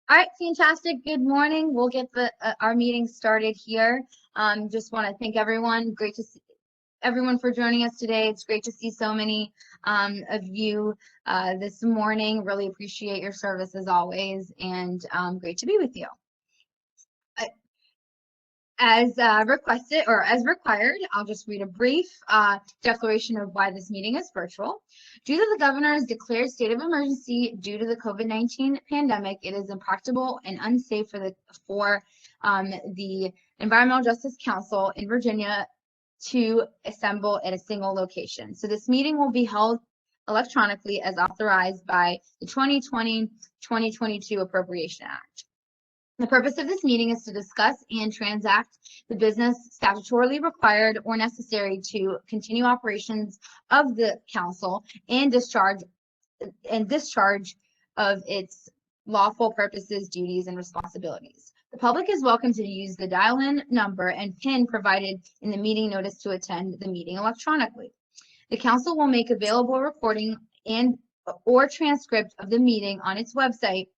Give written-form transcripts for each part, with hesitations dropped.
All right, fantastic. Good morning. We'll get our meeting started here. Just want to thank everyone. Great to see everyone for joining us today. It's great to see so many of you this morning. Really appreciate your service as always, and great to be with you. As requested or as required, I'll just read a brief declaration of why this meeting is virtual. Due to the governor's declared state of emergency due to the COVID-19 pandemic, it is impractical and unsafe for the Environmental Justice Council in Virginia to assemble at a single location. So this meeting will be held electronically as authorized by the 2020-2022 Appropriation Act. The purpose of this meeting is to discuss and transact the business statutorily required or necessary to continue operations of the council and discharge of its lawful purposes, duties, and responsibilities. The public is welcome to use the dial-in number and PIN provided in the meeting notice to attend the meeting electronically. The council will make available a recording or transcript of the meeting on its website,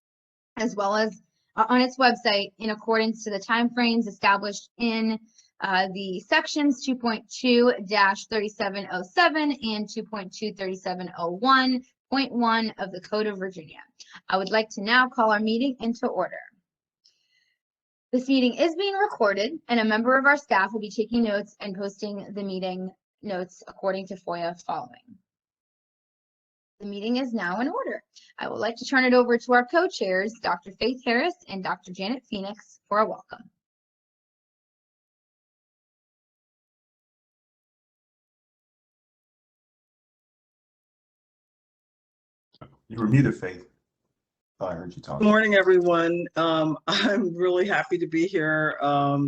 as well as on its website in accordance to the timeframes established in the sections 2.2-3707 and 2.2-3701.1 of the Code of Virginia. I would like to now call our meeting into order. This meeting is being recorded, and a member of our staff will be taking notes and posting the meeting notes according to FOIA following. The meeting is now in order. I would like to turn it over to our co-chairs, Dr. Faith Harris and Dr. Janet Phoenix, for a welcome. You were muted, Faith. I heard you talking. Good morning, everyone. I'm really happy to be here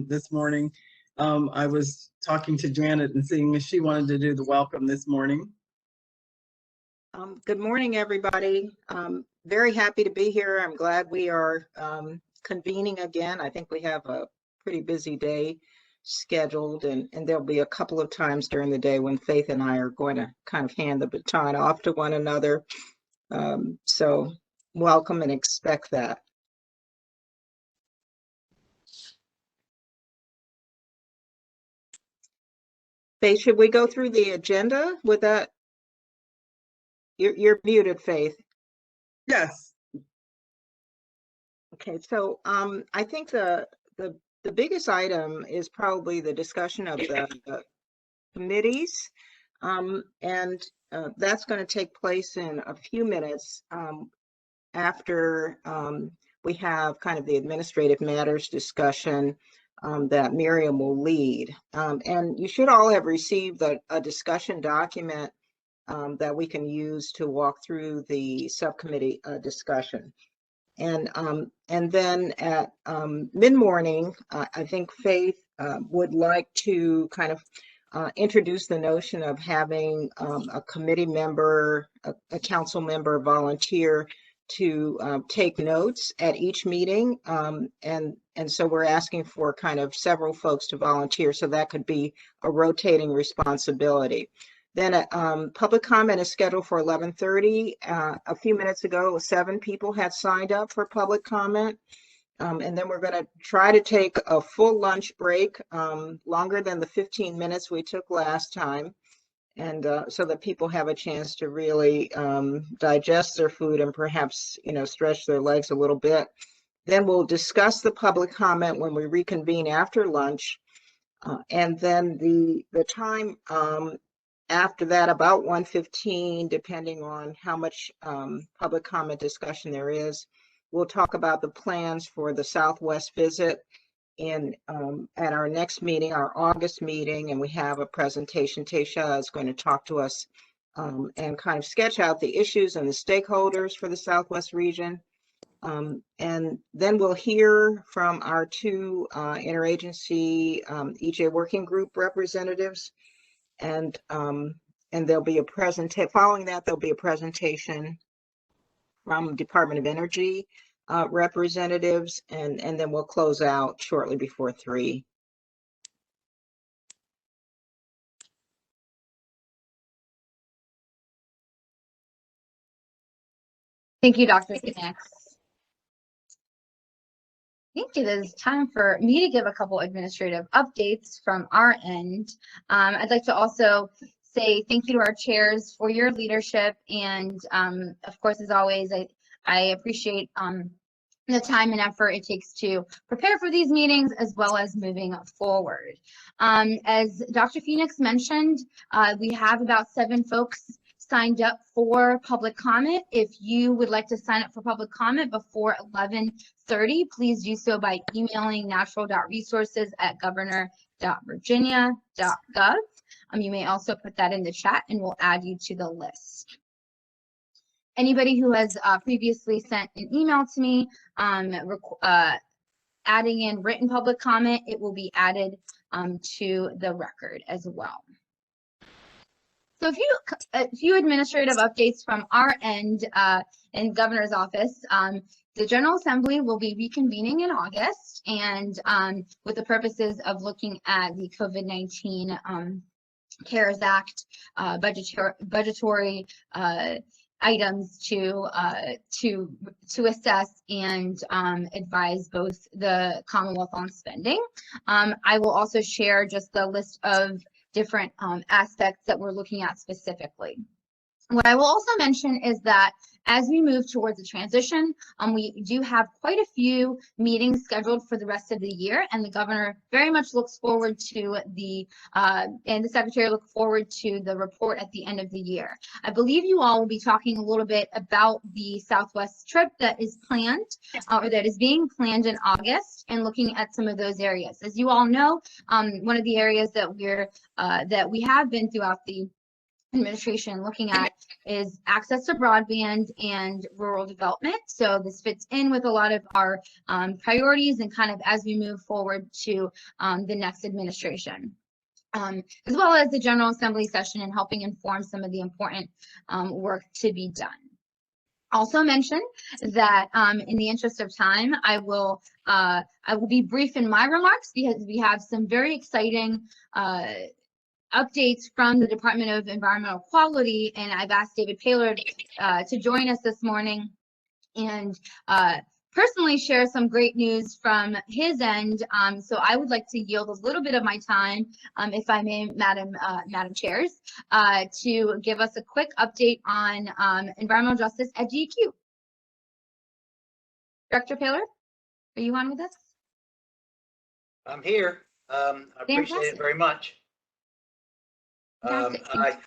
this morning. I was talking to Janet and seeing if she wanted to do the welcome this morning. Good morning, everybody. Very happy to be here. I'm glad we are convening again. I think we have a pretty busy day scheduled, and there'll be a couple of times during the day when Faith and I are going to kind of hand the baton off to one another. So welcome and expect that. Faith, should we go through the agenda with that? You're muted, Faith. Yes. Okay, so I think the biggest item is probably the discussion of the committees, and that's going to take place in a few minutes after we have kind of the administrative matters discussion that Miriam will lead. And you should all have received a discussion document that we can use to walk through the subcommittee discussion. And then at mid-morning, I think Faith would like to kind of introduce the notion of having a committee member, a council member volunteer to take notes at each meeting. And so we're asking for kind of several folks to volunteer, so that could be a rotating responsibility. Then public comment is scheduled for 11:30. A few minutes ago, 7 people had signed up for public comment. And then we're going to try to take a full lunch break, longer than the 15 minutes we took last time. And so that people have a chance to really digest their food and perhaps, stretch their legs a little bit. Then we'll discuss the public comment when we reconvene after lunch. And then the time after that, about 1:15, depending on how much public comment discussion there is, we'll talk about the plans for the Southwest visit at our next meeting, our August meeting, and we have a presentation. Tasha is going to talk to us and kind of sketch out the issues and the stakeholders for the Southwest region. And then we'll hear from our 2 interagency EJ working group representatives. And there'll be a presentation. Following that, there'll be a presentation from Department of Energy representatives, and then we'll close out shortly before 3. Thank you, Dr. Phoenix. think it is time for me to give a couple administrative updates from our end. I'd like to also say thank you to our chairs for your leadership, and of course, as always, I appreciate the time and effort it takes to prepare for these meetings as well as moving forward. As Dr. Phoenix mentioned, we have about 7 folks signed up for public comment. If you would like to sign up for public comment before 11:30, please do so by emailing natural.resources@governor.virginia.gov. You may also put that in the chat and we'll add you to the list. Anybody who has previously sent an email to me adding in written public comment, it will be added to the record as well. So a few administrative updates from our end in Governor's office. The General Assembly will be reconvening in August, and with the purposes of looking at the COVID-19 CARES Act budgetary items to assess and advise both the Commonwealth on spending. I will also share just the list of different aspects that we're looking at specifically. What I will also mention is that as we move towards the transition, we do have quite a few meetings scheduled for the rest of the year, and the governor very much looks forward to and the secretary look forward to the report at the end of the year. I believe you all will be talking a little bit about the Southwest trip that is planned or that is being planned in August, and looking at some of those areas. As you all know, one of the areas that we have been throughout the administration looking at is access to broadband and rural development. So this fits in with a lot of our priorities and kind of as we move forward to the next administration. As well as the General Assembly session and helping inform some of the important work to be done. Also mention that in the interest of time, I will be brief in my remarks because we have some very exciting updates from the Department of Environmental Quality, and I've asked David Paylor to join us this morning and personally share some great news from his end. So I would like to yield a little bit of my time, if I may, Madam Chairs, to give us a quick update on environmental justice at DEQ. Director Paylor, are you on with us? I'm here. I appreciate it very much. I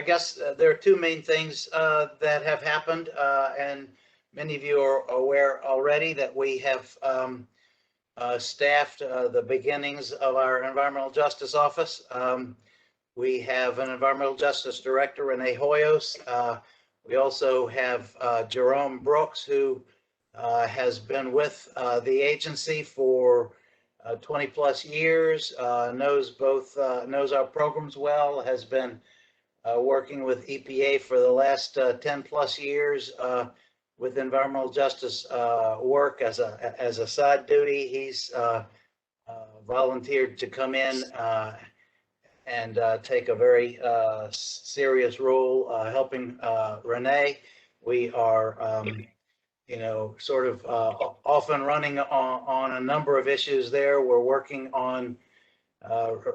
guess there are 2 main things that have happened, and many of you are aware already that we have staffed the beginnings of our environmental justice office. We have an environmental justice director, Renee Hoyos. We also have Jerome Brooks, who has been with the agency for 20 plus years, knows our programs well, has been working with EPA for the last 10 plus years with environmental justice work as a side duty. He's volunteered to come in and take a very serious role helping Renee. We are sort of off and running on a number of issues there. We're working on,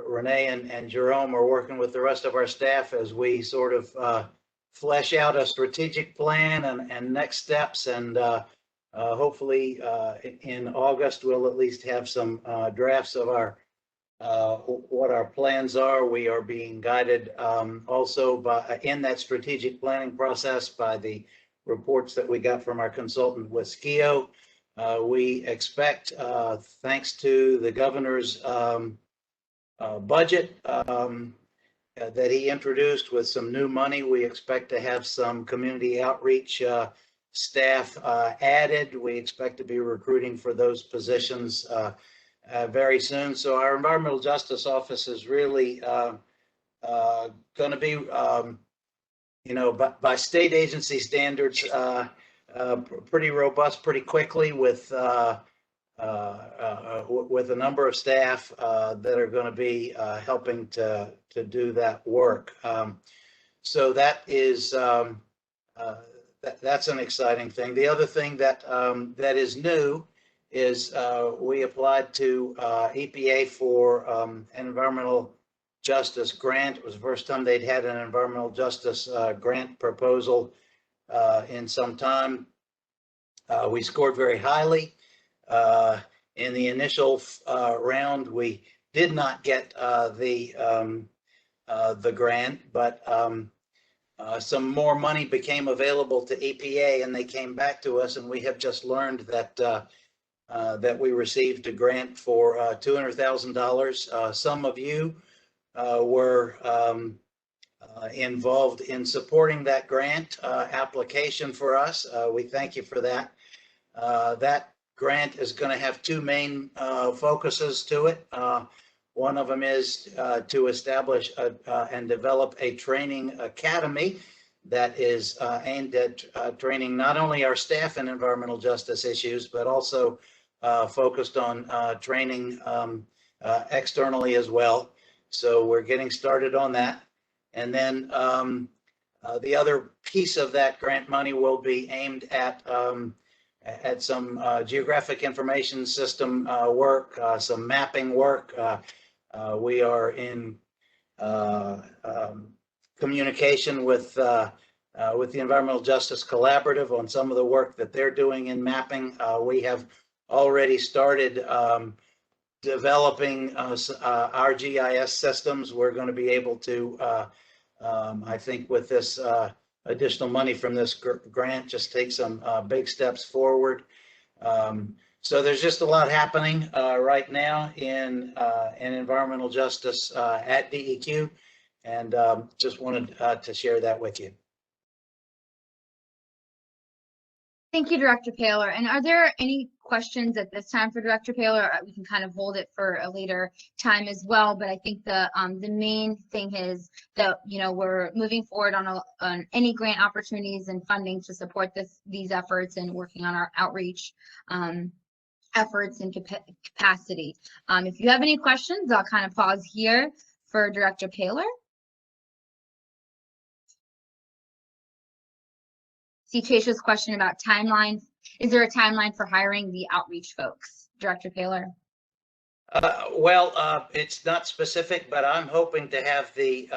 Renee and Jerome are working with the rest of our staff as we sort of flesh out a strategic plan and next steps. And hopefully in August, we'll at least have some drafts of our what our plans are. We are being guided also in that strategic planning process by the reports that we got from our consultant with SKIO. We expect, thanks to the governor's budget that he introduced with some new money, we expect to have some community outreach staff added. We expect to be recruiting for those positions very soon. So our environmental justice office is really going to be by state agency standards, pretty robust, pretty quickly with a number of staff that are going to be helping to do that work. So that is that's an exciting thing. The other thing that is new is we applied to EPA for an environmental justice grant. It was the first time they'd had an environmental justice grant proposal in some time. We scored very highly. In the initial round, we did not get the grant, but some more money became available to EPA, and they came back to us, and we have just learned that that we received a grant for $200,000. Some of you were involved in supporting that grant application for us. We thank you for that. That grant is going to have two main focuses to it. One of them is to establish and develop a training academy that is aimed at training not only our staff in environmental justice issues, but also focused on training externally as well. So we're getting started on that. And then the other piece of that grant money will be aimed at some geographic information system work, some mapping work. We are in communication with the Environmental Justice Collaborative on some of the work that they're doing in mapping. We have already started developing our GIS systems. We're going to be able to, I think with this additional money from this grant, just take some big steps forward. So there's just a lot happening right now in environmental justice at DEQ, and just wanted to share that with you. Thank you, Director Paler. And are there any questions at this time for Director Paler? We can kind of hold it for a later time as well. But I think the main thing is that we're moving forward on any grant opportunities and funding to support these efforts and working on our outreach efforts and capacity. If you have any questions, I'll kind of pause here for Director Paler. See Tasha's question about timeline. Is there a timeline for hiring the outreach folks, Director Paler? Well, it's not specific, but I'm hoping to have the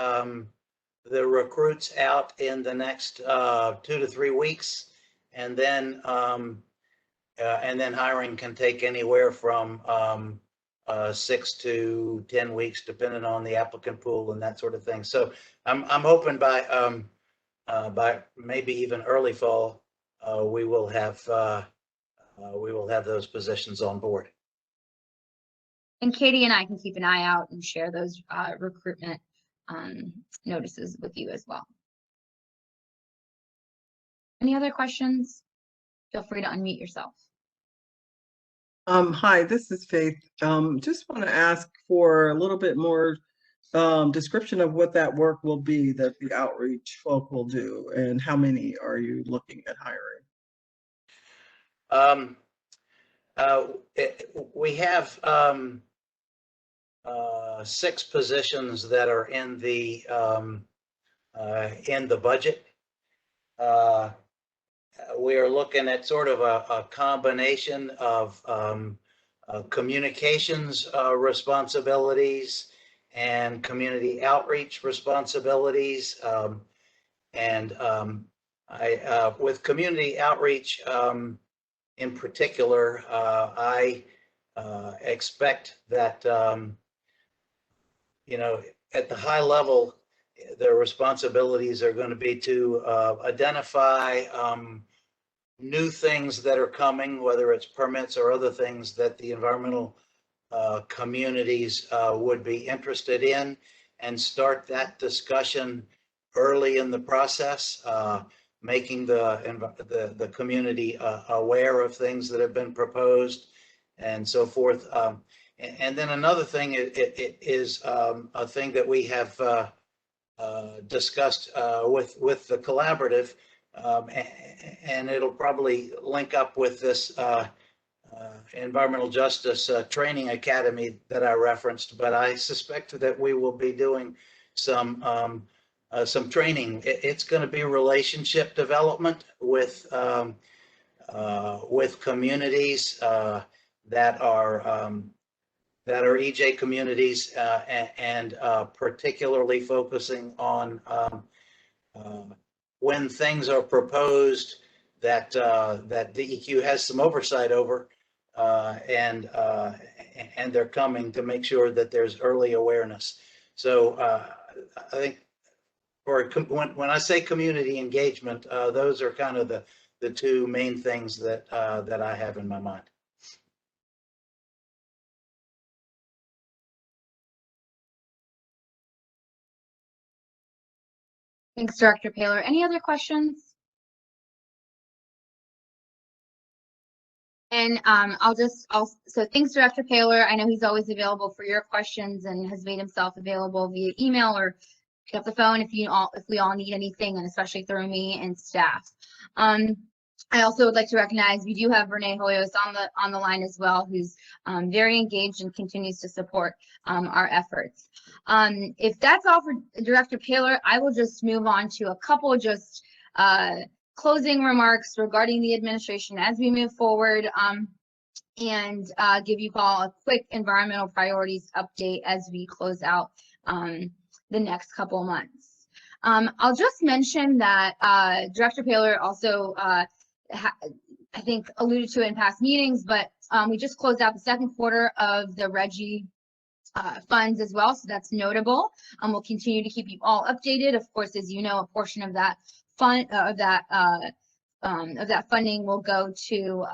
recruits out in the next 2 to 3 weeks, and then hiring can take anywhere from 6 to 10 weeks, depending on the applicant pool and that sort of thing. So I'm hoping by maybe even early fall, we will have those positions on board. And Katie and I can keep an eye out and share those recruitment notices with you as well. Any other questions? Feel free to unmute yourself. Hi, this is Faith. Just want to ask for a little bit more description of what that work will be that the outreach folk will do, and how many are you looking at hiring? We have 6 positions that are in the budget. We are looking at sort of a combination of communications responsibilities and community outreach responsibilities. With community outreach in particular, I expect that, at the high level, their responsibilities are going to be to identify new things that are coming, whether it's permits or other things that the environmental communities would be interested in, and start that discussion early in the process, making the community aware of things that have been proposed and so forth. And then another thing is a thing that we have discussed with the collaborative, and it'll probably link up with this environmental justice training academy that I referenced. But I suspect that we will be doing some training. It's going to be relationship development with communities, that are EJ communities, and particularly focusing on when things are proposed that DEQ has some oversight over, and they're coming to make sure that there's early awareness. So I think when I say community engagement, those are kind of the two main things that I have in my mind. Thanks, Director Paler. Any other questions? And so thanks, Director Paler. I know he's always available for your questions and has made himself available via email or pick up the phone if we all need anything, and especially through me and staff. I also would like to recognize we do have Renee Hoyos on the line as well, who's very engaged and continues to support our efforts. If that's all for Director Paler, I will just move on to a couple just closing remarks regarding the administration as we move forward, and give you all a quick environmental priorities update as we close out the next couple months. I'll just mention that Director Paler also I think alluded to it in past meetings, but we just closed out the second quarter of the RGGI funds as well, so that's notable. We'll continue to keep you all updated. Of course, as you know, a portion of that fund of that funding will go to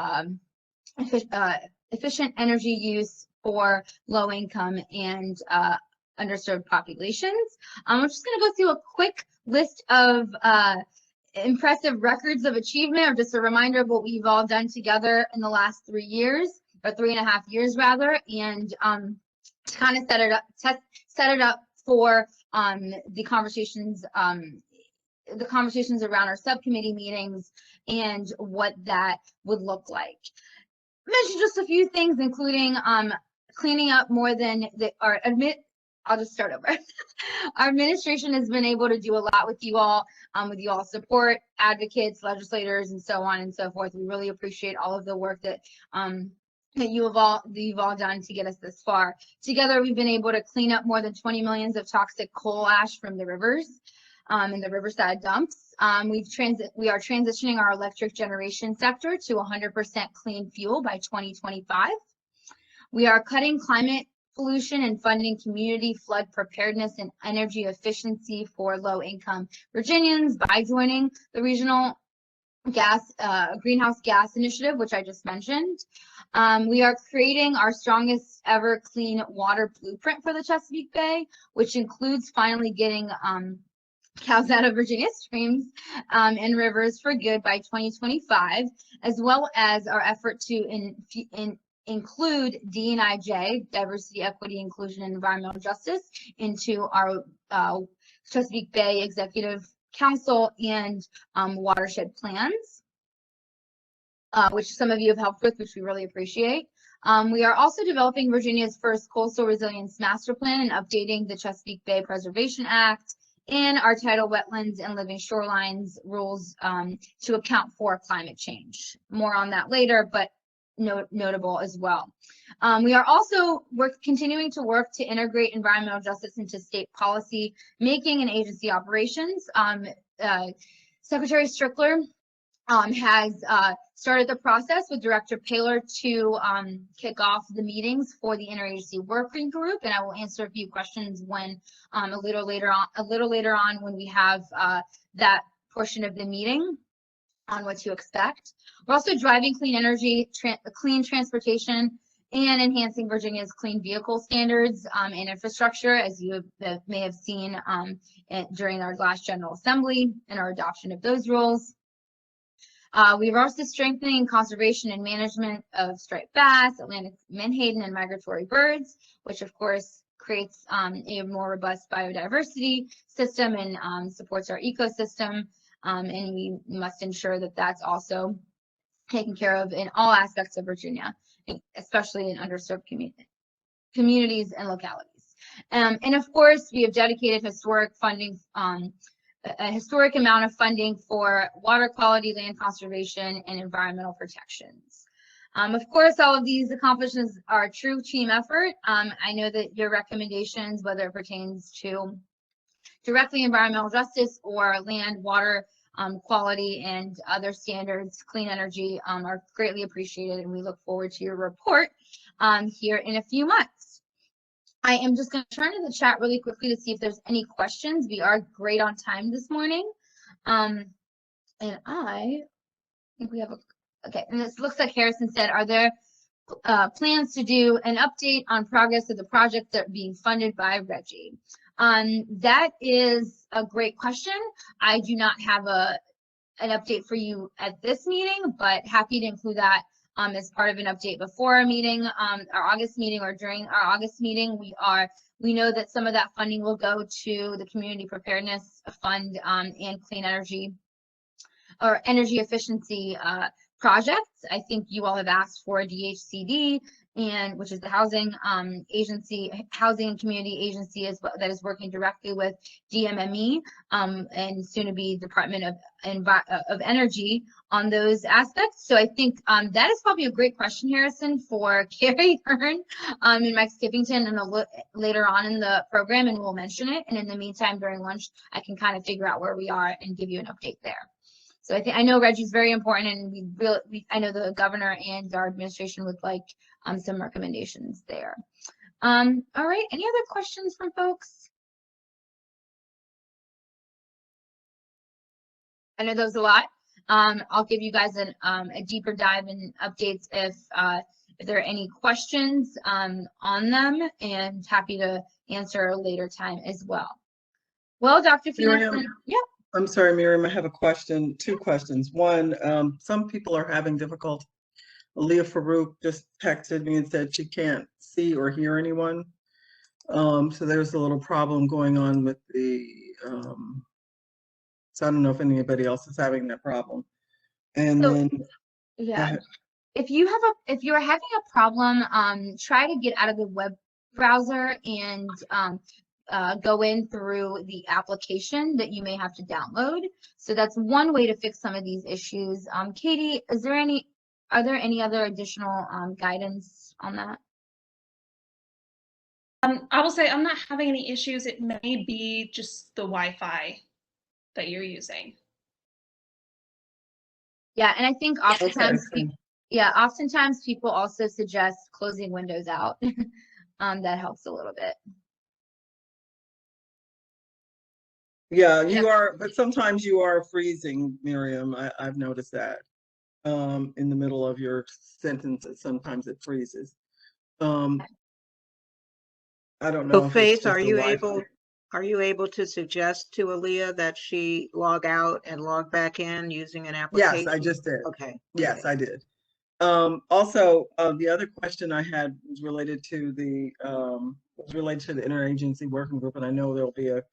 efficient energy use for low income and underserved populations. I'm just going to go through a quick list of impressive records of achievement, or just a reminder of what we've all done together in the last 3 years, or 3.5 years rather, and to kind of set it up for the conversations around our subcommittee meetings and what that would look like. Mention just a few things, including cleaning up more than I'll just start over. Our administration has been able to do a lot with you all support, advocates, legislators, and so on and so forth. We really appreciate all of the work that you've all done to get us this far. Together, we've been able to clean up more than 20 million of toxic coal ash from the rivers and the riverside dumps. We are transitioning our electric generation sector to 100% clean fuel by 2025. We are cutting climate pollution and funding community flood preparedness and energy efficiency for low-income Virginians by joining the regional greenhouse gas initiative, which I just mentioned. We are creating our strongest ever clean water blueprint for the Chesapeake Bay, which includes finally getting cows out of Virginia streams and rivers for good by 2025, as well as our effort to include D&IJ, diversity, equity, inclusion, and environmental justice, into our Chesapeake Bay Executive Council and watershed plans, which some of you have helped with, which we really appreciate. We are also developing Virginia's first coastal resilience master plan and updating the Chesapeake Bay Preservation Act and our tidal wetlands and living shorelines rules to account for climate change. More on that later, but notable as well. We are also continuing to work to integrate environmental justice into state policy making and agency operations. Secretary Strickler has started the process with Director Paler to kick off the meetings for the interagency working group, and I will answer a few questions when a little later on when we have that portion of the meeting on what to expect. We're also driving clean energy, clean transportation, and enhancing Virginia's clean vehicle standards and infrastructure, as you may have seen during our last General Assembly and our adoption of those rules. We're also strengthening conservation and management of striped bass, Atlantic menhaden, and migratory birds, which of course creates a more robust biodiversity system and supports our ecosystem. And we must ensure that that's also taken care of in all aspects of Virginia, especially in underserved communities and localities. And of course, we have dedicated historic funding, a historic amount of funding for water quality, land conservation, and environmental protections. Of course, all of these accomplishments are a true team effort. I know that your recommendations, whether it pertains to directly environmental justice or land, water, quality, and other standards, clean energy, are greatly appreciated, and we look forward to your report here in a few months. I am just going to turn to the chat really quickly to see if there's any questions. We are great on time this morning. And I think we have okay, and this looks like Harrison said, are there plans to do an update on progress of the projects that are being funded by Reggie? That is a great question. I do not have an update for you at this meeting, but happy to include that as part of an update before our meeting, our August meeting, or during our August meeting. We know that some of that funding will go to the Community Preparedness Fund and clean energy or energy efficiency projects. I think you all have asked for DHCD, and which is the housing agency, housing and community agency that is working directly with DMME and soon to be Department of Energy on those aspects. So I think that is probably a great question, Harrison, for Carrie Hearn and Mike Skippington and later on in the program, and we'll mention it. And in the meantime, during lunch, I can kind of figure out where we are and give you an update there. So I know Reggie's very important, and I know the governor and our administration would like some recommendations there. All right, any other questions from folks? I know that was a lot. I'll give you guys a deeper dive and updates if there are any questions on them, and happy to answer a later time as well. Well, Dr. Phoenix, yeah. I'm sorry, Miriam, I have a question, two questions. One, some people are having difficulty. Aaliyah Farouk just texted me and said she can't see or hear anyone. So there's a little problem going on with the, so I don't know if anybody else is having that problem. And then, yeah, if you're having a problem, try to get out of the web browser and go in through the application that you may have to download. So that's one way to fix some of these issues. Katie, are there any other additional guidance on that? I will say I'm not having any issues. It may be just the Wi-Fi that you're using. Yeah, and I think oftentimes, oftentimes people also suggest closing windows out. That helps a little bit. Yeah, you are, but sometimes you are freezing, Miriam. I've noticed that in the middle of your sentences. Sometimes it freezes. I don't know. So Faith, are you able to suggest to Aaliyah that she log out and log back in using an application? Yes, I just did. Okay. Yes, I did. Also, the other question I had was related to the interagency working group, and I know there'll be a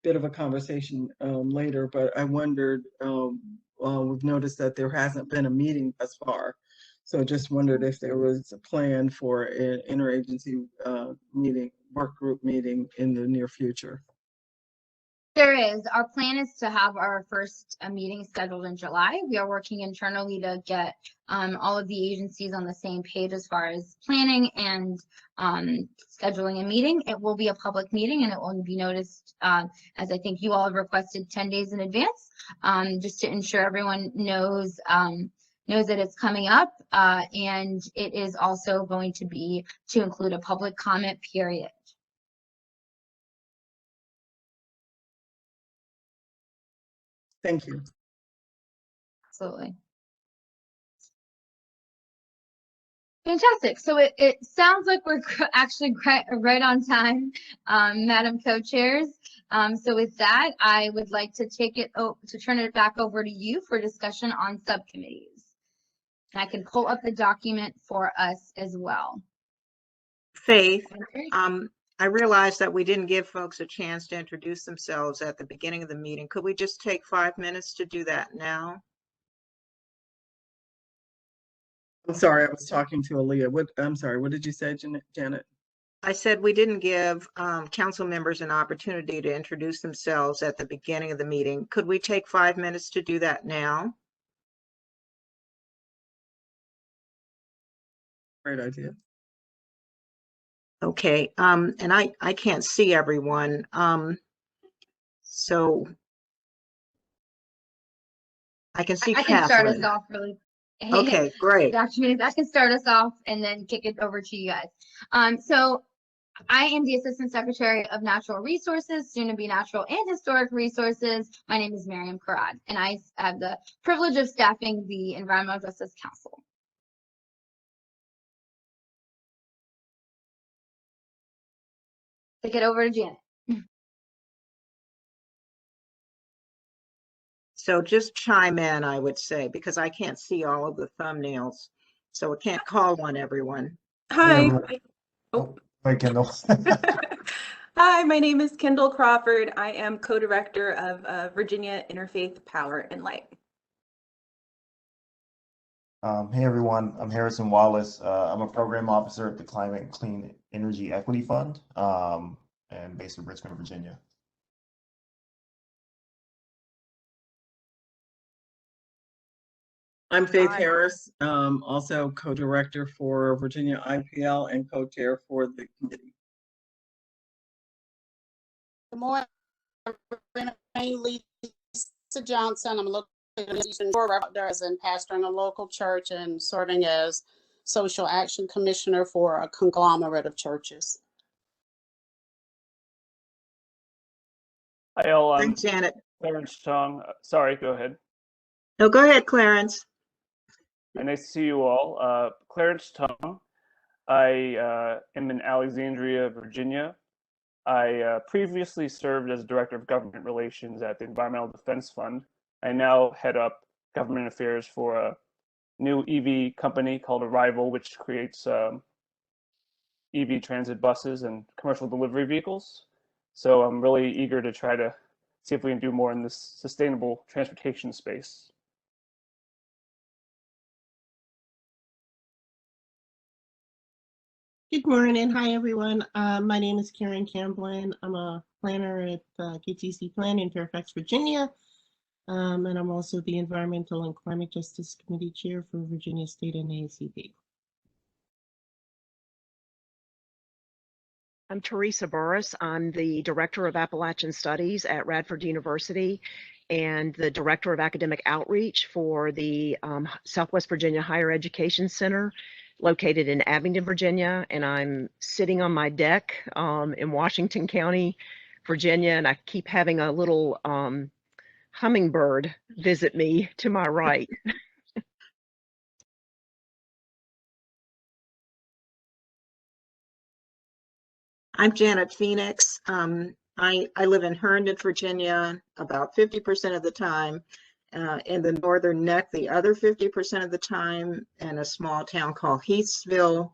bit of a conversation later, but I wondered, we've noticed that there hasn't been a meeting thus far. So just wondered if there was a plan for an interagency meeting, work group meeting in the near future. There is. Our plan is to have our first meeting scheduled in July. We are working internally to get all of the agencies on the same page as far as planning and scheduling a meeting. It will be a public meeting, and it will be noticed, as I think you all have requested, 10 days in advance, just to ensure everyone knows that it's coming up. And it is also going to be to include a public comment period. Thank you. Absolutely. Fantastic. So it sounds like we're actually right on time, Madam Co-Chairs. So with that, I would like to turn it back over to you for discussion on subcommittees. And I can pull up the document for us as well. Faith, I realized that we didn't give folks a chance to introduce themselves at the beginning of the meeting. Could we just take 5 minutes to do that now? I'm sorry, I was talking to Aaliyah. I'm sorry, what did you say, Janet? I said we didn't give council members an opportunity to introduce themselves at the beginning of the meeting. Could we take 5 minutes to do that now? Great idea. Okay, and I can't see everyone. So I can see I can start us Catherine. off really. Okay, great. Dr. Muniz, I can start us off and then kick it over to you guys. So I am the Assistant Secretary of Natural Resources, soon to be Natural and Historic Resources. My name is Miriam Karad, and I have the privilege of staffing the Environmental Justice Council. Kick it over to Janet. So just chime in, I would say, because I can't see all of the thumbnails. So I can't call on everyone. Hi. Oh, hi, Kendall. Hi, my name is Kendall Crawford. I am co-director of Virginia Interfaith Power and Light. Hey everyone, I'm Harrison Wallace. I'm a program officer at the Climate and Clean Energy Equity Fund, and based in Richmond, Virginia. I'm Faith Hi. Harris, also co-director for Virginia IPL and co-chair for the committee. Good morning. I'm Lisa Johnson. I'm located in Eastern Florida as in pastoring a local church and serving as social action commissioner for a conglomerate of churches. Hi all, I'm Thanks, Janet. Clarence Tong. Sorry, go ahead. No, go ahead, Clarence. Nice to see you all. Clarence Tong. I am in Alexandria, Virginia. I previously served as Director of Government Relations at the Environmental Defense Fund. I now head up government affairs for a new EV company called Arrival, which creates EV transit buses and commercial delivery vehicles. So I'm really eager to try to see if we can do more in this sustainable transportation space. Good morning. Hi, everyone. My name is Karen Camblin. I'm a planner at KTC Plan in Fairfax, Virginia. And I'm also the Environmental and Climate Justice Committee Chair for Virginia State NAACP. I'm Teresa Burris. I'm the Director of Appalachian Studies at Radford University and the Director of Academic Outreach for the Southwest Virginia Higher Education Center located in Abingdon, Virginia. And I'm sitting on my deck in Washington County, Virginia, and I keep having a little hummingbird visit me to my right. I'm Janet Phoenix. I live in Herndon, Virginia, about 50% of the time, in the Northern Neck, the other 50% of the time, in a small town called Heathsville.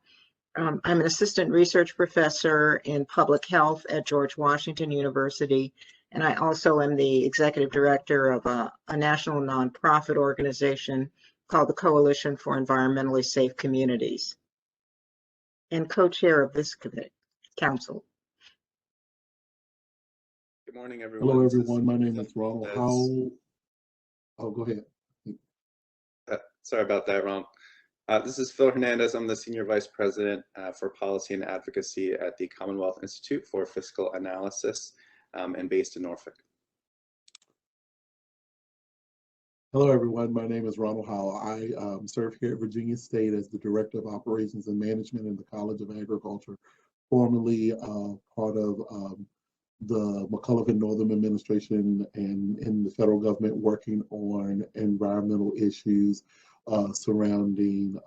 I'm an assistant research professor in public health at George Washington University, and I also am the executive director of a national nonprofit organization called the Coalition for Environmentally Safe Communities, and co-chair of this council. Good morning, everyone. Hello, everyone. My name is Ronald Howell. Oh, go ahead. Sorry about that, Ron. This is Phil Hernandez. I'm the Senior Vice President for Policy and Advocacy at the Commonwealth Institute for Fiscal Analysis and based in Norfolk. Hello, everyone. My name is Ronald Howell. I serve here at Virginia State as the Director of Operations and Management in the College of Agriculture, formerly part of the McCulloch and Northam administration and in the federal government, working on environmental issues surrounding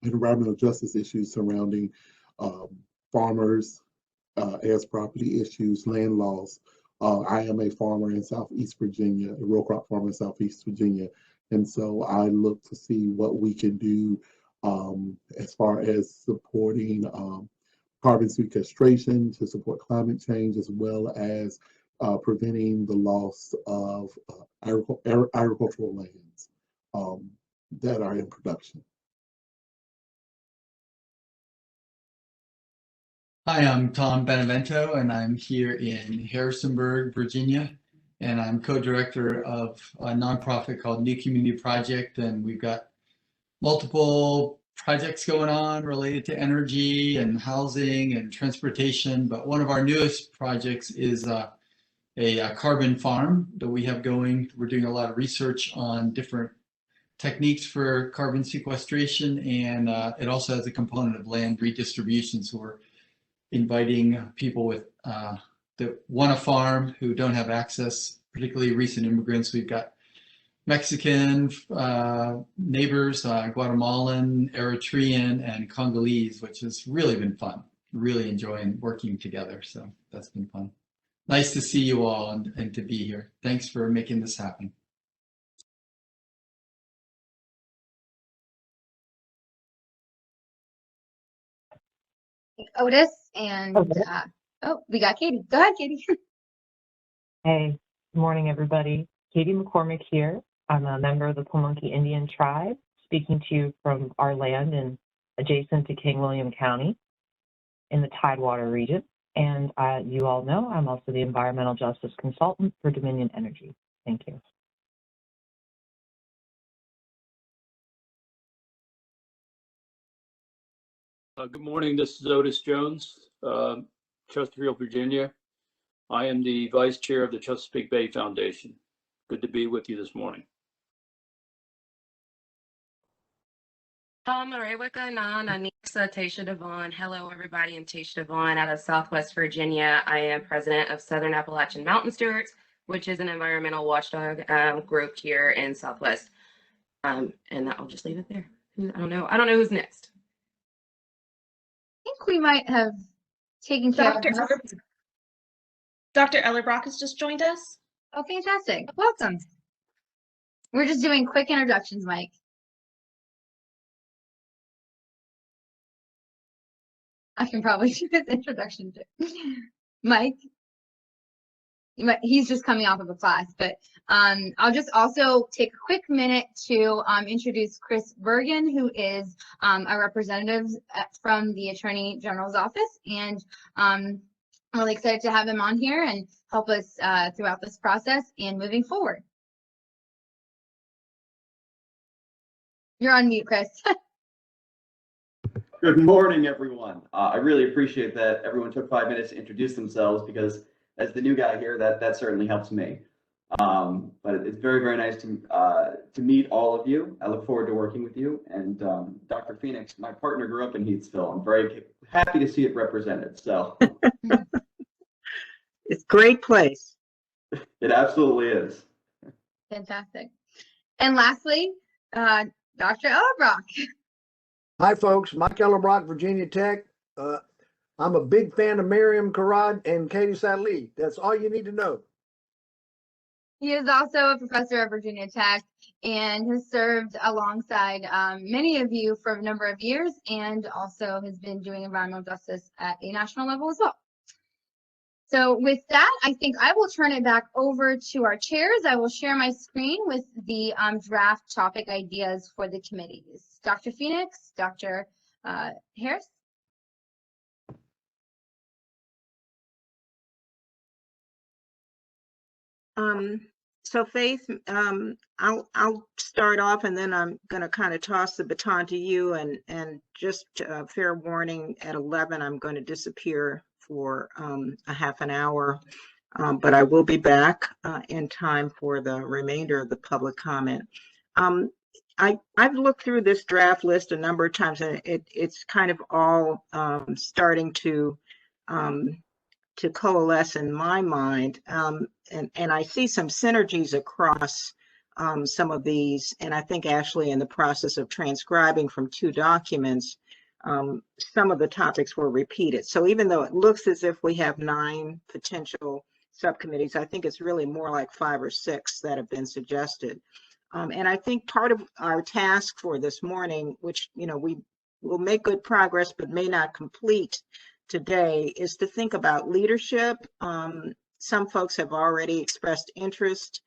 environmental justice issues surrounding farmers as property issues, land laws. I am a farmer in Southeast Virginia, a row crop farmer in Southeast Virginia. And so I look to see what we can do as far as supporting carbon sequestration to support climate change, as well as preventing the loss of agricultural lands that are in production. Hi, I'm Tom Benevento, and I'm here in Harrisonburg, Virginia, and I'm co-director of a nonprofit called New Community Project, and we've got multiple projects going on related to energy and housing and transportation, but one of our newest projects is a carbon farm that we have going. We're doing a lot of research on different techniques for carbon sequestration, and it also has a component of land redistribution. So we're inviting people with that want to farm who don't have access, particularly recent immigrants. We've got Mexican neighbors, Guatemalan, Eritrean, and Congolese, which has really been fun. Really enjoying working together. So that's been fun. Nice to see you all and to be here. Thanks for making this happen. Otis and oh, we got Katie. Go ahead, Katie. Hey, good morning, everybody. Katie McCormick here. I'm a member of the Pamunkey Indian Tribe, speaking to you from our land and adjacent to King William County in the Tidewater region. And you all know I'm also the environmental justice consultant for Dominion Energy. Thank you. Good morning. This is Otis Jones, Chesterfield, Virginia. I am the Vice Chair of the Chesapeake Bay Foundation. Good to be with you this morning. Hello, Tasha Devon. Hello, everybody. I'm Tasha Devon out of Southwest Virginia. I am president of Southern Appalachian Mountain Stewards, which is an environmental watchdog group here in Southwest. And I'll just leave it there. I don't know who's next. I think we might have taken care of this. Dr. Ellerbrock has just joined us. Oh, fantastic. Welcome. We're just doing quick introductions, Mike. I can probably do his introduction too. Mike, he's just coming off of a class, but I'll just also take a quick minute to introduce Chris Bergen, who is a representative from the Attorney General's office, and I'm really excited to have him on here and help us throughout this process and moving forward. You're on mute, Chris. Good morning, everyone. I really appreciate that everyone took 5 minutes to introduce themselves, because as the new guy here, that certainly helps me. But it's very, very nice to meet all of you. I look forward to working with you. And Dr. Phoenix, my partner, grew up in Heathsville. I'm very happy to see it represented. So it's a great place. It absolutely is. Fantastic. And lastly, Dr. Ellerbrock. Hi, folks. Mike Ellerbrock, Virginia Tech. I'm a big fan of Miriam Karad and Katie Sadlee. That's all you need to know. He is also a professor at Virginia Tech and has served alongside many of you for a number of years, and also has been doing environmental justice at a national level as well. So with that, I think I will turn it back over to our chairs. I will share my screen with the draft topic ideas for the committees. Dr. Phoenix, Dr. Harris. So Faith, I'll start off, and then I'm going to kind of toss the baton to you, and just fair warning, at 11 I'm going to disappear for a half an hour, but I will be back in time for the remainder of the public comment. I've looked through this draft list a number of times, and it's kind of all starting to coalesce in my mind, and I see some synergies across some of these, and I think Ashley, in the process of transcribing from 2 documents, some of the topics were repeated. So even though it looks as if we have 9 potential subcommittees, I think it's really more like 5 or 6 that have been suggested. And I think part of our task for this morning, which, we will make good progress but may not complete today, is to think about leadership. Some folks have already expressed interest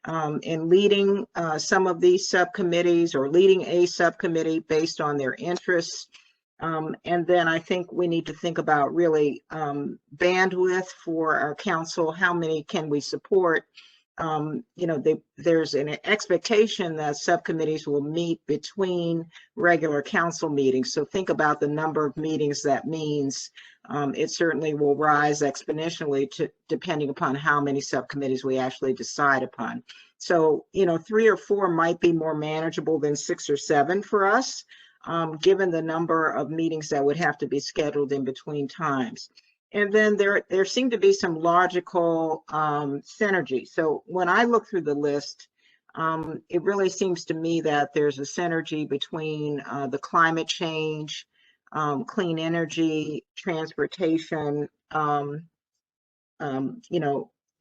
in leading some of these subcommittees, or leading a subcommittee based on their interests. And then I think we need to think about really bandwidth for our council. How many can we support? there's an expectation that subcommittees will meet between regular council meetings. So think about the number of meetings that means. It certainly will rise exponentially depending upon how many subcommittees we actually decide upon. So, 3 or 4 might be more manageable than 6 or 7 for us, given the number of meetings that would have to be scheduled in between times. And then there seem to be some logical synergy. So when I look through the list, it really seems to me that there's a synergy between the climate change, clean energy, transportation,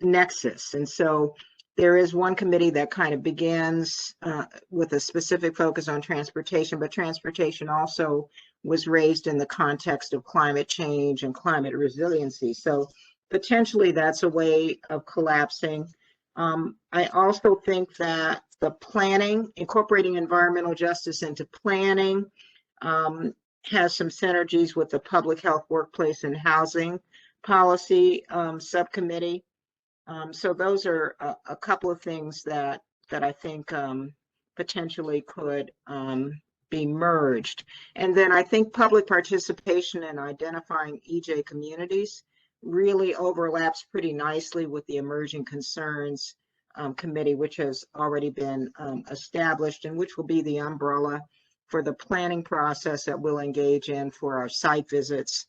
nexus. And so there is one committee that kind of begins with a specific focus on transportation, but transportation also was raised in the context of climate change and climate resiliency. So potentially that's a way of collapsing. I also think that the planning, incorporating environmental justice into planning, has some synergies with the public health, workplace, and housing policy subcommittee. So those are a couple of things that I think potentially could be merged. And then I think public participation in identifying EJ communities really overlaps pretty nicely with the Emerging Concerns Committee, which has already been established and which will be the umbrella for the planning process that we'll engage in for our site visits.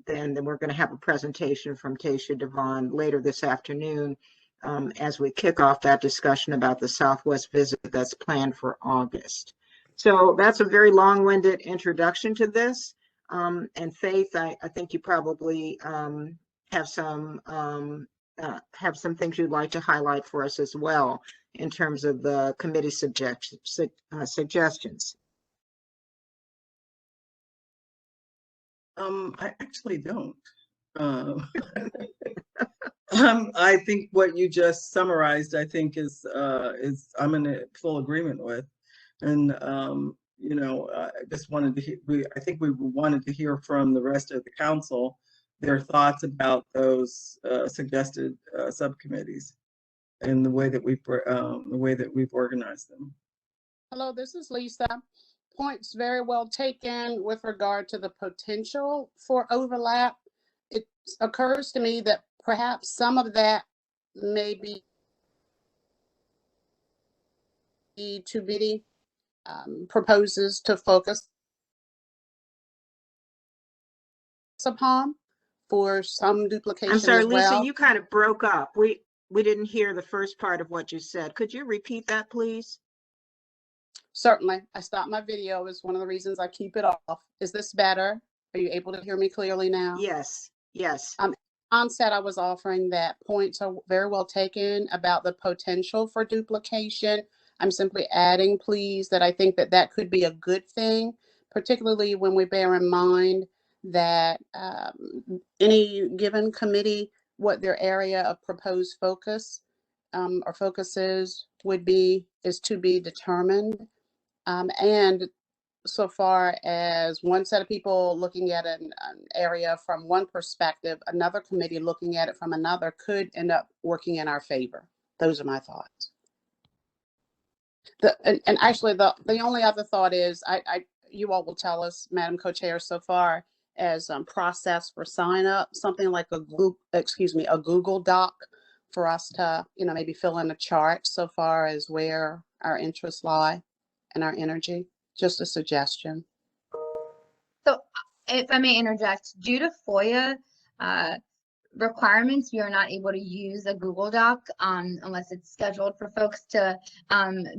Then we're going to have a presentation from Tasha Devon later this afternoon as we kick off that discussion about the Southwest visit that's planned for August. So that's a very long-winded introduction to this. And Faith, I think you probably have some things you'd like to highlight for us as well in terms of the committee suggestions. I actually don't. I think what you just summarized, I think is I'm in full agreement with. And, I just wanted to I think we wanted to hear from the rest of the council, their thoughts about those suggested subcommittees and the way that we've organized them. Hello, this is Lisa. Points very well taken with regard to the potential for overlap. It occurs to me that perhaps some of that may be too many proposes to focus upon for some duplication. I'm sorry, as well. Lisa, you kind of broke up. We didn't hear the first part of what you said. Could you repeat that, please? Certainly. I stopped my video. Is one of the reasons I keep it off. Is this better? Are you able to hear me clearly now? Yes. Yes. Onset, I was offering that points are very well taken about the potential for duplication. I'm simply adding, please, that I think that could be a good thing, particularly when we bear in mind that any given committee, what their area of proposed focus or focuses would be is to be determined. And so far as one set of people looking at an area from one perspective, another committee looking at it from another could end up working in our favor. Those are my thoughts. And actually, the only other thought is, you all will tell us, Madam Co-Chair, so far as process for sign up, something like a Google Doc for us to, maybe fill in a chart so far as where our interests lie and our energy. Just a suggestion. So if I may interject, due to FOIA requirements, we are not able to use a Google Doc unless it's scheduled for folks to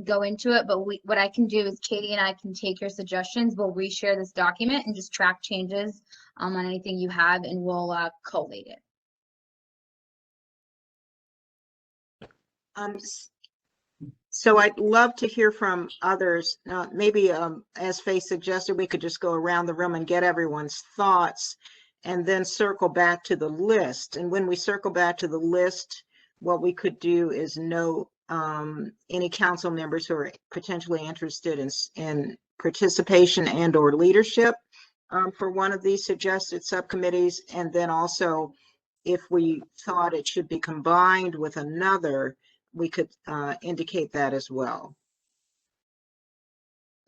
go into it. But what I can do is Katie and I can take your suggestions. We'll reshare this document and just track changes on anything you have, and we'll collate it. So I'd love to hear from others. Maybe as Faith suggested, we could just go around the room and get everyone's thoughts and then circle back to the list. And when we circle back to the list, what we could do is note any council members who are potentially interested in participation and or leadership for one of these suggested subcommittees, and then also if we thought it should be combined with another, we could indicate that as well.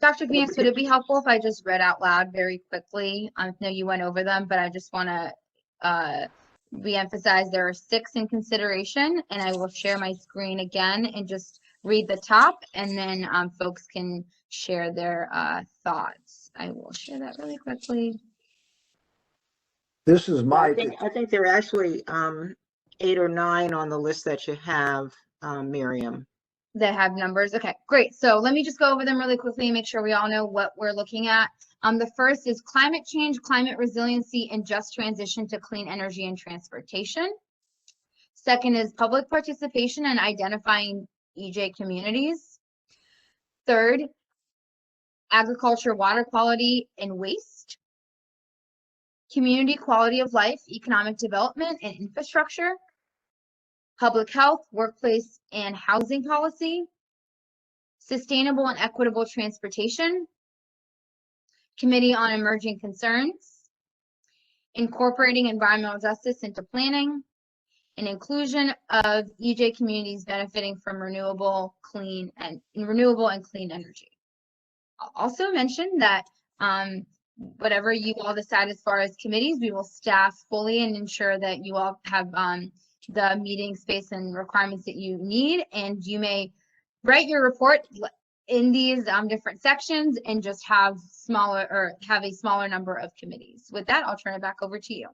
Dr. Vance, would it be helpful if I just read out loud very quickly? I know you went over them, but I just want to re-emphasize there are 6 in consideration, and I will share my screen again and just read the top, and then folks can share their thoughts. I will share that really quickly. This is my. I think there are actually 8 or 9 on the list that you have, Miriam. That have numbers. Okay, great. So let me just go over them really quickly and make sure we all know what we're looking at. The first is climate change, climate resiliency, and just transition to clean energy and transportation. Second is public participation and identifying EJ communities. Third, agriculture, water quality, and waste. Community quality of life, economic development, and infrastructure. Public health, workplace, and housing policy. Sustainable and equitable transportation. Committee on emerging concerns. Incorporating environmental justice into planning. And inclusion of EJ communities benefiting from renewable and clean energy. I'll also mention that whatever you all decide as far as committees, we will staff fully and ensure that you all have the meeting space and requirements that you need, and you may write your report in these different sections and just have a smaller number of committees. With that, I'll turn it back over to you.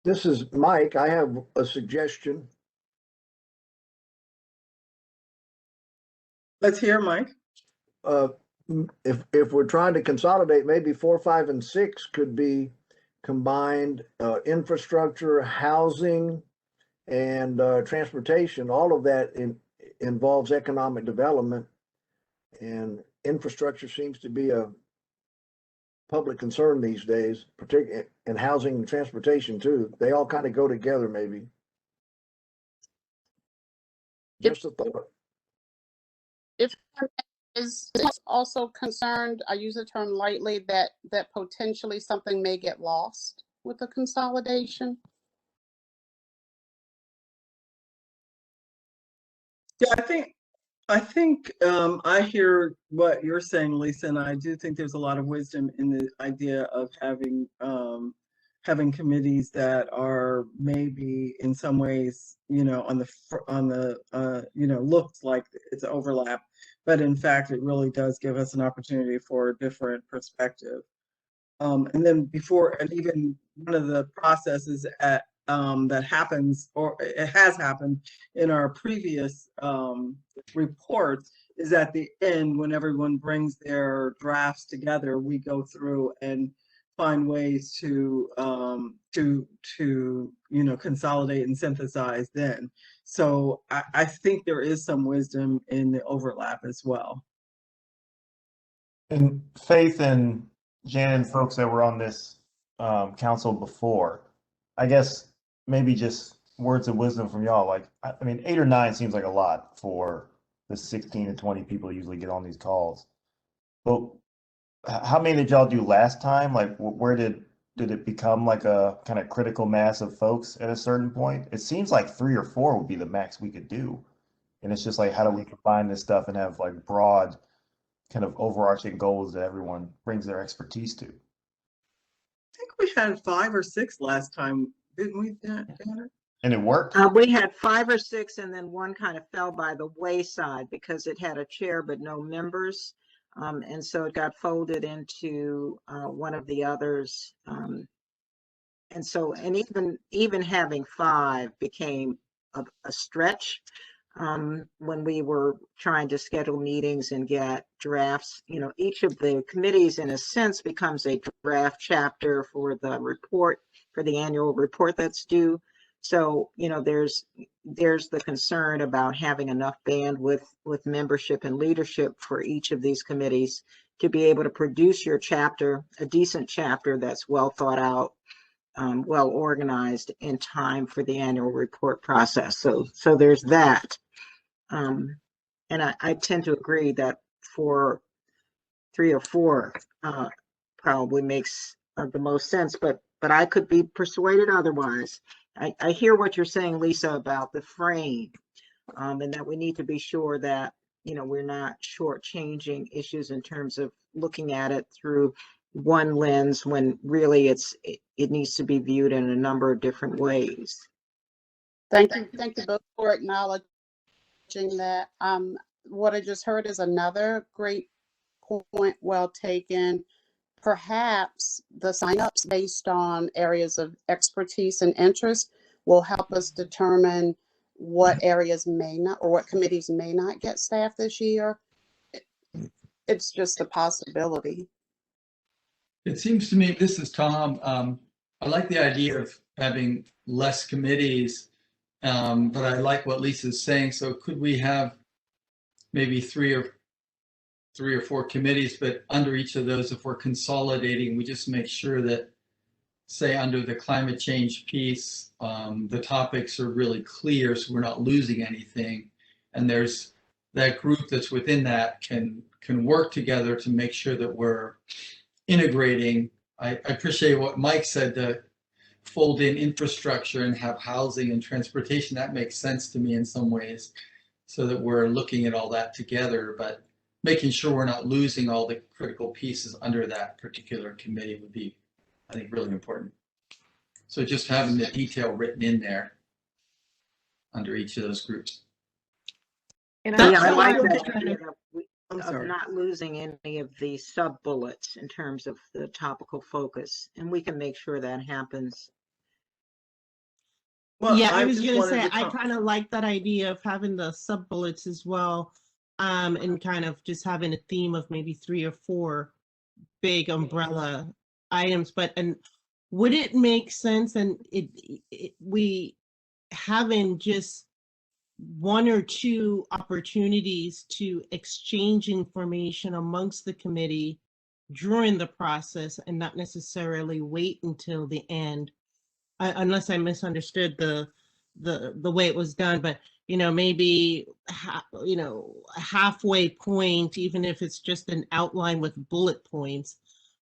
This is Mike. I have a suggestion. Let's hear, Mike. If we're trying to consolidate, maybe 4, 5, and 6 could be combined. Infrastructure, housing, and transportation. All of that involves economic development, and infrastructure seems to be a public concern these days, particularly in housing and transportation too. They all kind of go together, maybe. Just a thought. If is also concerned, I use the term lightly, that potentially something may get lost with the consolidation. Yeah, I think I hear what you're saying, Lisa, and I do think there's a lot of wisdom in the idea of having committees that are maybe in some ways, on the looks like it's overlap, but in fact it really does give us an opportunity for a different perspective. And then even one of the processes that happens, or it has happened in our previous reports, is at the end when everyone brings their drafts together, we go through and find ways to consolidate and synthesize then. So I think there is some wisdom in the overlap as well. And Faith and Jan and folks that were on this council before, I guess maybe just words of wisdom from y'all. Like, I mean, 8 or 9 seems like a lot for the 16 to 20 people who usually get on these calls. But how many did y'all do last time? Like, where did it become like a kind of critical mass of folks at a certain point? It seems like 3 or 4 would be the max we could do. And it's just like, how do we combine this stuff and have like broad kind of overarching goals that everyone brings their expertise to? I think we had 5 or 6 last time, didn't we? And it worked? We had 5 or 6, and then one kind of fell by the wayside because it had a chair but no members. And so it got folded into one of the others. And even having 5 became a stretch when we were trying to schedule meetings and get drafts. Each of the committees in a sense becomes a draft chapter for the report, for the annual report that's due. So, there's the concern about having enough bandwidth with membership and leadership for each of these committees to be able to produce your chapter, a decent chapter that's well thought out, well organized in time for the annual report process. So there's that. And I tend to agree that for 3 or 4 probably makes the most sense, but but I could be persuaded otherwise. I hear what you're saying, Lisa, about the frame, and that we need to be sure that, you know, we're not shortchanging issues in terms of looking at it through one lens when really it needs to be viewed in a number of different ways. Thank you both for acknowledging that. What I just heard is another great point, well taken. Perhaps the signups based on areas of expertise and interest will help us determine what areas may not, or what committees may not get staff this year. It's just a possibility. It seems to me, this is Tom, I like the idea of having less committees, but I like what Lisa's saying. So could we have maybe three or four committees, but under each of those, if we're consolidating, we just make sure that, say, under the climate change piece, the topics are really clear, so we're not losing anything. And there's that group that's within that can work together to make sure that we're integrating. I appreciate what Mike said, to fold in infrastructure and have housing and transportation. That makes sense to me in some ways, so that we're looking at all that together, but making sure we're not losing all the critical pieces under that particular committee would be, I think, really important. So just having the detail written in there under each of those groups. And I like that idea of not losing any of the sub bullets in terms of the topical focus, and we can make sure that happens. Well, yeah, I was gonna say, I kind of like that idea of having the sub bullets as well, and kind of just having a theme of maybe 3 or 4 big umbrella items. But, and would it make sense, and we having just 1 or 2 opportunities to exchange information amongst the committee during the process, and not necessarily wait until the end, unless I misunderstood the way it was done. But, you know, maybe a halfway point, even if it's just an outline with bullet points,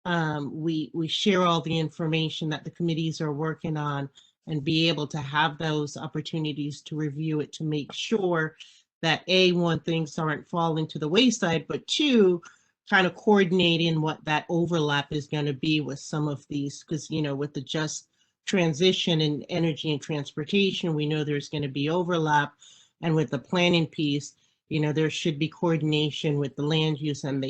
we share all the information that the committees are working on, and be able to have those opportunities to review it, to make sure that one, things aren't falling to the wayside, but 2, kind of coordinating what that overlap is going to be with some of these, because, you know, with the just transition in energy and transportation, we know there's going to be overlap. And with the planning piece, you know, there should be coordination with the land use and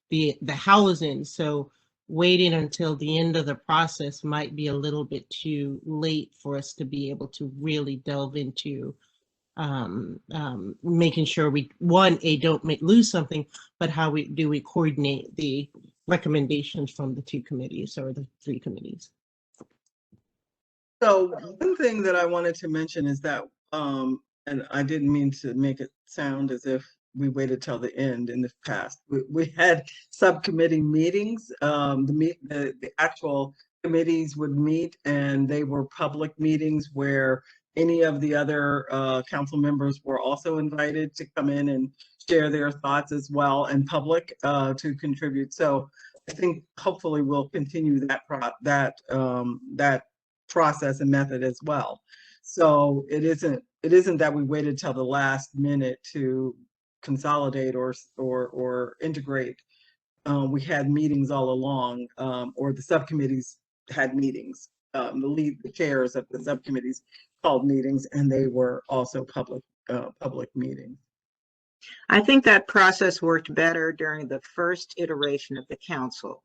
the housing. So waiting until the end of the process might be a little bit too late for us to be able to really delve into making sure we, don't lose something, but how do we coordinate the recommendations from the 2 committees or the 3 committees. So one thing that I wanted to mention is that, and I didn't mean to make it sound as if we waited till the end in the past. We had subcommittee meetings. The actual committees would meet, and they were public meetings where any of the other council members were also invited to come in and share their thoughts as well, and public to contribute. So I think hopefully we'll continue that process and method as well. So it isn't that we waited till the last minute to consolidate or integrate. We had meetings all along, or the subcommittees had meetings. The chairs of the subcommittees called meetings, and they were also public meetings. I think that process worked better during the first iteration of the council.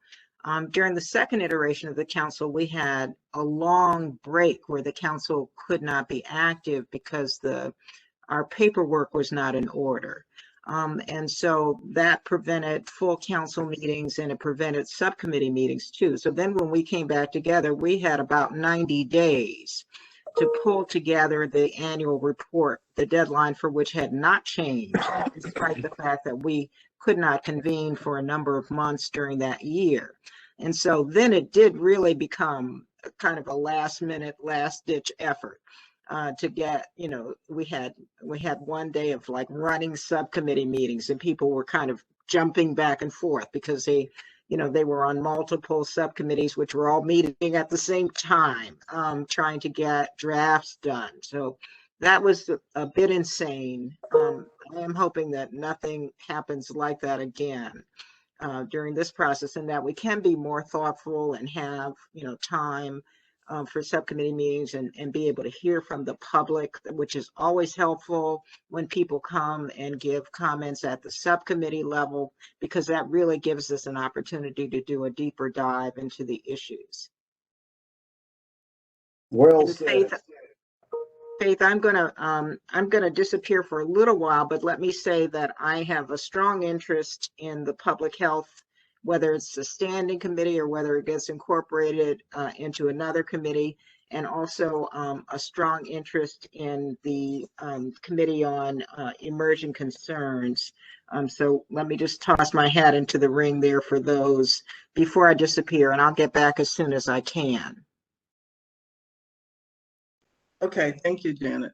During the second iteration of the council, we had a long break where the council could not be active because our paperwork was not in order. And so that prevented full council meetings, and it prevented subcommittee meetings too. So then when we came back together, we had about 90 days to pull together the annual report, the deadline for which had not changed, despite the fact that we could not convene for a number of months during that year. And so then it did really become kind of a last minute, last ditch effort to get, you know, we had one day of like running subcommittee meetings, and people were kind of jumping back and forth because they they were on multiple subcommittees, which were all meeting at the same time, trying to get drafts done. So that was a bit insane. I am hoping that nothing happens like that again during this process, and that we can be more thoughtful and have, time for subcommittee meetings and be able to hear from the public, which is always helpful when people come and give comments at the subcommittee level, because that really gives us an opportunity to do a deeper dive into the issues. Well said. Faith, I'm gonna disappear for a little while, but let me say that I have a strong interest in the public health, whether it's a standing committee or whether it gets incorporated into another committee, and also a strong interest in the committee on emerging concerns. So let me just toss my hat into the ring there for those before I disappear, and I'll get back as soon as I can. Okay, thank you, Janet.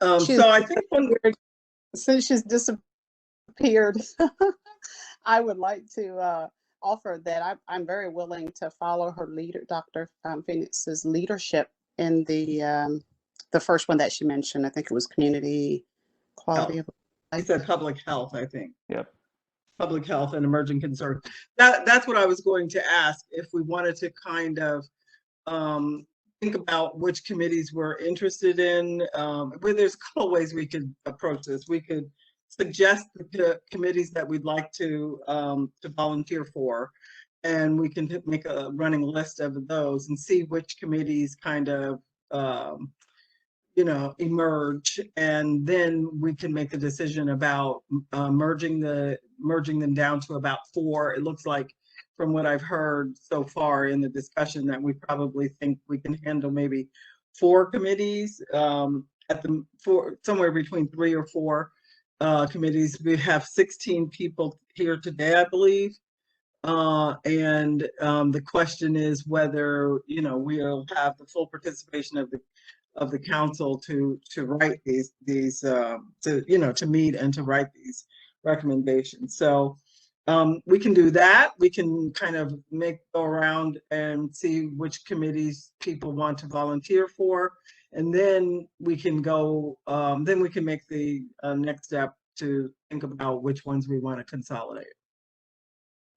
So I think since she's disappeared, I would like to offer that I'm very willing to follow her leader, Dr. Phoenix's leadership in the first one that she mentioned. I think it was community quality of life. I said public health, I think. Yep. Public health and emerging concern. That's what I was going to ask, if we wanted to kind of think about which committees we're interested in. Well, there's a couple ways we could approach this. We could suggest the committees that we'd like to volunteer for, and we can make a running list of those and see which committees kind of emerge, and then we can make a decision about merging them down to about 4. It looks like, from what I've heard so far in the discussion, that we probably think we can handle maybe 4 committees somewhere between 3 or 4 committees. We have 16 people here today, I believe. And the question is whether, we'll have the full participation of the council to write these to meet and to write these recommendations. So we can do that. We can kind of go around and see which committees people want to volunteer for, and then we can go. Then we can make the next step to think about which ones we want to consolidate.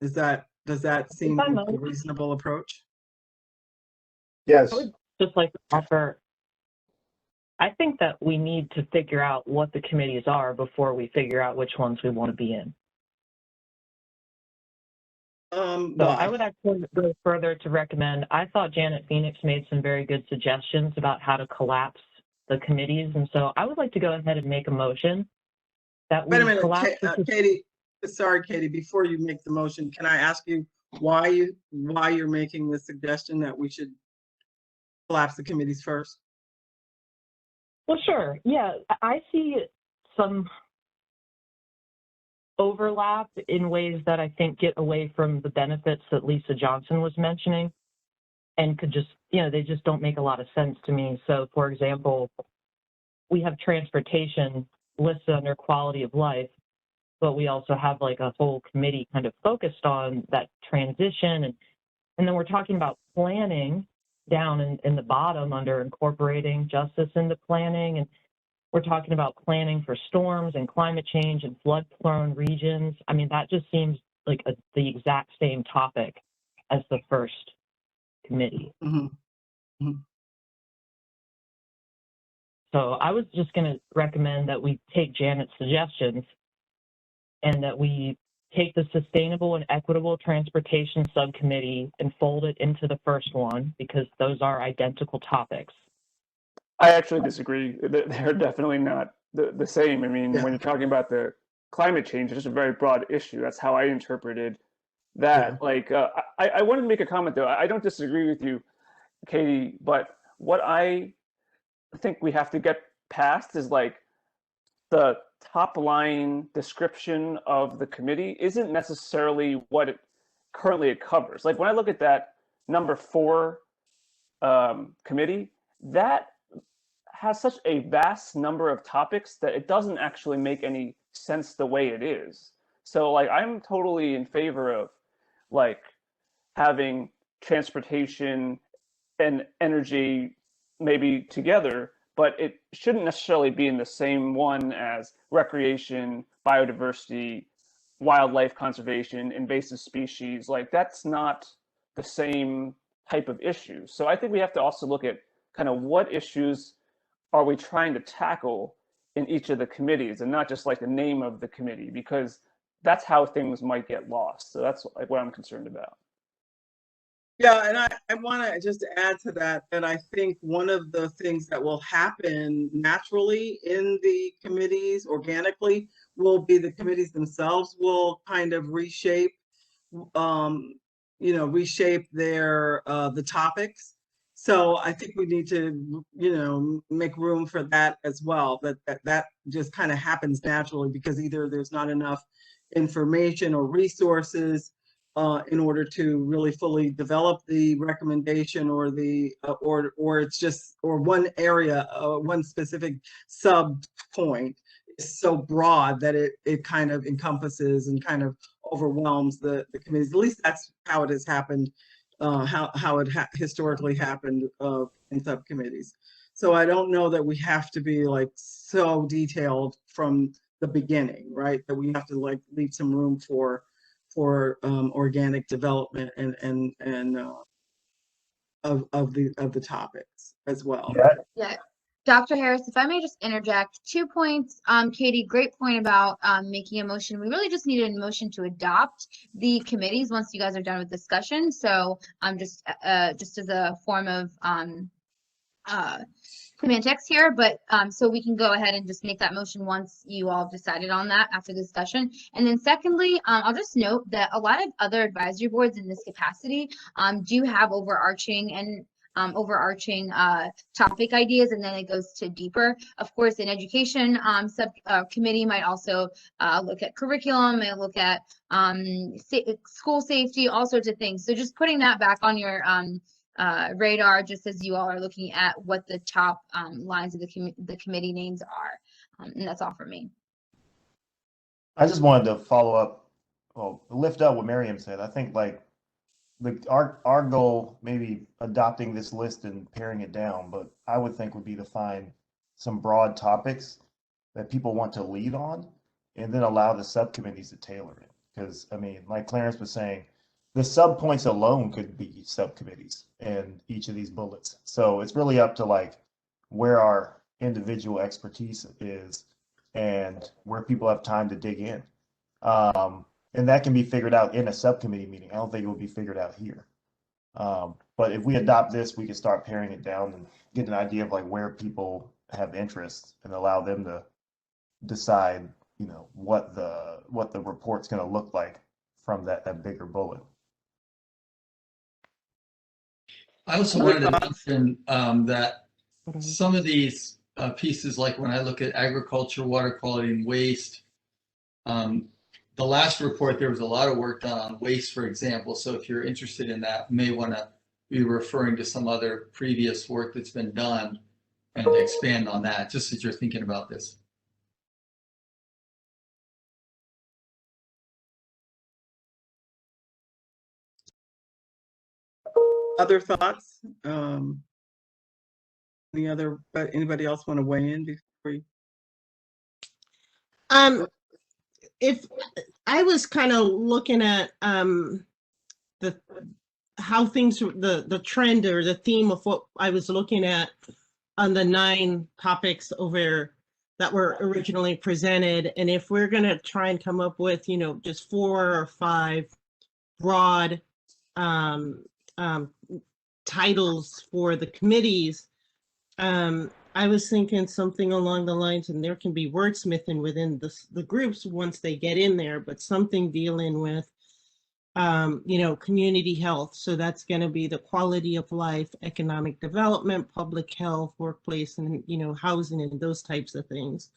Does that seem like a reasonable approach? Yes. I would just like to offer, I think that we need to figure out what the committees are before we figure out which ones we want to be in. So I would actually go further to recommend, I thought Janet Phoenix made some very good suggestions about how to collapse the committees. And so I would like to go ahead and make a motion that we collapse. Katie, sorry, Katie, before you make the motion, can I ask you why you're making the suggestion that we should collapse the committees first? Well, sure. Yeah, I see some overlap in ways that I think get away from the benefits that Lisa Johnson was mentioning, and could just, they just don't make a lot of sense to me. So, for example, we have transportation listed under quality of life, but we also have like a whole committee kind of focused on that transition. And then we're talking about planning down in the bottom under incorporating justice into planning. And we're talking about planning for storms and climate change and flood-prone regions. I mean, that just seems like the exact same topic as the first committee. Mm-hmm. Mm-hmm. So I was just going to recommend that we take Janet's suggestions and that we take the Sustainable and Equitable Transportation Subcommittee and fold it into the first one, because those are identical topics. I actually disagree. They're definitely not the same. I mean, when you're talking about the climate change, it's just a very broad issue. That's how I interpreted that. Yeah. I wanted to make a comment, though. I don't disagree with you, Katie, but what I think we have to get past is the top line description of the committee isn't necessarily what it currently covers. Like when I look at that number 4 committee, that has such a vast number of topics that it doesn't actually make any sense the way it is. So like I'm totally in favor of like having transportation and energy maybe together, but it shouldn't necessarily be in the same one as recreation, biodiversity, wildlife conservation, invasive species. Like that's not the same type of issue. So I think we have to also look at kind of what issues are we trying to tackle in each of the committees, and not just like the name of the committee, because that's how things might get lost. So that's like what I'm concerned about. Yeah, and I want to just add to that, that I think one of the things that will happen naturally in the committees organically will be the committees themselves will kind of reshape, reshape their, the topics. So I think we need to, make room for that as well, that just kind of happens naturally because either there's not enough information or resources in order to really fully develop the recommendation or the or it's just or one area, one specific sub point is so broad that it kind of encompasses and kind of overwhelms the committees. At least that's how it has happened, how it historically happened in subcommittees. So I don't know that we have to be like so detailed from the beginning, right? That we have to like leave some room for organic development and of the topics as well. Yeah. Dr. Harris, if I may just interject, 2 points. Katie, great point about making a motion. We really just needed a motion to adopt the committees once you guys are done with discussion. So just as a form of semantics here, but so we can go ahead and just make that motion once you all decided on that after the discussion. And then secondly, I'll just note that a lot of other advisory boards in this capacity do have overarching topic ideas, and then it goes to deeper. Of course, an education subcommittee might also look at curriculum, may look at school safety, all sorts of things. So just putting that back on your radar, just as you all are looking at what the top lines of the committee names are. And that's all for me. I just wanted to follow up, lift up what Miriam said. I think like our goal, maybe adopting this list and paring it down, but I would think would be to find some broad topics that people want to lead on and then allow the subcommittees to tailor it. Because I mean, like Clarence was saying, the sub points alone could be subcommittees in each of these bullets. So it's really up to like where our individual expertise is and where people have time to dig in. And that can be figured out in a subcommittee meeting. I don't think it will be figured out here. But if we adopt this, we can start paring it down and get an idea of like where people have interest and allow them to decide, what the report's going to look like from that bigger bullet. I also wanted to mention that some of these pieces, like when I look at agriculture, water quality, and waste, the last report, there was a lot of work done on waste, for example. So if you're interested in that, you may want to be referring to some other previous work that's been done and expand on that, just as you're thinking about this. Other thoughts? Anybody else want to weigh in before you? If I was kind of looking at how things, the trend or the theme of what I was looking at on the 9 topics over that were originally presented, and if we're going to try and come up with, just 4 or 5 broad titles for the committees, I was thinking something along the lines, and there can be wordsmithing within the groups once they get in there, but something dealing with, community health. So that's going to be the quality of life, economic development, public health, workplace, and, housing and those types of things.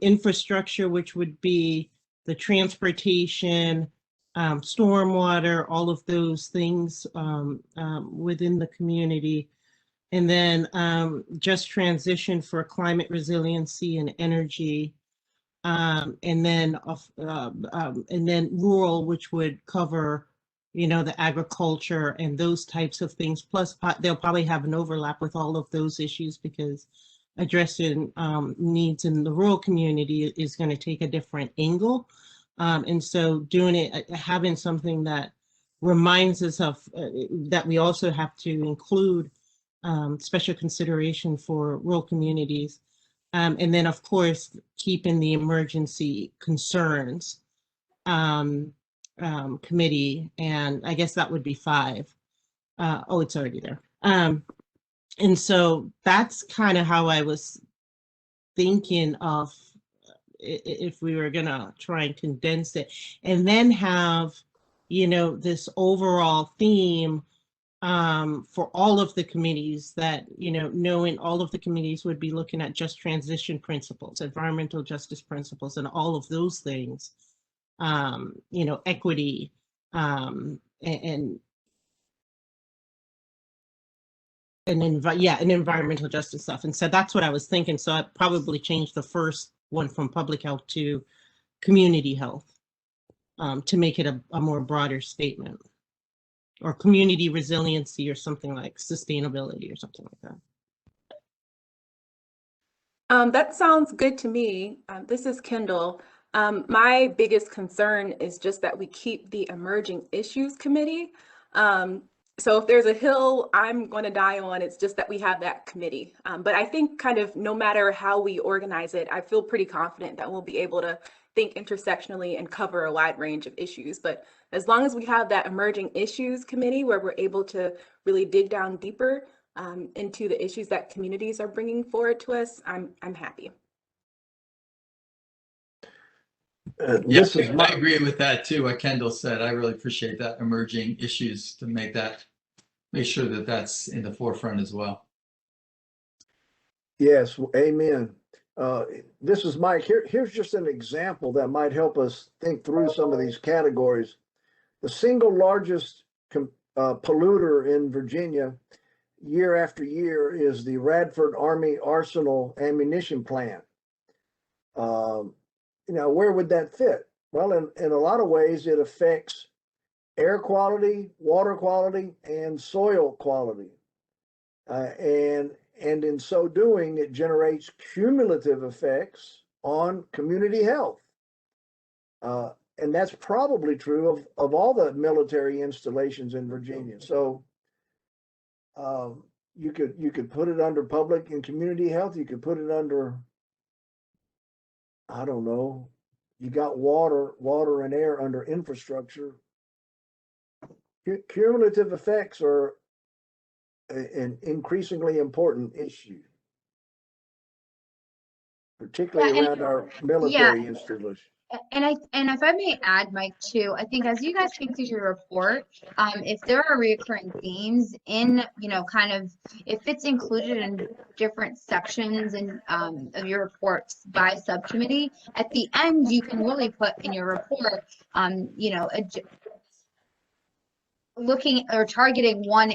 Infrastructure, which would be the transportation, stormwater, all of those things within the community. And then just transition for climate resiliency and energy. and then rural, which would cover, the agriculture and those types of things. Plus, they'll probably have an overlap with all of those issues because addressing needs in the rural community is going to take a different angle. And so doing it, having something that reminds us of that we also have to include special consideration for rural communities. And then, of course, keeping the emergency concerns committee, and I guess that would be 5. Oh, it's already there. And so that's kind of how I was thinking of if we were gonna try and condense it, and then have, this overall theme for all of the committees that, knowing all of the committees would be looking at just transition principles, environmental justice principles, and all of those things, equity, and environmental justice stuff. And so that's what I was thinking. So I probably changed the first one from public health to community health to make it a more broader statement, or community resiliency, or something like sustainability, or something like that. That sounds good to me. This is Kendall. My biggest concern is just that we keep the emerging issues committee. So if there's a hill I'm going to die on, it's just that we have that committee. But I think kind of no matter how we organize it, I feel pretty confident that we'll be able to think intersectionally and cover a wide range of issues. But as long as we have that emerging issues committee where we're able to really dig down deeper into the issues that communities are bringing forward to us, I'm happy. Yes, I agree with that too, what Kendall said. I really appreciate that emerging issues to make sure that that's in the forefront as well. Yes, amen. This is Mike. Here's just an example that might help us think through some of these categories. The single largest polluter in Virginia year after year is the Radford Army Arsenal ammunition plant. Where would that fit? Well, in a lot of ways, it affects air quality, water quality, and soil quality. And in so doing, it generates cumulative effects on community health. And that's probably true of all the military installations in Virginia. So you could put it under public and community health. You could put it under, I don't know, you got water and air under infrastructure. Cumulative effects are an increasingly important issue, particularly around our military installations. And if I may add, Mike, too, I think as you guys think through your report, if there are recurring themes in, kind of, if it's included in different sections and of your reports by subcommittee, at the end you can really put in your report, looking or targeting one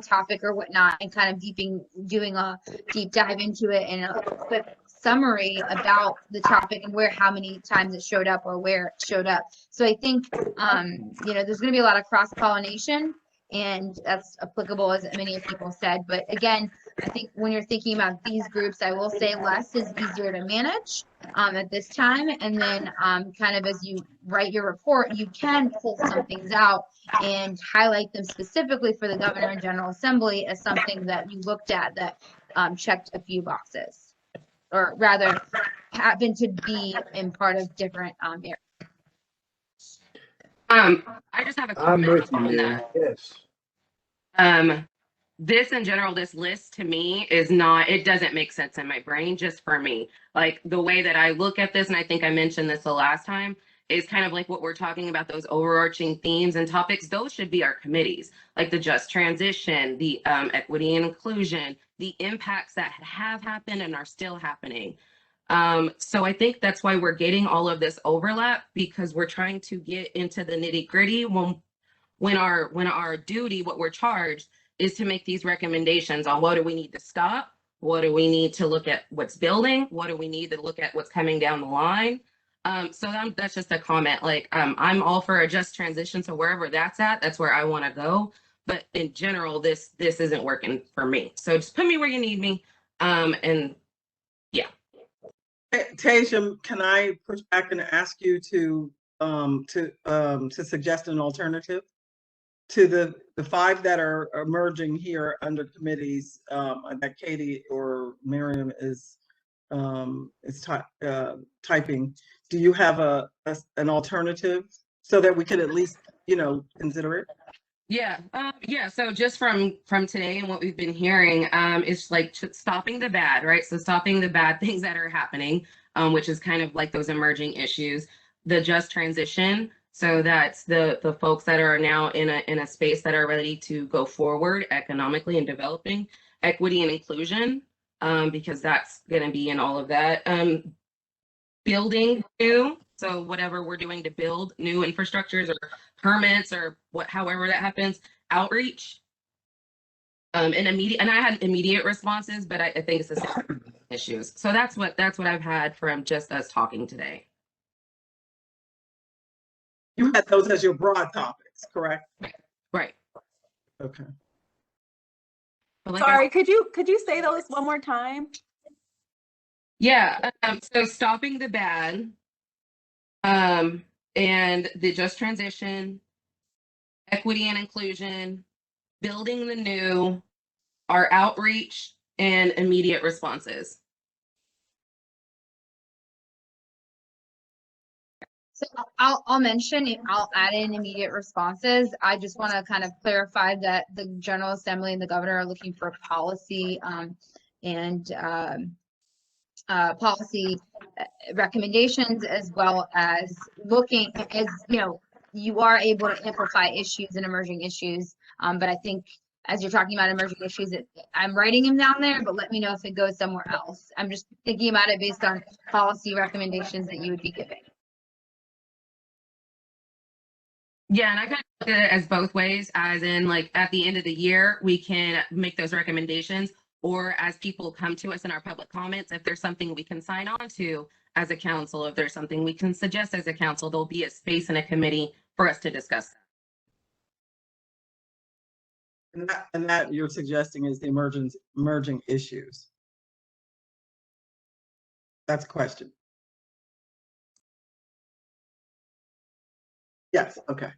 topic or whatnot, and kind of doing a deep dive into it and a quick summary about the topic and how many times it showed up or where it showed up. So I think there's going to be a lot of cross-pollination, and that's applicable, as many people said. But again, I think when you're thinking about these groups, I will say less is easier to manage at this time. And then kind of as you write your report, you can pull some things out and highlight them specifically for the Governor and General Assembly as something that you looked at that checked a few boxes, or rather happen to be in part of different areas. I just have a comment on that. Yes. This in general, this list to me is not, it doesn't make sense in my brain, just for me. Like the way that I look at this, and I think I mentioned this the last time, is kind of like what we're talking about, those overarching themes and topics. Those should be our committees, like the just transition, the equity and inclusion, the impacts that have happened and are still happening. So I think that's why we're getting all of this overlap, because we're trying to get into the nitty gritty when our duty, what we're charged, is to make these recommendations on what do we need to stop, What do we need to look at what's building? What do we need to look at what's coming down the line? That's just a comment. Like, I'm all for a just transition. So wherever that's at, that's where I want to go. But in general, this isn't working for me. So just put me where you need me. And yeah. Tasia, can I push back and ask you to suggest an alternative to the 5 that are emerging here under committees that Katie or Miriam is typing? Do you have an alternative so that we could at least, consider it? Yeah. So just from today and what we've been hearing, it's like stopping the bad, right? So stopping the bad things that are happening, which is kind of like those emerging issues, the just transition. So that's the folks that are now in a space that are ready to go forward economically and developing equity and inclusion, because that's going to be in all of that. Building new. So whatever we're doing to build new infrastructures or permits or however that happens, outreach, and I had immediate responses, but I think it's the same issues. So that's what I've had from just us talking today. You had those as your broad topics, correct? Right. Okay. Sorry, could you say those one more time? Yeah. So stopping the bad, and the just transition, equity and inclusion, building the new, our outreach, and immediate responses. So I'll mention, I'll add in immediate responses. I just want to kind of clarify that the General Assembly and the governor are looking for policy and policy recommendations, as well as looking as, you are able to amplify issues and emerging issues. But I think as you're talking about emerging issues, I'm writing them down there, but let me know if it goes somewhere else. I'm just thinking about it based on policy recommendations that you would be giving. Yeah, and I kind of look at it as both ways, as in like at the end of the year, we can make those recommendations, or as people come to us in our public comments, if there's something we can sign on to as a council, if there's something we can suggest as a council, there'll be a space in a committee for us to discuss that. And that you're suggesting is the emerging issues. That's a question. Yes, okay.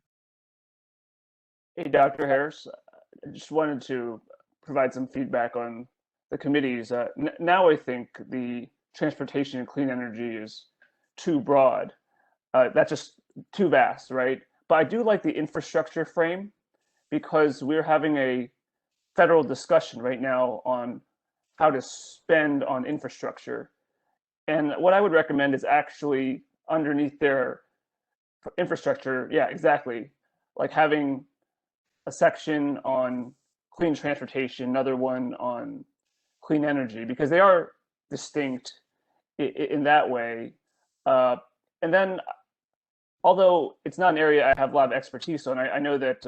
Hey, Dr. Harris, I just wanted to provide some feedback on the committees. Now I think the transportation and clean energy is too broad. That's just too vast, right? But I do like the infrastructure frame, because we're having a federal discussion right now on how to spend on infrastructure. And what I would recommend is actually underneath their infrastructure, yeah, exactly, like having a section on clean transportation, another one on clean energy, because they are distinct in that way. And then, although it's not an area I have a lot of expertise on, I know that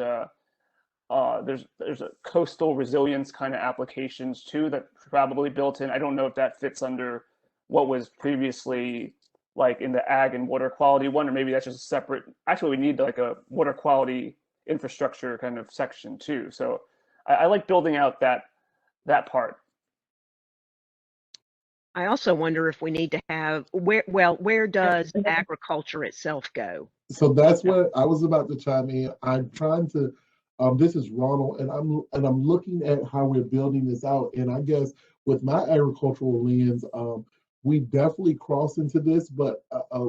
there's a coastal resilience kind of applications too that probably built in. I don't know if that fits under what was previously like in the ag and water quality one, or maybe that's just a separate. Actually, we need like a water quality infrastructure kind of section too. So I like building out that part. I also wonder if we need to have where does agriculture itself go? So that's what I was about to chime in. I'm trying to. This is Ronald, and I'm looking at how we're building this out. And I guess with my agricultural lens, we definitely cross into this, but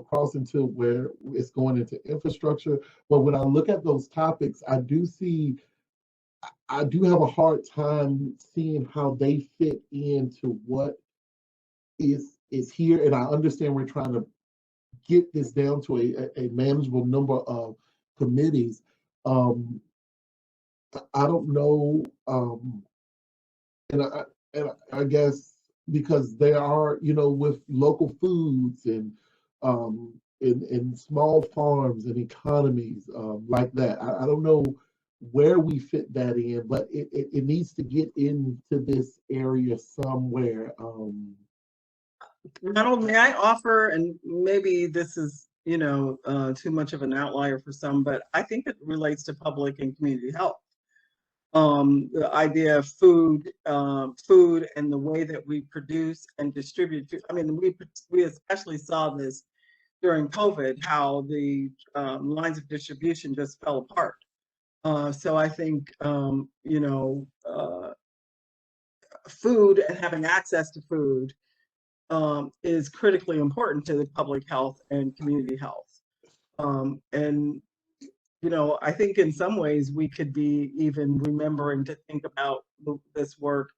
cross into where it's going into infrastructure. But when I look at those topics, I do have a hard time seeing how they fit into what is here. And I understand we're trying to get this down to a manageable number of committees. I don't know, and I guess because they are, with local foods and in small farms and economies like that. I don't know where we fit that in, but it needs to get into this area somewhere. Ronald, may I offer, and maybe this is, too much of an outlier for some, but I think it relates to public and community health. The idea of food and the way that we produce and distribute food. I mean, we especially saw this during COVID, how the lines of distribution just fell apart. So I think, food and having access to food is critically important to the public health and community health. And I think in some ways we could be even remembering to think about this work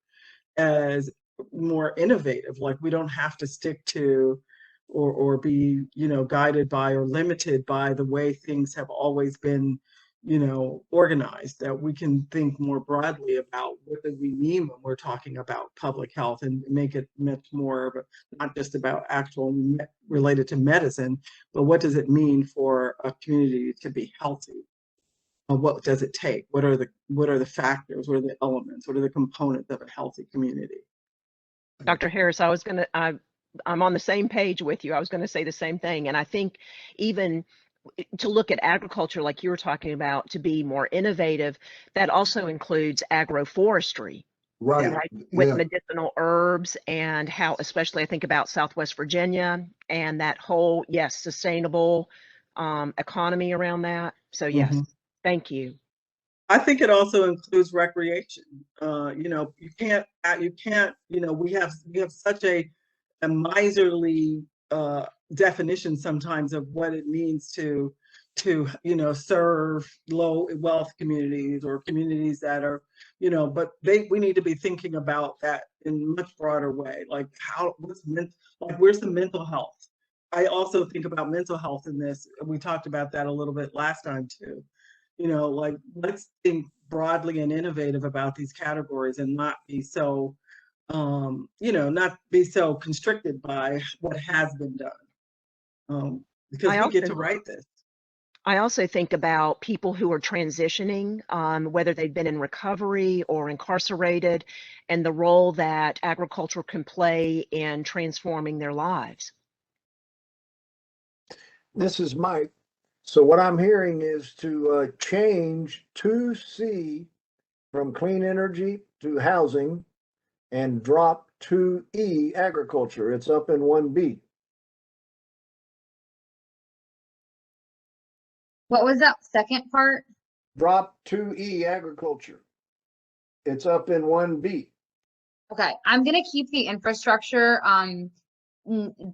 as more innovative. Like, we don't have to stick to or be, guided by or limited by the way things have always been, organized, that we can think more broadly about what do we mean when we're talking about public health, and make it much more of not just about actual related to medicine, but what does it mean for a community to be healthy? What does it take? What are the factors? What are the elements? What are the components of a healthy community? Dr. Harris, I'm on the same page with you. I was going to say the same thing. And I think even to look at agriculture, like you were talking about, to be more innovative, that also includes agroforestry. Right. With Yeah. medicinal herbs, and how, especially I think about Southwest Virginia and that whole, sustainable economy around that. So yes, Mhm. thank you. I think it also includes recreation. You can't, we have such a miserly definition sometimes of what it means to serve low wealth communities, or communities that are, but we need to be thinking about that in a much broader way. Like, where's the mental health? I also think about mental health in this. We talked about that a little bit last time too. Let's think broadly and innovative about these categories, and not be so, not be so constricted by what has been done. Because we get to write this. I also think about people who are transitioning, whether they've been in recovery or incarcerated, and the role that agriculture can play in transforming their lives. This is Mike. So what I'm hearing is to change 2C from clean energy to housing, and drop 2E agriculture. It's up in 1B. What was that second part? Drop 2E agriculture. It's up in 1B. Okay, I'm gonna keep the infrastructure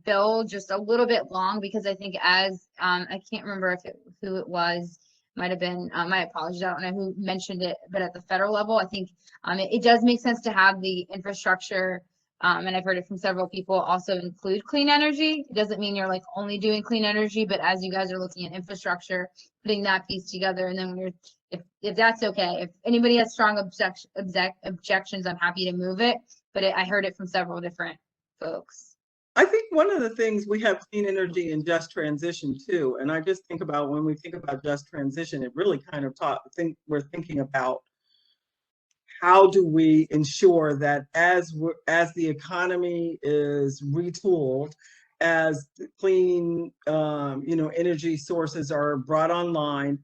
bill just a little bit long, because I think as I can't remember who it was, might have been my apologies, I don't know who mentioned it, but at the federal level, I think it does make sense to have the infrastructure, and I've heard it from several people, also include clean energy. It doesn't mean you're like only doing clean energy, but as you guys are looking at infrastructure, putting that piece together, and then when you're, if that's okay, if anybody has strong objections, I'm happy to move it, but I heard it from several different folks. I think one of the things, we have clean energy and just transition too. And I just think about, when we think about just transition, it really kind of we're thinking about how do we ensure that as the economy is retooled, as clean, energy sources are brought online,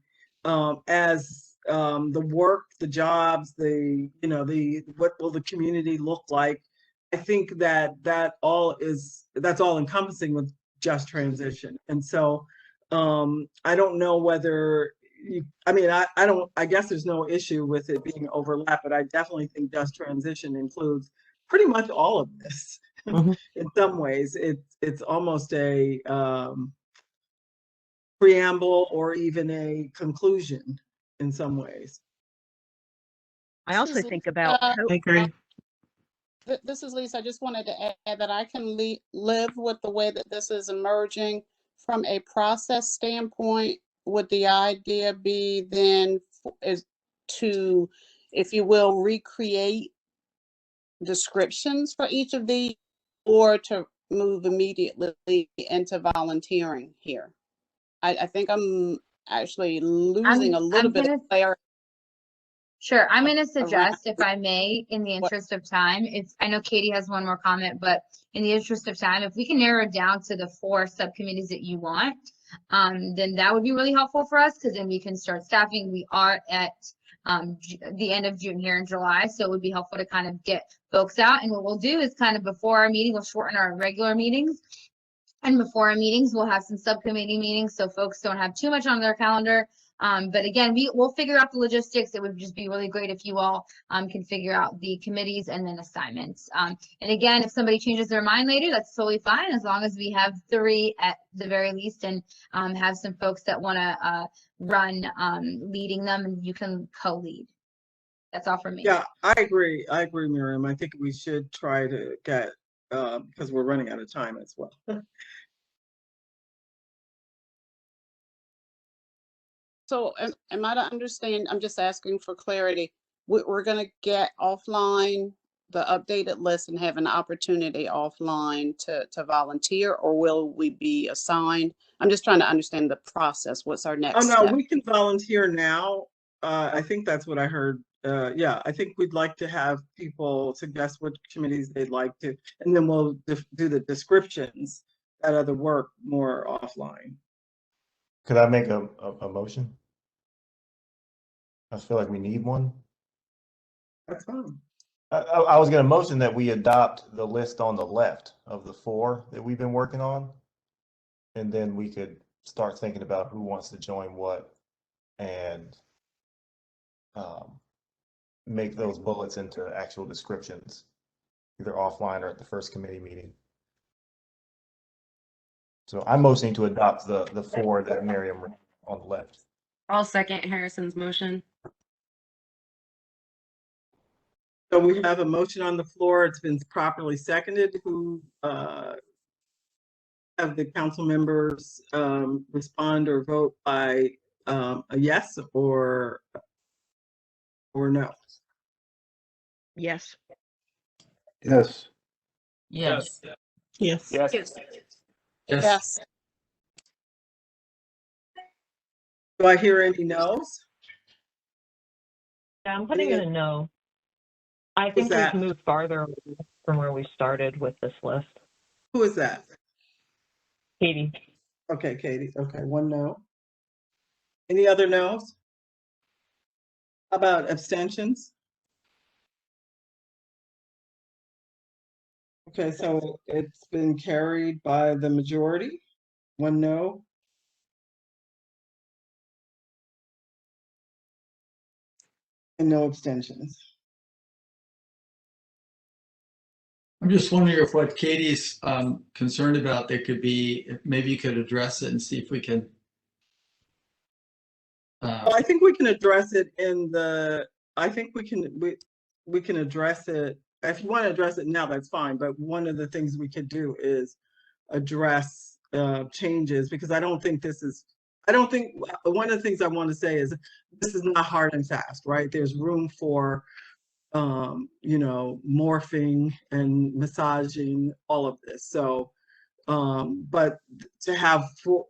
as the work, the jobs, what will the community look like? I think that's all encompassing with just transition. And so I don't know whether I guess there's no issue with it being overlap, but I definitely think just transition includes pretty much all of this. Mm-hmm. In some ways, it's almost a preamble, or even a conclusion in some ways. I also think about I agree. This is Lisa. I just wanted to add that I can live with the way that this is emerging from a process standpoint. Would the idea be then is to, if you will, recreate descriptions for each of these, or to move immediately into volunteering here? I think I'm actually losing a little bit of clarity. Sure. I'm going to suggest, if I may, in the interest of time, I know Katie has one more comment, but in the interest of time, if we can narrow it down to the 4 subcommittees that you want, then that would be really helpful for us, because then we can start staffing. We are at the end of June here in July, so it would be helpful to kind of get folks out. And what we'll do is kind of before our meeting, we'll shorten our regular meetings. And before our meetings, we'll have some subcommittee meetings so folks don't have too much on their calendar. But again, we'll figure out the logistics. It would just be really great if you all can figure out the committees and then assignments. And again, if somebody changes their mind later, that's totally fine, as long as we have 3 at the very least, and have some folks that want to run leading them, and you can co-lead. That's all from me. Yeah, I agree, Miriam. I think we should try to get, because we're running out of time as well. So am I to understand, I'm just asking for clarity, we're going to get offline the updated list and have an opportunity offline to volunteer, or will we be assigned? I'm just trying to understand the process. What's our next Oh, no, step? we can volunteer now. I think that's what I heard. Yeah, I think we'd like to have people suggest what committees they'd like to, and then we'll do the descriptions, that other work more offline. Could I make a motion? I feel like we need one. That's fine. I was going to motion that we adopt the list on the left of the 4 that we've been working on, and then we could start thinking about who wants to join what, and make those bullets into actual descriptions, either offline or at the first committee meeting. So I'm motioning to adopt the 4 that Miriam on the left. I'll second Harrison's motion. So we have a motion on the floor. It's been properly seconded. Who have the council members respond or vote by a yes or no? Yes. Yes. Yes. Yes. Yes. Do I hear any no's? Yeah, I'm putting in a no. I think we've moved farther away from where we started with this list. Who is that? Katie. Okay, Katie. Okay, 1 no. Any other no's? How about abstentions? Okay, so it's been carried by the majority. 1 no. And no abstentions. I'm just wondering if what Katie's concerned about, there could be, maybe you could address it and see if we can. Well, I think we can address it in the, I think we can address it. If you want to address it now, that's fine. But one of the things we could do is address changes, because I don't think one of the things I want to say is this is not hard and fast, right? There's room for morphing and massaging all of this. So, but to have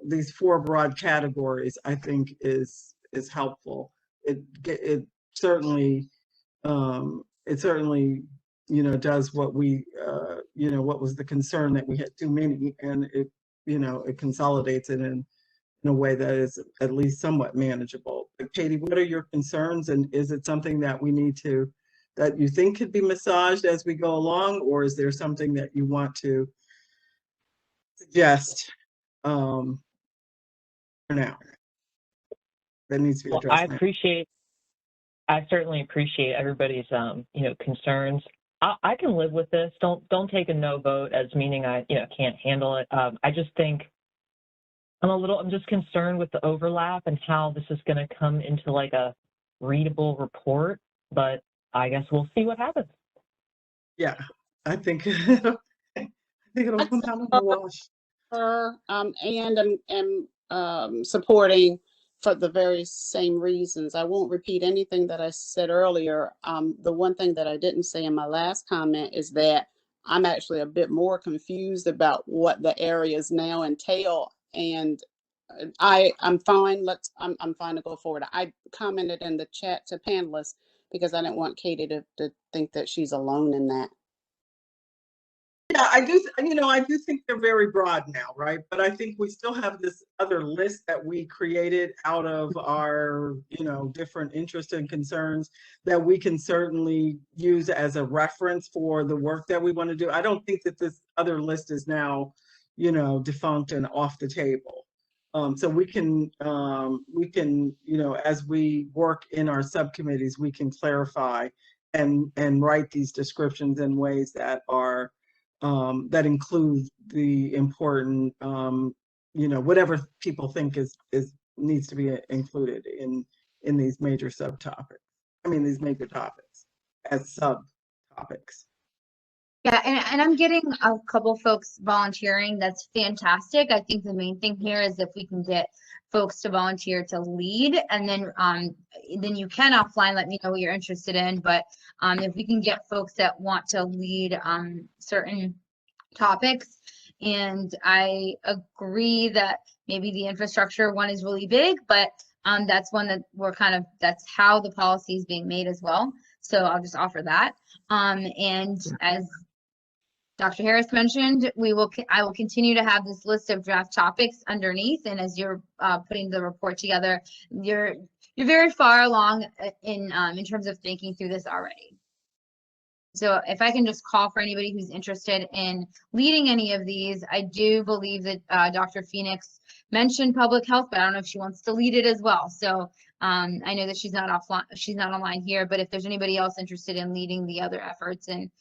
these 4 broad categories, I think is helpful. It certainly does what we what was the concern, that we had too many, and it consolidates it in a way that is at least somewhat manageable. But Katie, what are your concerns, and is it something that we need to, that you think could be massaged as we go along, or is there something that you want to suggest for now that needs to be addressed? I certainly appreciate everybody's concerns. I can live with this. Don't take a no vote as meaning I can't handle it. I just think I'm just concerned with the overlap and how this is going to come into like a readable report, but I guess we'll see what happens. Yeah, I think it'll come down to the wash. And am supporting for the very same reasons. I won't repeat anything that I said earlier. The one thing that I didn't say in my last comment is that I'm actually a bit more confused about what the areas now entail, and I'm fine. I'm fine to go forward. I commented in the chat to panelists because I didn't want Katie to think that she's alone in that. Yeah, I do, I do think they're very broad now, right? But I think we still have this other list that we created out of our, different interests and concerns that we can certainly use as a reference for the work that we want to do. I don't think that this other list is now, defunct and off the table. So we can, as we work in our subcommittees, we can clarify and write these descriptions in ways that are that include the important, whatever people think is needs to be included in these major subtopics. I mean, these major topics as subtopics. Yeah, and I'm getting a couple folks volunteering. That's fantastic. I think the main thing here is if we can get folks to volunteer to lead, and then you can offline let me know what you're interested in. But if we can get folks that want to lead certain topics, and I agree that maybe the infrastructure one is really big, but that's one that that's how the policy is being made as well. So I'll just offer that. And as Dr. Harris mentioned, I will continue to have this list of draft topics underneath, and as you're putting the report together, you're very far along in terms of thinking through this already. So if I can just call for anybody who's interested in leading any of these, I do believe that Dr. Phoenix mentioned public health, but I don't know if she wants to lead it as well. So I know that she's not offline, she's not online here, but if there's anybody else interested in leading the other efforts and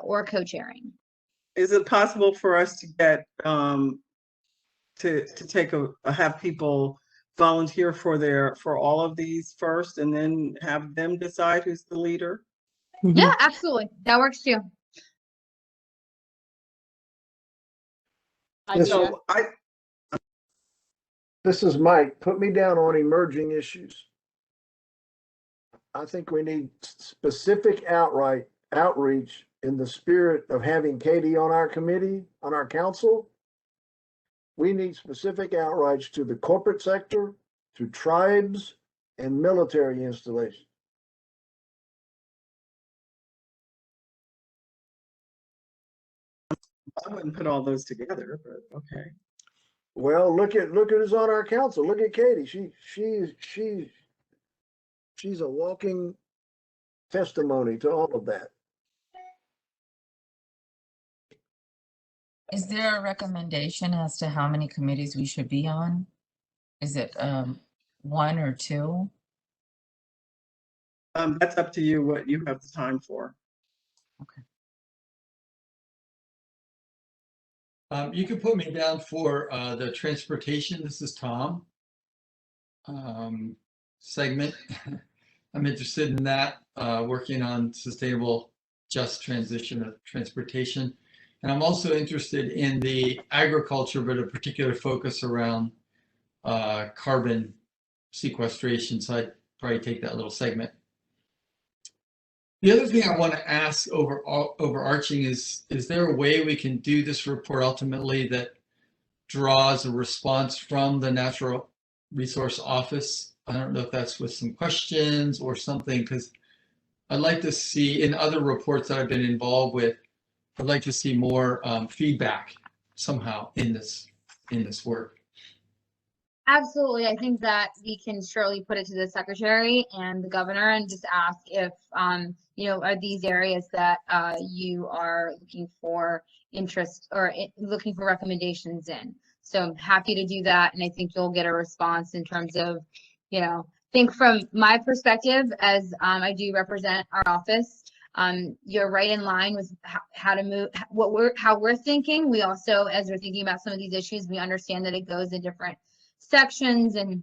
or co-chairing. Is it possible for us to get to take have people volunteer for all of these first and then have them decide who's the leader? Yeah, absolutely. That works too. This is Mike. Put me down on emerging issues. I think we need specific outreach in the spirit of having Katie on our committee, on our council. We need specific outreach to the corporate sector, to tribes, and military installations. I wouldn't put all those together, but okay. Well, look at who's on our council. Look at Katie. She's a walking testimony to all of that. Is there a recommendation as to how many committees we should be on? Is it 1 or 2? That's up to you, what you have the time for. Okay. You can put me down for the transportation. This is Tom. Segment. I'm interested in that, working on sustainable, just transition of transportation. And I'm also interested in the agriculture, but a particular focus around carbon sequestration. So I'd probably take that little segment. The other thing I want to ask overarching is there a way we can do this report ultimately that draws a response from the Natural Resource Office? I don't know if that's with some questions or something, because I'd like to see in other reports that I've been involved with, I'd like to see more feedback somehow in this work. Absolutely. I think that we can surely put it to the secretary and the governor and just ask if, are these areas that you are looking for interest or looking for recommendations in. So I'm happy to do that. And I think you'll get a response in terms of, think from my perspective as I do represent our office. You're right in line with how to move, how we're thinking. We also, as we're thinking about some of these issues, we understand that it goes in different sections, and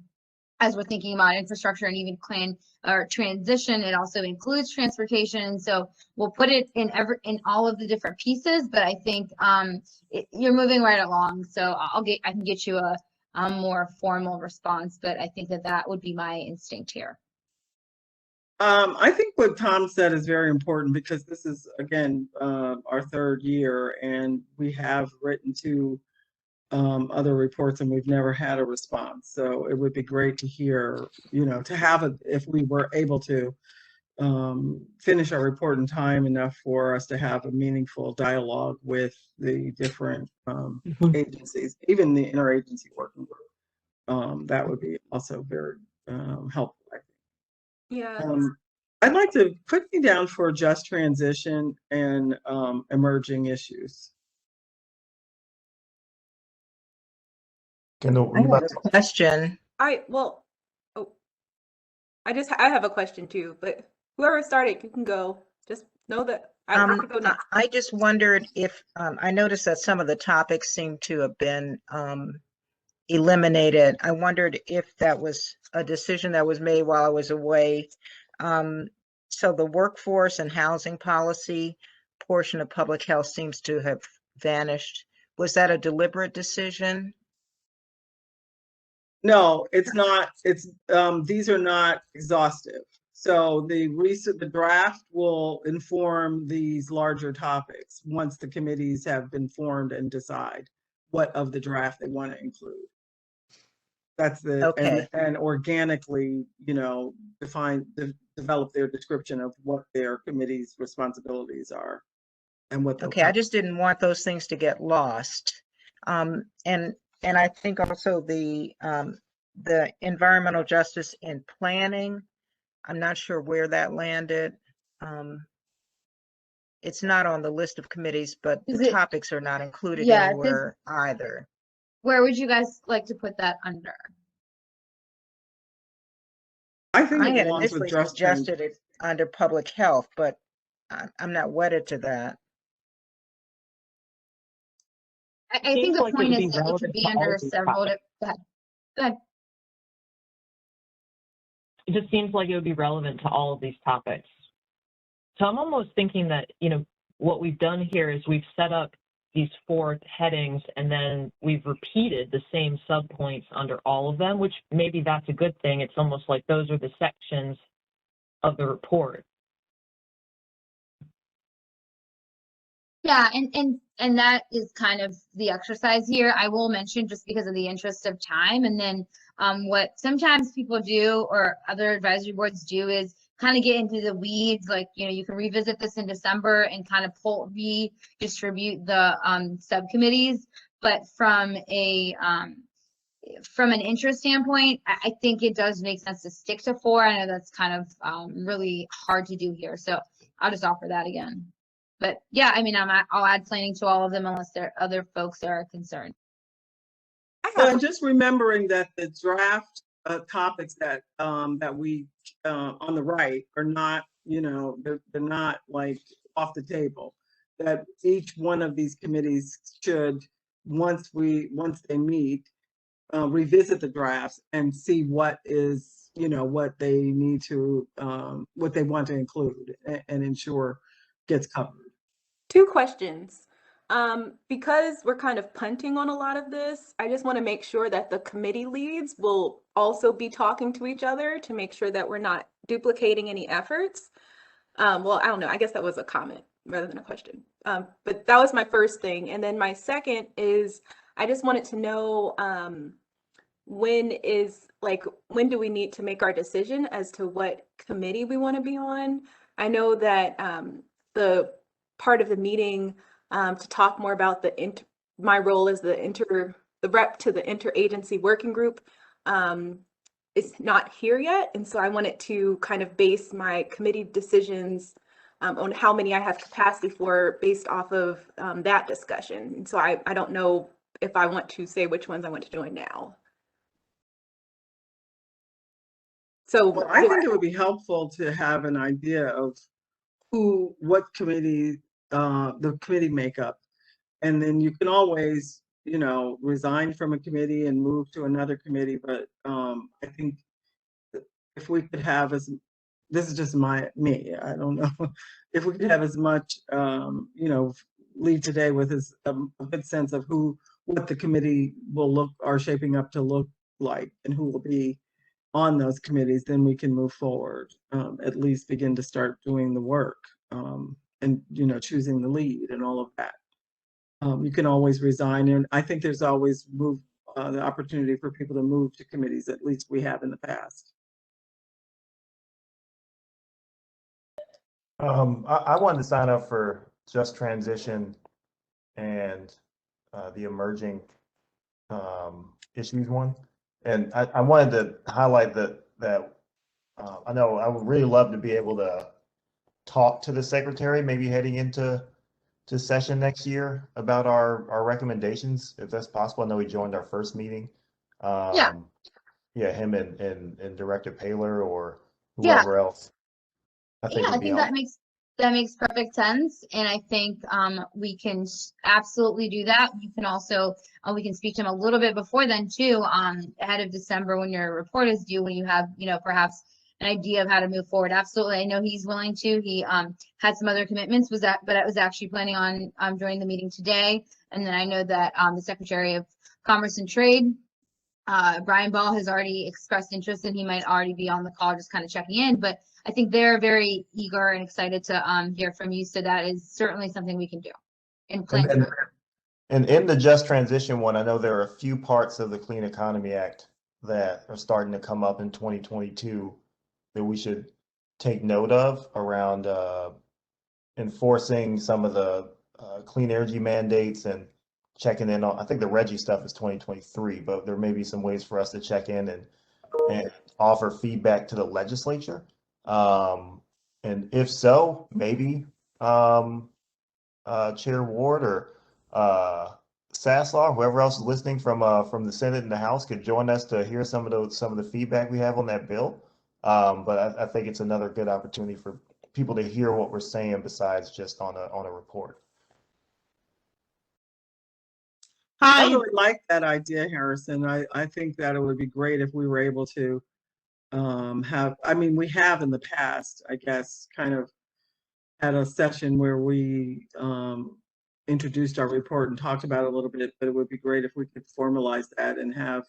as we're thinking about infrastructure and even clean or transition, it also includes transportation. So we'll put it in all of the different pieces, but I think you're moving right along. So I can get you a more formal response, but I think that would be my instinct here. I think what Tom said is very important because this is, again, our third year, and we have written to other reports, and we've never had a response. So it would be great to hear, you know, to have it if we were able to finish our report in time enough for us to have a meaningful dialogue with the different agencies, even the interagency working group. That would be also very helpful, I think. Yeah. I'd like to put me down for just transition and emerging issues. Kendall, I have a question. Oh, I have a question too, but whoever started, you can go. Just know that I have to go next. I just wondered if, I noticed that some of the topics seem to have been eliminated. I wondered if that was a decision that was made while I was away. So the workforce and housing policy portion of public health seems to have vanished. Was that a deliberate decision? No, it's not. It's these are not exhaustive. So the draft will inform these larger topics once the committees have been formed and decide what of the draft they want to include. That's the Okay. and organically, you know, develop their description of what their committee's responsibilities are and what. Okay, I just didn't want those things to get lost. And I think also the environmental justice in planning, I'm not sure where that landed. It's not on the list of committees, but the topics are not included anywhere either. Where would you guys like to put that under? I think I had initially suggested it under public health, but I'm not wedded to that. I think the like it point would is be that it could relevant be to all under of these several. topics. Go ahead. Go ahead. It just seems like it would be relevant to all of these topics. So I'm almost thinking that, what we've done here is we've set up these 4 headings and then we've repeated the same subpoints under all of them, which maybe that's a good thing. It's almost like those are the sections of the report. Yeah, and that is kind of the exercise here. I will mention, just because of the interest of time, and then what sometimes people do or other advisory boards do is kind of get into the weeds. Like, you can revisit this in December and kind of redistribute the subcommittees. But from an interest standpoint, I think it does make sense to stick to 4. I know that's kind of really hard to do here, so I'll just offer that again. But yeah, I mean, I'll add planning to all of them unless there are other folks that are concerned. Well, and just remembering that the draft topics that we on the right are not, they're not like off the table. That each one of these committees should, once they meet, revisit the drafts and see what is, what they need to, what they want to include and ensure gets covered. 2 questions. Because we're kind of punting on a lot of this, I just want to make sure that the committee leads will also be talking to each other to make sure that we're not duplicating any efforts. Well, I don't know. I guess that was a comment rather than a question. But that was my first thing. And then my second is, I just wanted to know when do we need to make our decision as to what committee we want to be on? I know that the part of the meeting to talk more about my role as the rep to the interagency working group is not here yet. And so I wanted to kind of base my committee decisions on how many I have capacity for based off of that discussion. And so I don't know if I want to say which ones I want to join now. So well, I think it would be helpful to have an idea of what committee, the committee makeup, and then you can always, resign from a committee and move to another committee. But I think if we could have this is just me, I don't know, if we could have as much, leave today with a good sense of what the committee are shaping up to look like and who will be on those committees, then we can move forward, at least begin to start doing the work, and choosing the lead and all of that. You can always resign, and I think there's always the opportunity for people to move to committees, at least we have in the past. I wanted to sign up for Just Transition and the emerging issues one. And I wanted to highlight that I know I would really love to be able to talk to the secretary, maybe heading into session next year about our recommendations, if that's possible. I know he joined our first meeting. Yeah. Yeah, him and Director Paler or Yeah. whoever else. I think Yeah, I would be think helpful. that makes perfect sense, and I think we can absolutely do that. You can also we can speak to him a little bit before then too, ahead of December when your report is due, when you have perhaps an idea of how to move forward. Absolutely, I know he's willing to. He had some other commitments, but I was actually planning on joining the meeting today, and then I know that the Secretary of Commerce and Trade. Brian Ball has already expressed interest, and he might already be on the call just kind of checking in, but I think they're very eager and excited to hear from you. So that is certainly something we can do and plan to do. And in the Just Transition one, I know there are a few parts of the Clean Economy Act that are starting to come up in 2022 that we should take note of around enforcing some of the clean energy mandates and checking in on, I think the Reggie stuff is 2023, but there may be some ways for us to check in and offer feedback to the legislature. And if so, maybe Chair Ward or Sasslaw, whoever else is listening from the Senate and the House could join us to hear some of the feedback we have on that bill. But I think it's another good opportunity for people to hear what we're saying besides just on a report. I really like that idea, Harrison. I think that it would be great if we were able to we have in the past, I guess, kind of had a session where we introduced our report and talked about it a little bit, but it would be great if we could formalize that and have,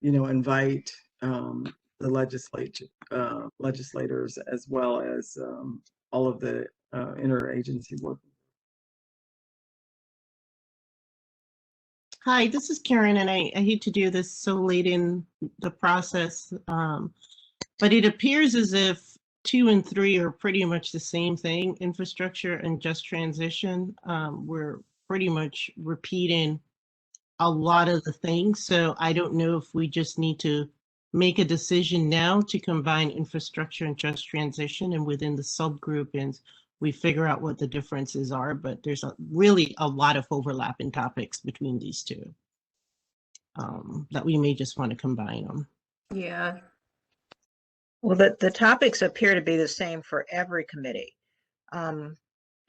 invite the legislators as well as all of the interagency work. Hi, this is Karen, and I hate to do this so late in the process, but it appears as if 2 and 3 are pretty much the same thing, infrastructure and just transition. We're pretty much repeating a lot of the things, so I don't know if we just need to make a decision now to combine infrastructure and just transition, and within the subgroupings, we figure out what the differences are, but there's really a lot of overlap in topics between these two that we may just want to combine them. Yeah. Well, the topics appear to be the same for every committee.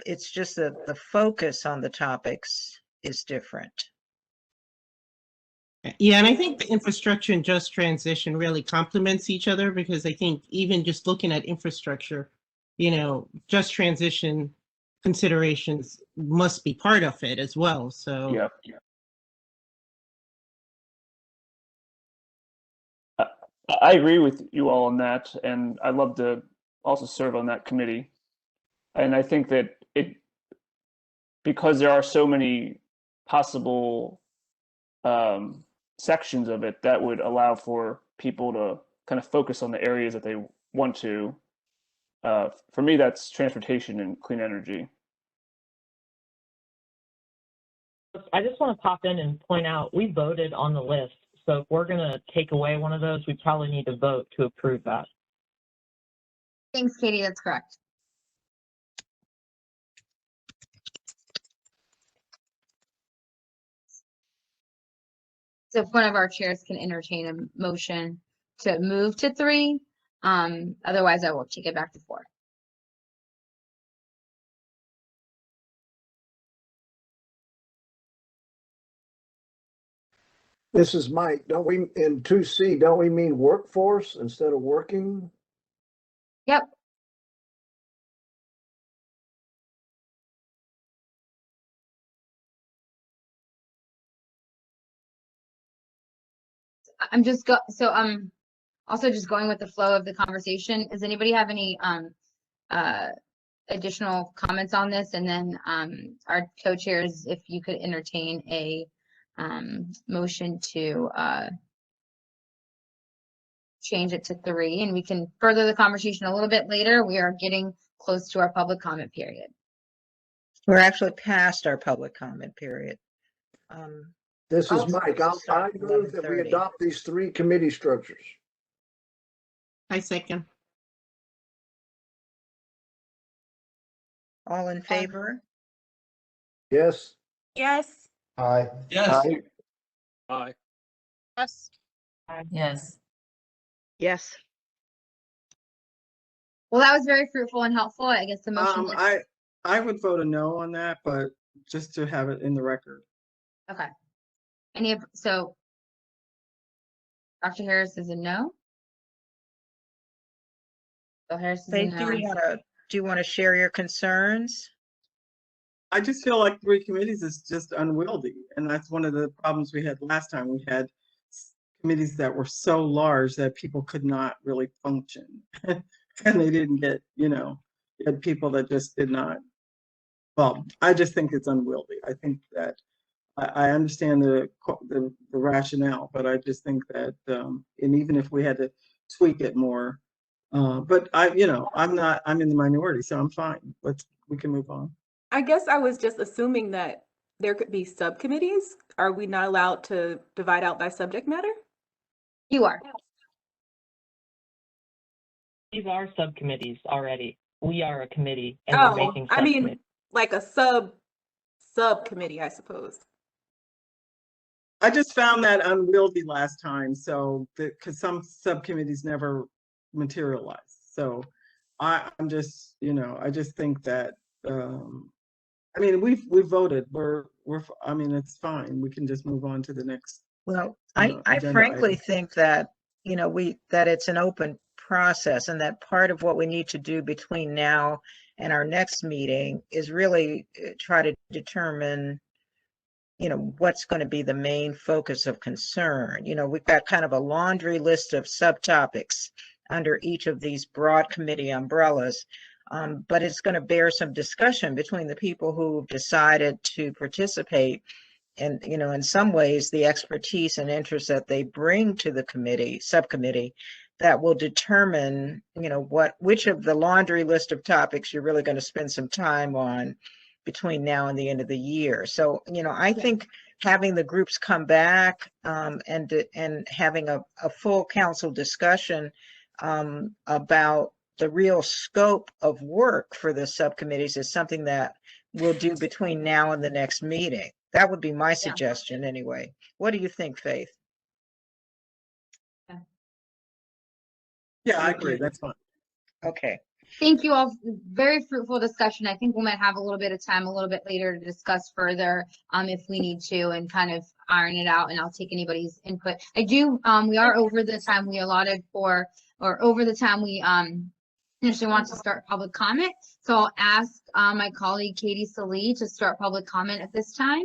It's just that the focus on the topics is different. Yeah, and I think the infrastructure and just transition really complements each other, because I think even just looking at infrastructure, just transition considerations must be part of it as well. So Yeah. I agree with you all on that, and I'd love to also serve on that committee. And I think that because there are so many possible sections of it, that would allow for people to kind of focus on the areas that they want to. For me, that's transportation and clean energy. I just want to pop in and point out, we voted on the list. So if we're going to take away one of those, we probably need to vote to approve that. Thanks, Katie. That's correct. So if one of our chairs can entertain a motion to move to 3, otherwise I will take it back to 4. This is Mike. Don't we, in 2C, don't we mean workforce instead of working? Yep. I'm just also just going with the flow of the conversation. Does anybody have any additional comments on this, and then our co-chairs, if you could entertain a motion to change it to 3, and we can further the conversation a little bit later. We are getting close to our public comment period. We're actually past our public comment period. This is Mike. I start at move that we 11:30. adopt these 3 committee structures. I second. All in favor? Yes? Yes. Aye. Yes. Aye. Aye. Yes. Yes. Yes. Well, that was very fruitful and helpful. I guess the motion. I would vote a no on that, but just to have it in the record. Okay. So Dr. Harris is a no. So Harris is a Faith, no. do you want to share your concerns? I just feel like 3 committees is just unwieldy, and that's one of the problems we had last time. We had committees that were so large that people could not really function, and they didn't get, you had people that just did not. Well, I just think it's unwieldy. I think that I understand the rationale, but I just think that, and even if we had to tweak it more, but I'm in the minority, so I'm fine. We can move on. I guess I was just assuming that there could be subcommittees. Are we not allowed to divide out by subject matter? You are. These are subcommittees already. We are a committee and we're Oh, making I mean, subcommittees. like a subcommittee, I suppose. I just found that unwieldy last time, so because some subcommittees never materialized. So I'm just, I just think that, I mean, we've voted. I mean, it's fine. We can just move on to the next. Well, I agenda frankly item. think that, that it's an open process, and that part of what we need to do between now and our next meeting is really try to determine, what's going to be the main focus of concern. We've got kind of a laundry list of subtopics under each of these broad committee umbrellas. But it's going to bear some discussion between the people who've decided to participate, and in some ways the expertise and interest that they bring to the subcommittee that will determine which of the laundry list of topics you're really going to spend some time on between now and the end of the year. So I think having the groups come back and having a full council discussion about the real scope of work for the subcommittees is something that we'll do between now and the next meeting. That would be my suggestion anyway. What do you think, Faith? Yeah, I agree. That's fine. Okay. Thank you all. Very fruitful discussion. I think we might have a little bit of time a little bit later to discuss further if we need to, and kind of iron it out, and I'll take anybody's input. We are over the time we allotted for, or over the time we initially want to start public comment. So I'll ask my colleague Katie Salee to start public comment at this time.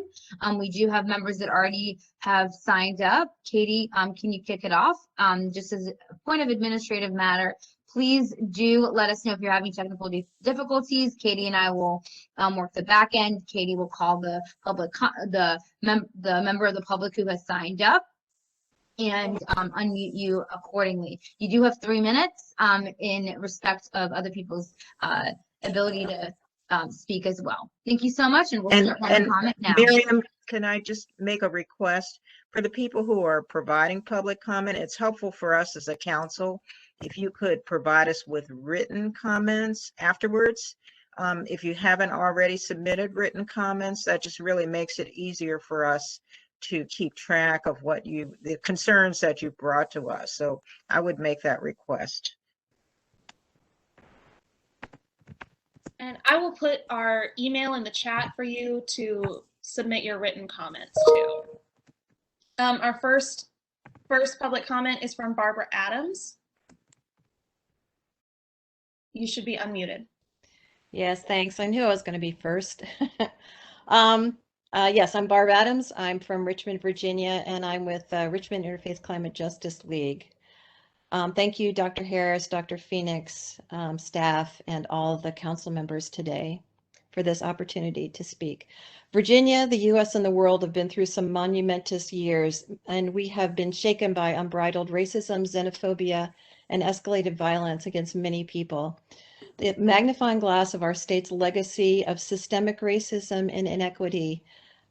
We do have members that already have signed up. Katie, can you kick it off? Just as a point of administrative matter, please do let us know if you're having technical difficulties. Katie and I will work the back end. Katie will call the member of the public who has signed up and unmute you accordingly. You do have 3 minutes in respect of other people's ability to speak as well. Thank you so much, and we'll start public comment now. Miriam, can I just make a request? For the people who are providing public comment, it's helpful for us as a council if you could provide us with written comments afterwards. If you haven't already submitted written comments, that just really makes it easier for us to keep track of the concerns that you brought to us. So I would make that request. And I will put our email in the chat for you to submit your written comments to. Our first public comment is from Barbara Adams. You should be unmuted. Yes, thanks. I knew I was going to be first. Yes, I'm Barb Adams. I'm from Richmond, Virginia, and I'm with Richmond Interfaith Climate Justice League. Thank you, Dr. Harris, Dr. Phoenix, staff, and all the council members today for this opportunity to speak. Virginia, the U.S., and the world have been through some monumentous years, and we have been shaken by unbridled racism, xenophobia, and escalated violence against many people. The magnifying glass of our state's legacy of systemic racism and inequity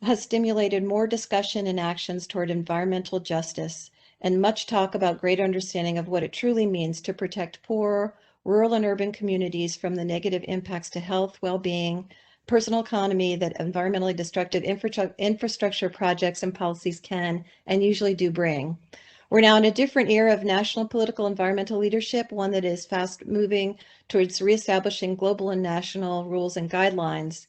has stimulated more discussion and actions toward environmental justice and much talk about greater understanding of what it truly means to protect poor, rural and urban communities from the negative impacts to health, well-being, personal economy that environmentally destructive infrastructure projects and policies can and usually do bring. We're now in a different era of national political environmental leadership, one that is fast moving towards reestablishing global and national rules and guidelines.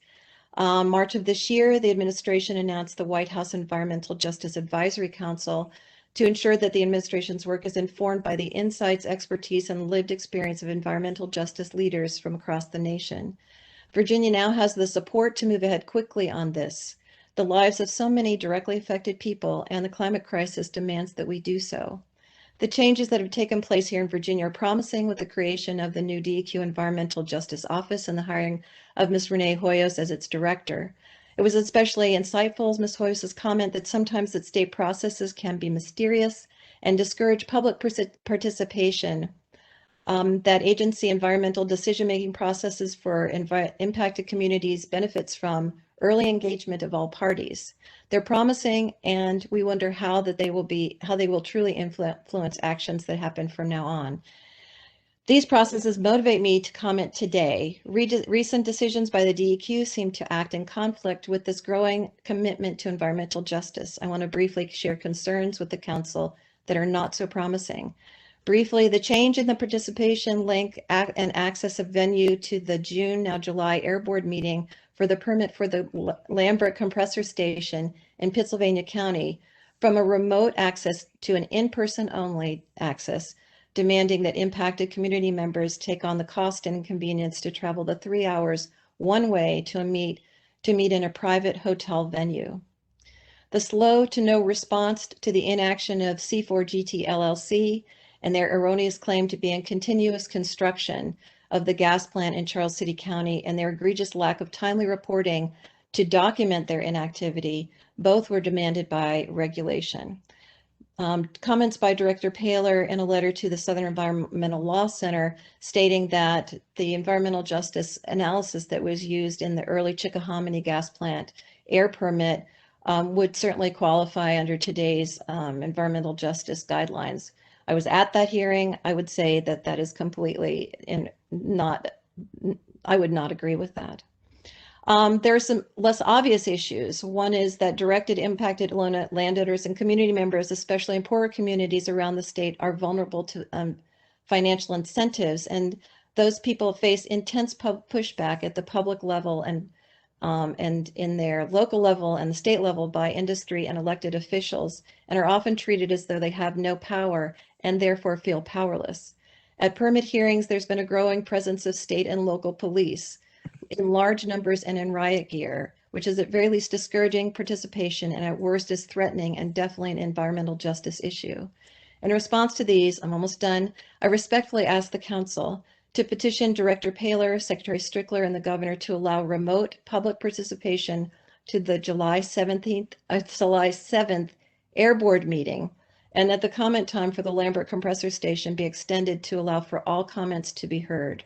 March of this year, the administration announced the White House Environmental Justice Advisory Council to ensure that the administration's work is informed by the insights, expertise, and lived experience of environmental justice leaders from across the nation. Virginia now has the support to move ahead quickly on this. The lives of so many directly affected people and the climate crisis demands that we do so. The changes that have taken place here in Virginia are promising, with the creation of the new DEQ Environmental Justice Office and the hiring of Ms. Renee Hoyos as its director. It was especially insightful, Ms. Hoyos' comment that sometimes that state processes can be mysterious and discourage public participation. That agency environmental decision-making processes for impacted communities benefits from early engagement of all parties. They're promising, and we wonder how they will truly influence actions that happen from now on. These processes motivate me to comment today. Recent decisions by the DEQ seem to act in conflict with this growing commitment to environmental justice. I want to briefly share concerns with the council that are not so promising. Briefly, the change in the participation link and access of venue to the June, now July Air Board meeting for the permit for the Lambert Compressor Station in Pittsylvania County from a remote access to an in-person only access, demanding that impacted community members take on the cost and inconvenience to travel the 3 hours one way to meet in a private hotel venue. The slow to no response to the inaction of C4GT LLC and their erroneous claim to be in continuous construction of the gas plant in Charles City County and their egregious lack of timely reporting to document their inactivity, both were demanded by regulation. Comments by Director Paler in a letter to the Southern Environmental Law Center stating that the environmental justice analysis that was used in the early Chickahominy gas plant air permit would certainly qualify under today's environmental justice guidelines. I was at that hearing. I would say that that is completely I would not agree with that. There are some less obvious issues. One is that directed impacted landowners and community members, especially in poorer communities around the state, are vulnerable to financial incentives, and those people face intense pushback at the public level and in their local level and the state level by industry and elected officials, and are often treated as though they have no power and therefore feel powerless. At permit hearings, there's been a growing presence of state and local police in large numbers and in riot gear, which is at very least discouraging participation and at worst is threatening and definitely an environmental justice issue. In response to these, I'm almost done, I respectfully ask the council to petition Director Paler, Secretary Strickler, and the governor to allow remote public participation to the July 7th Air Board meeting, and that the comment time for the Lambert Compressor Station be extended to allow for all comments to be heard.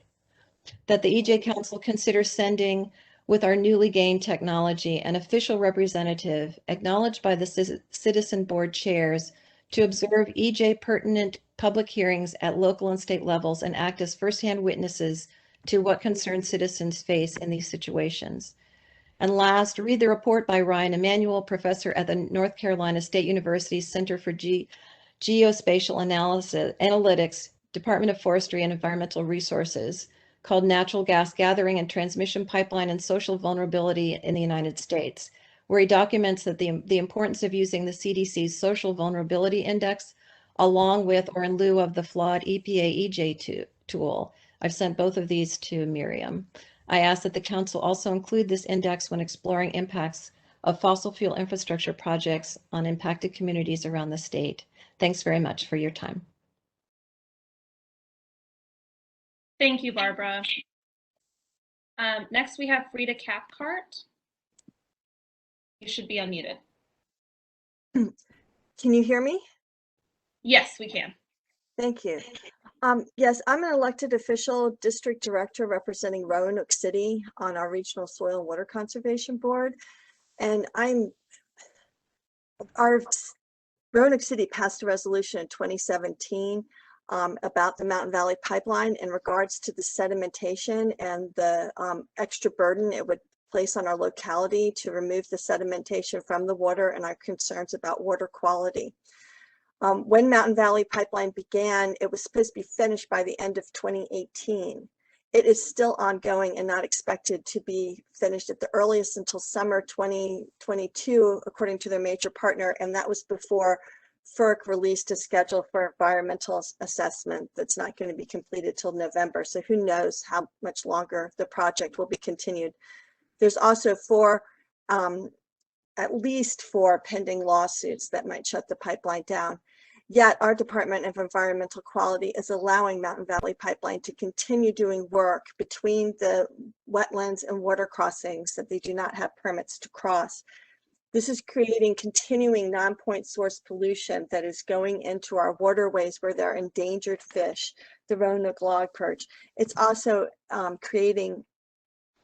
That the EJ Council consider sending, with our newly gained technology, an official representative acknowledged by the citizen board chairs to observe EJ pertinent public hearings at local and state levels and act as firsthand witnesses to what concerned citizens face in these situations. And last, read the report by Ryan Emanuel, professor at the North Carolina State University Center for Geospatial Analytics, Department of Forestry and Environmental Resources, called Natural Gas Gathering and Transmission Pipeline and Social Vulnerability in the United States, where he documents that the importance of using the CDC's Social Vulnerability Index along with or in lieu of the flawed EPA EJ tool. I've sent both of these to Miriam. I ask that the council also include this index when exploring impacts of fossil fuel infrastructure projects on impacted communities around the state. Thanks very much for your time. Thank you, Barbara. Next, we have Frida Cathcart. You should be unmuted. Can you hear me? Yes, we can. Thank you. Yes, I'm an elected official, district director representing Roanoke City on our Regional Soil and Water Conservation Board. And our Roanoke City passed a resolution in 2017 about the Mountain Valley Pipeline in regards to the sedimentation and the extra burden it would place on our locality to remove the sedimentation from the water and our concerns about water quality. When Mountain Valley Pipeline began, it was supposed to be finished by the end of 2018. It is still ongoing and not expected to be finished at the earliest until summer 2022, according to their major partner, and that was before FERC released a schedule for environmental assessment that's not going to be completed till November. So who knows how much longer the project will be continued. There's also at least four pending lawsuits that might shut the pipeline down. Yet our Department of Environmental Quality is allowing Mountain Valley Pipeline to continue doing work between the wetlands and water crossings that they do not have permits to cross. This is creating continuing non-point source pollution that is going into our waterways where there are endangered fish, the Roanoke log perch. It's also creating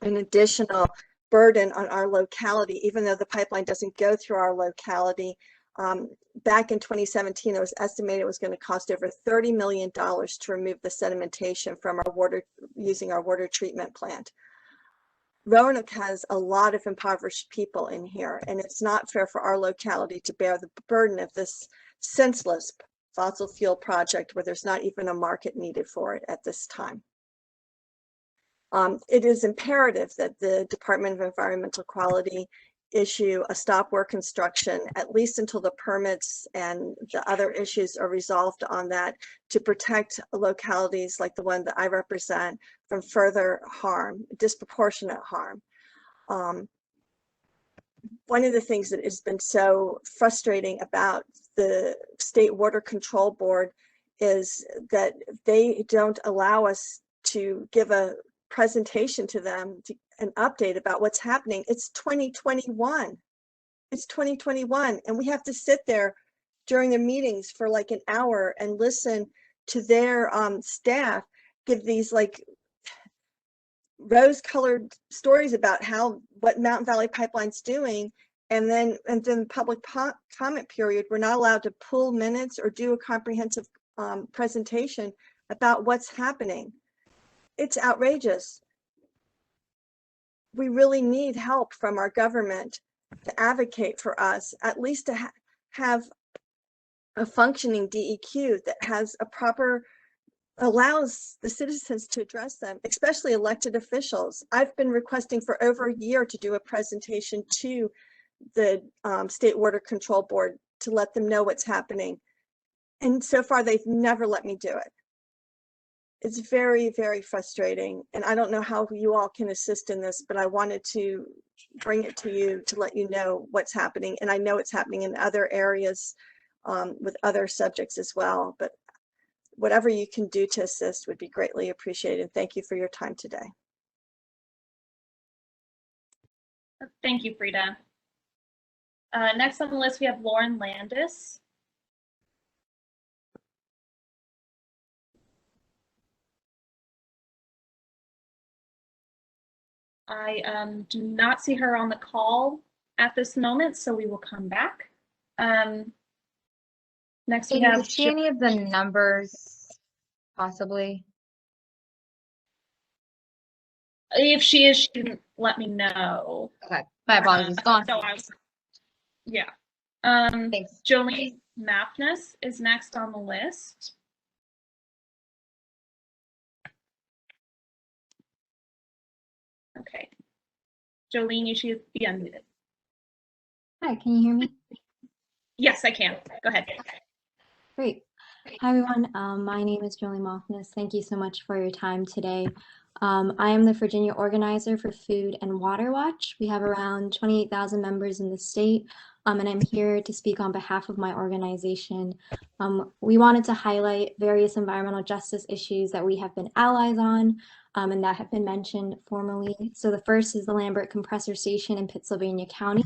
an additional burden on our locality, even though the pipeline doesn't go through our locality. Back in 2017, it was estimated it was going to cost over $30 million to remove the sedimentation from our water, using our water treatment plant. Roanoke has a lot of impoverished people in here, and it's not fair for our locality to bear the burden of this senseless fossil fuel project where there's not even a market needed for it at this time. It is imperative that the Department of Environmental Quality issue a stop work construction, at least until the permits and the other issues are resolved on that, to protect localities like the one that I represent from further harm, disproportionate harm. One of the things that has been so frustrating about the State Water Control Board is that they don't allow us to give a presentation to them, an update about what's happening. It's 2021. It's 2021, and we have to sit there during the meetings for like an hour and listen to their staff give these like rose-colored stories about what Mountain Valley Pipeline's doing, and then public comment period, we're not allowed to pull minutes or do a comprehensive presentation about what's happening. It's outrageous. We really need help from our government to advocate for us, at least to have a functioning DEQ that has a proper, allows the citizens to address them, especially elected officials. I've been requesting for over a year to do a presentation to the State Water Control Board to let them know what's happening. And so far, they've never let me do it. It's very, very frustrating. And I don't know how you all can assist in this, but I wanted to bring it to you to let you know what's happening. And I know it's happening in other areas with other subjects as well. But whatever you can do to assist would be greatly appreciated. Thank you for your time today. Thank you, Frida. Next on the list, we have Lauren Landis. I do not see her on the call at this moment, so we will come back. Next, we have. Did you see any of the numbers, possibly? If she is, she can let me know. Okay, my apologies. Go on. So yeah. Thanks. Jolene Mapness is next on the list. Okay. Jolene, you should be unmuted. Hi, can you hear me? Yes, I can. Go ahead. Great. Hi, everyone. My name is Julie Moffness. Thank you so much for your time today. I am the Virginia organizer for Food and Water Watch. We have around 28,000 members in the state, and I'm here to speak on behalf of my organization. We wanted to highlight various environmental justice issues that we have been allies on, and that have been mentioned formally. So the first is the Lambert Compressor Station in Pittsylvania County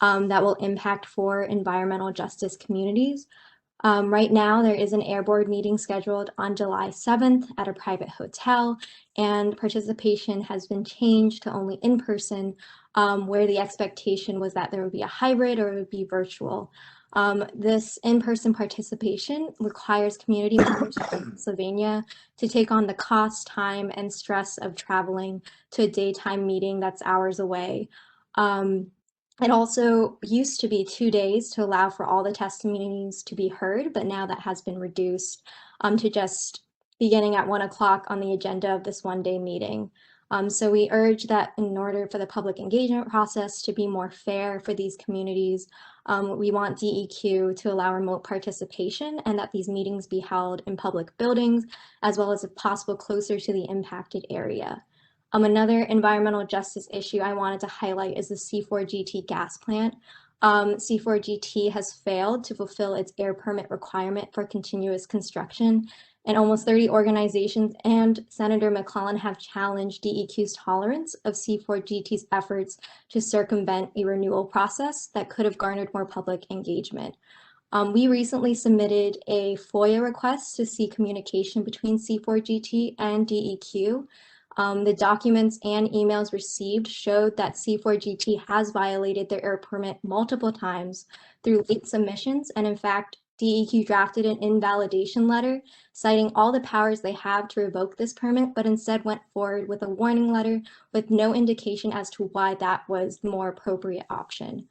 that will impact 4 environmental justice communities. Right now, there is an Air Board meeting scheduled on July 7th at a private hotel, and participation has been changed to only in person, where the expectation was that there would be a hybrid or it would be virtual. This in-person participation requires community members from Pennsylvania to take on the cost, time, and stress of traveling to a daytime meeting that's hours away. It also used to be 2 days to allow for all the testimonies to be heard, but now that has been reduced to just beginning at 1 o'clock on the agenda of this one-day meeting. So we urge that in order for the public engagement process to be more fair for these communities, we want DEQ to allow remote participation and that these meetings be held in public buildings, as well as if possible closer to the impacted area. Another environmental justice issue I wanted to highlight is the C4GT gas plant. C4GT has failed to fulfill its air permit requirement for continuous construction, and almost 30 organizations and Senator McClellan have challenged DEQ's tolerance of C4GT's efforts to circumvent a renewal process that could have garnered more public engagement. We recently submitted a FOIA request to see communication between C4GT and DEQ. The documents and emails received showed that C4GT has violated their air permit multiple times through late submissions, and in fact, DEQ drafted an invalidation letter citing all the powers they have to revoke this permit, but instead went forward with a warning letter with no indication as to why that was the more appropriate option.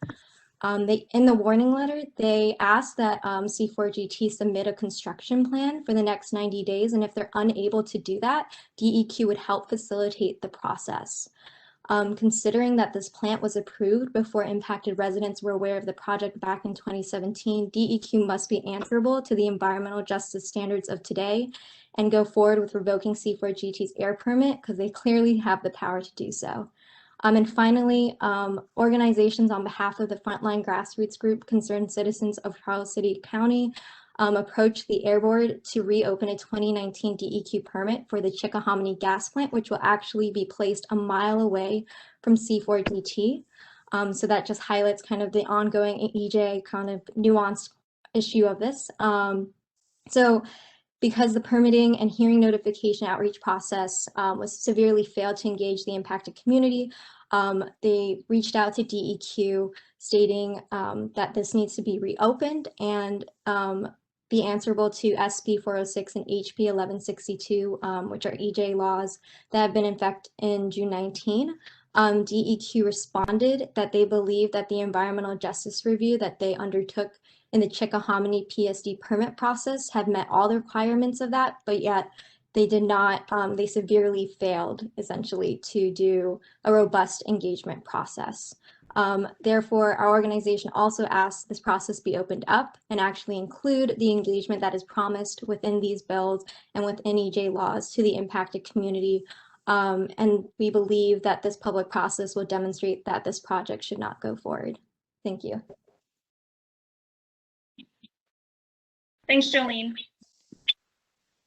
In the warning letter, they asked that C4GT submit a construction plan for the next 90 days, and if they're unable to do that, DEQ would help facilitate the process. Considering that this plant was approved before impacted residents were aware of the project back in 2017, DEQ must be answerable to the environmental justice standards of today and go forward with revoking C4GT's air permit because they clearly have the power to do so. And finally, organizations on behalf of the Frontline Grassroots Group Concerned Citizens of Charles City County approached the Air Board to reopen a 2019 DEQ permit for the Chickahominy gas plant, which will actually be placed a mile away from C4GT. So that just highlights kind of the ongoing EJ kind of nuanced issue of this. So because the permitting and hearing notification outreach process was severely failed to engage the impacted community, they reached out to DEQ stating that this needs to be reopened and be answerable to SB 406 and HB 1162, which are EJ laws that have been in effect in June 19. DEQ responded that they believe that the environmental justice review that they undertook in the Chickahominy PSD permit process have met all the requirements of that, but yet they did not, they severely failed essentially to do a robust engagement process. Therefore, our organization also asked this process be opened up and actually include the engagement that is promised within these bills and within EJ laws to the impacted community. And we believe that this public process will demonstrate that this project should not go forward. Thank you. Thanks, Jolene.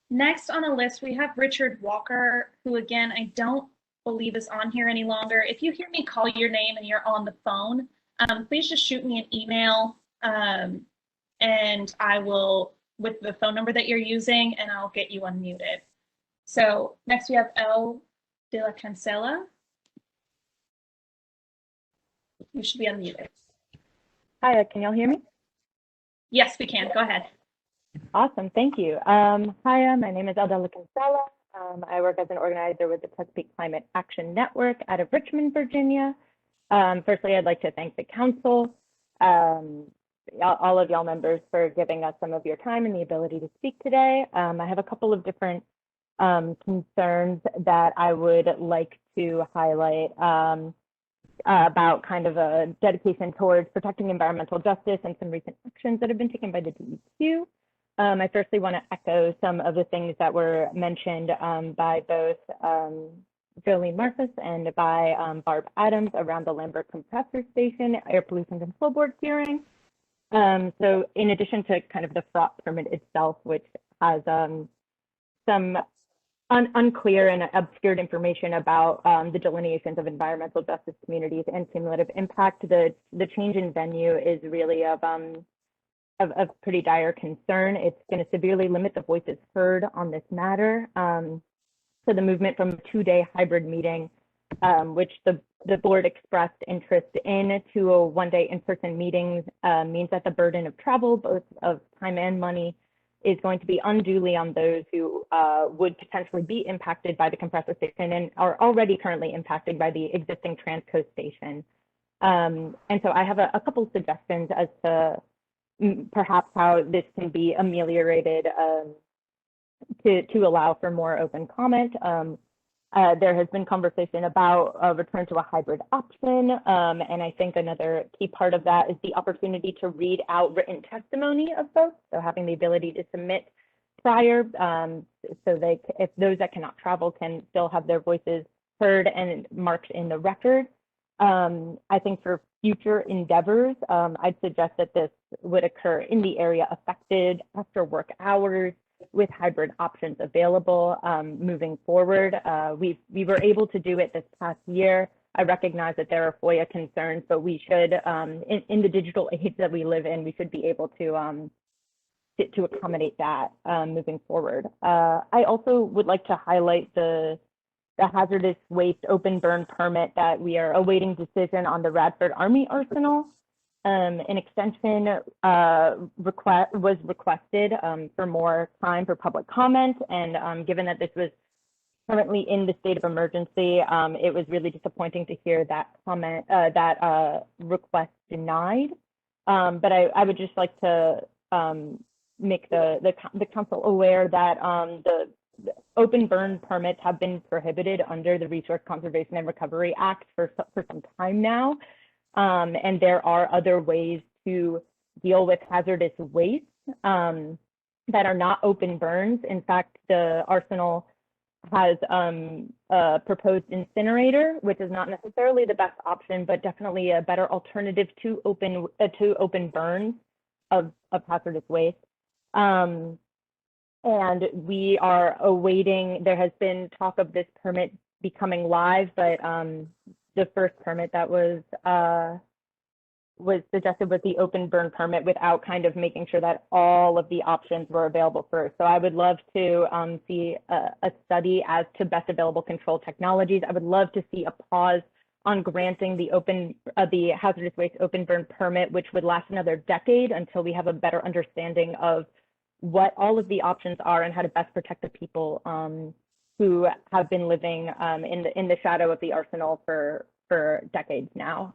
Next on the list, we have Richard Walker, who again, I don't believe is on here any longer. If you hear me call your name and you're on the phone, please just shoot me an email and I will, with the phone number that you're using, and I'll get you unmuted. So next we have El de la Cancela. You should be unmuted. Hi, can y'all hear me? Yes, we can. Go ahead. Awesome, thank you. Hi, my name is Eldela Cancela. I work as an organizer with the Chesapeake Climate Action Network out of Richmond, Virginia. Firstly, I'd like to thank the council, all of y'all members for giving us some of your time and the ability to speak today. I have a couple of different concerns that I would like to highlight about kind of a dedication towards protecting environmental justice and some recent actions that have been taken by the DEQ. I firstly want to echo some of the things that were mentioned by both Jolene Marcus and by Barb Adams around the Lambert Compressor Station Air Pollution Control Board hearing. So in addition to kind of the FROT permit itself, which has some unclear and obscured information about the delineations of environmental justice communities and cumulative impact, the change in venue is really of pretty dire concern. It's going to severely limit the voices heard on this matter. So the movement from a 2-day hybrid meeting, which the board expressed interest in, to a 1-day in-person meeting means that the burden of travel, both of time and money, is going to be unduly on those who would potentially be impacted by the compressor station and are already currently impacted by the existing Transco station. And so I have a couple of suggestions as to perhaps how this can be ameliorated to allow for more open comment. There has been conversation about a return to a hybrid option, and I think another key part of that is the opportunity to read out written testimony of folks, so having the ability to submit prior, so if those that cannot travel can still have their voices heard and marked in the record. I think for future endeavors, I'd suggest that this would occur in the area affected after work hours, with hybrid options available moving forward. We were able to do it this past year. I recognize that there are FOIA concerns, but we should, in the digital age that we live in, we should be able to accommodate that moving forward. I also would like to highlight the hazardous waste open burn permit that we are awaiting decision on the Radford Army Arsenal. An extension was requested for more time for public comment, and given that this was currently in the state of emergency, it was really disappointing to hear that request denied. But I would just like to make the council aware that the open burn permits have been prohibited under the Resource Conservation and Recovery Act for some time now. And there are other ways to deal with hazardous waste that are not open burns. In fact, the Arsenal has a proposed incinerator, which is not necessarily the best option, but definitely a better alternative to open burns of hazardous waste. And we are awaiting, there has been talk of this permit becoming live, but the first permit that was suggested was the open burn permit without kind of making sure that all of the options were available first. So I would love to see a study as to best available control technologies. I would love to see a pause on granting the hazardous waste open burn permit, which would last another decade until we have a better understanding of what all of the options are and how to best protect the people who have been living in the shadow of the Arsenal for decades now.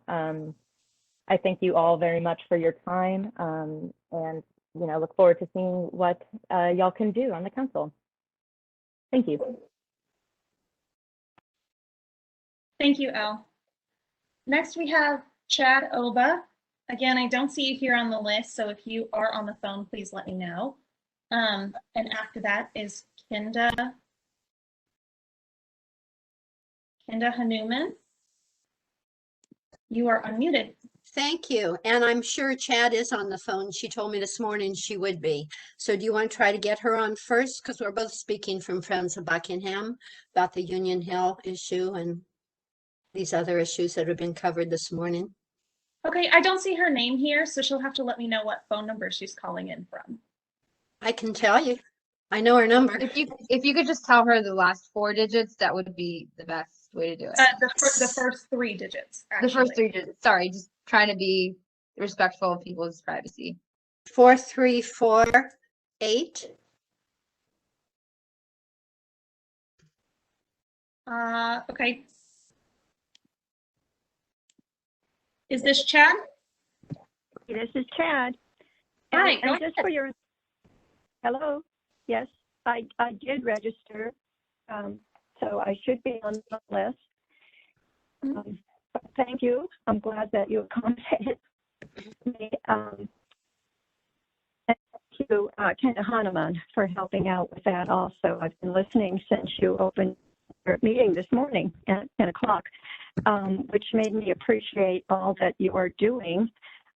I thank you all very much for your time, and look forward to seeing what y'all can do on the council. Thank you. Thank you, Elle. Next, we have Chad Oba. Again, I don't see you here on the list, so if you are on the phone, please let me know. And after that is Kinda Hanuman. You are unmuted. Thank you. And I'm sure Chad is on the phone. She told me this morning she would be. So do you want to try to get her on first? Because we're both speaking from Friends of Buckingham about the Union Hill issue and these other issues that have been covered this morning. Okay, I don't see her name here, so she'll have to let me know what phone number she's calling in from. I can tell you. I know her number. If you could just tell her the last 4 digits, that would be the best way to do it. The first 3 digits. Actually. The first 3 digits. Sorry, just trying to be respectful of people's privacy. 4348. Okay. Is this Chad? This is Chad. Hi. And just for your, hello. Yes, I did register, so I should be on the list. Thank you. I'm glad that you accommodated me. you, Kenda Hanuman, for helping out with that also. I've been listening since you opened your meeting this morning at 10 o'clock, which made me appreciate all that you are doing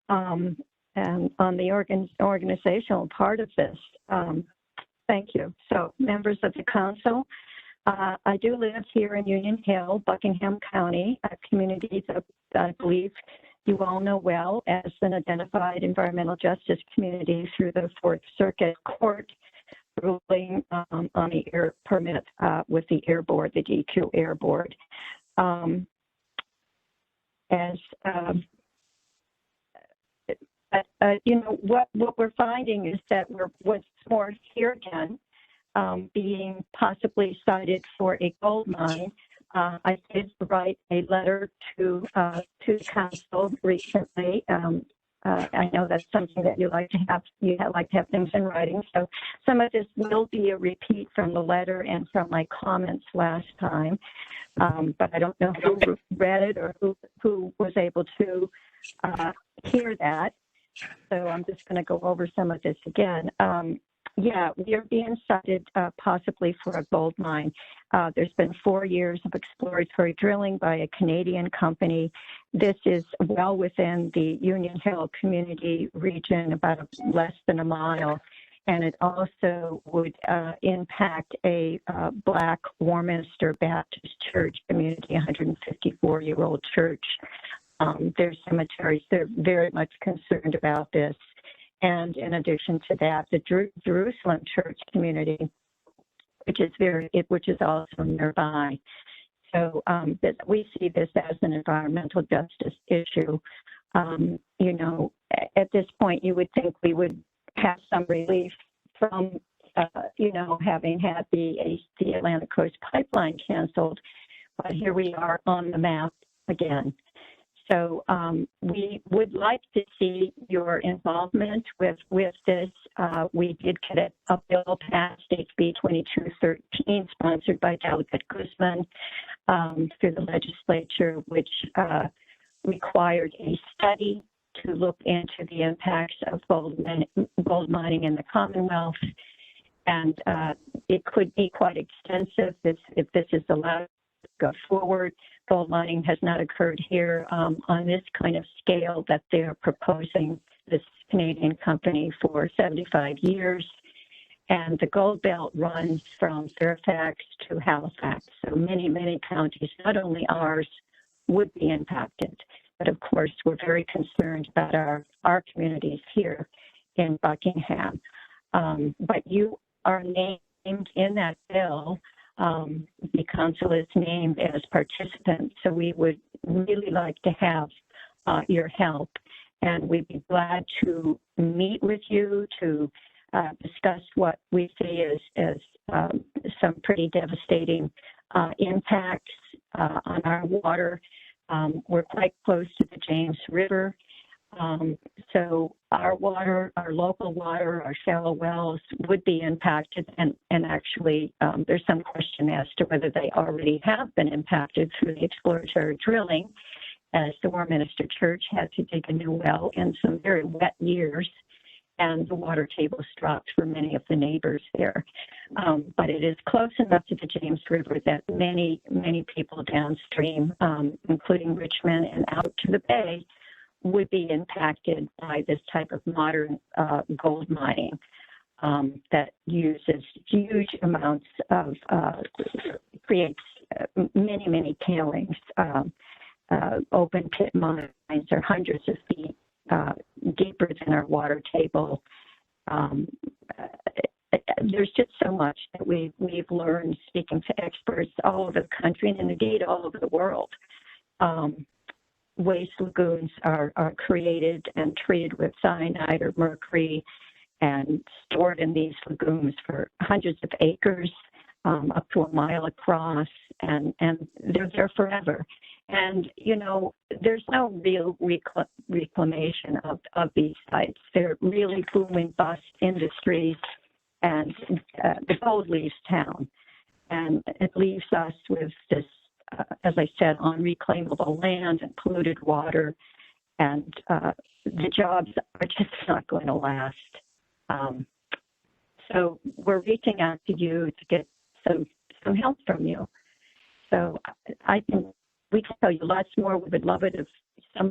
and on the organizational part of this. Thank you. So, members of the council, I do live here in Union Hill, Buckingham County, a community that I believe you all know well as an identified environmental justice community through the Fourth Circuit Court ruling on the air permit with the Air Board, the DEQ Air Board. You know, what we're finding is that what's more here again, being possibly cited for a gold mine. I did write a letter to the council recently. I know that's something that you like to have. You like to have things in writing. So some of this will be a repeat from the letter and from my comments last time. But I don't know who read it or who was able to hear that. So I'm just going to go over some of this again. Yeah, we are being cited possibly for a gold mine. There's been 4 years of exploratory drilling by a Canadian company. This is well within the Union Hill community region, about less than a mile. And it also would impact a Black Warminster Baptist Church community, 154-year-old church. Their cemeteries, they're very much concerned about this. And in addition to that, the Jerusalem Church community, which is also nearby. So we see this as an environmental justice issue. You know, at this point, you would think we would have some relief from, you know, having had the Atlantic Coast Pipeline canceled, but here we are on the map again. So we would like to see your involvement with this. We did get a bill passed, HB 2213, sponsored by Delegate Guzman through the legislature, which required a study to look into the impacts of gold mining in the Commonwealth. And it could be quite extensive if this is allowed to go forward. Gold mining has not occurred here on this kind of scale that they're proposing, this Canadian company, for 75 years. And the gold belt runs from Fairfax to Halifax. So many, many counties, not only ours, would be impacted. But of course, we're very concerned about our communities here in Buckingham. But you are named in that bill. The council is named as participant, so we would really like to have your help, and we'd be glad to meet with you to discuss what we see as some pretty devastating impacts on our water. We're quite close to the James River. So our water, our local water, our shallow wells would be impacted, and actually there's some question as to whether they already have been impacted through the exploratory drilling, as the Warminster Church had to dig a new well in some very wet years, and the water tables dropped for many of the neighbors there. But it is close enough to the James River that many, many people downstream, including Richmond and out to the bay, would be impacted by this type of modern gold mining that uses huge amounts of, creates many, many tailings. Open pit mines are hundreds of feet deeper than our water table. There's just so much that we've learned speaking to experts all over the country and indeed all over the world. Waste lagoons are created and treated with cyanide or mercury and stored in these lagoons for hundreds of acres, up to a mile across, and they're there forever. And, you know, there's no real reclamation of these sites. They're really boom and bust industries, and the gold leaves town. And it leaves us with this, as I said, unreclaimable land and polluted water, and the jobs are just not going to last. So we're reaching out to you to get some help from you. So we can tell you lots more. We would love it if some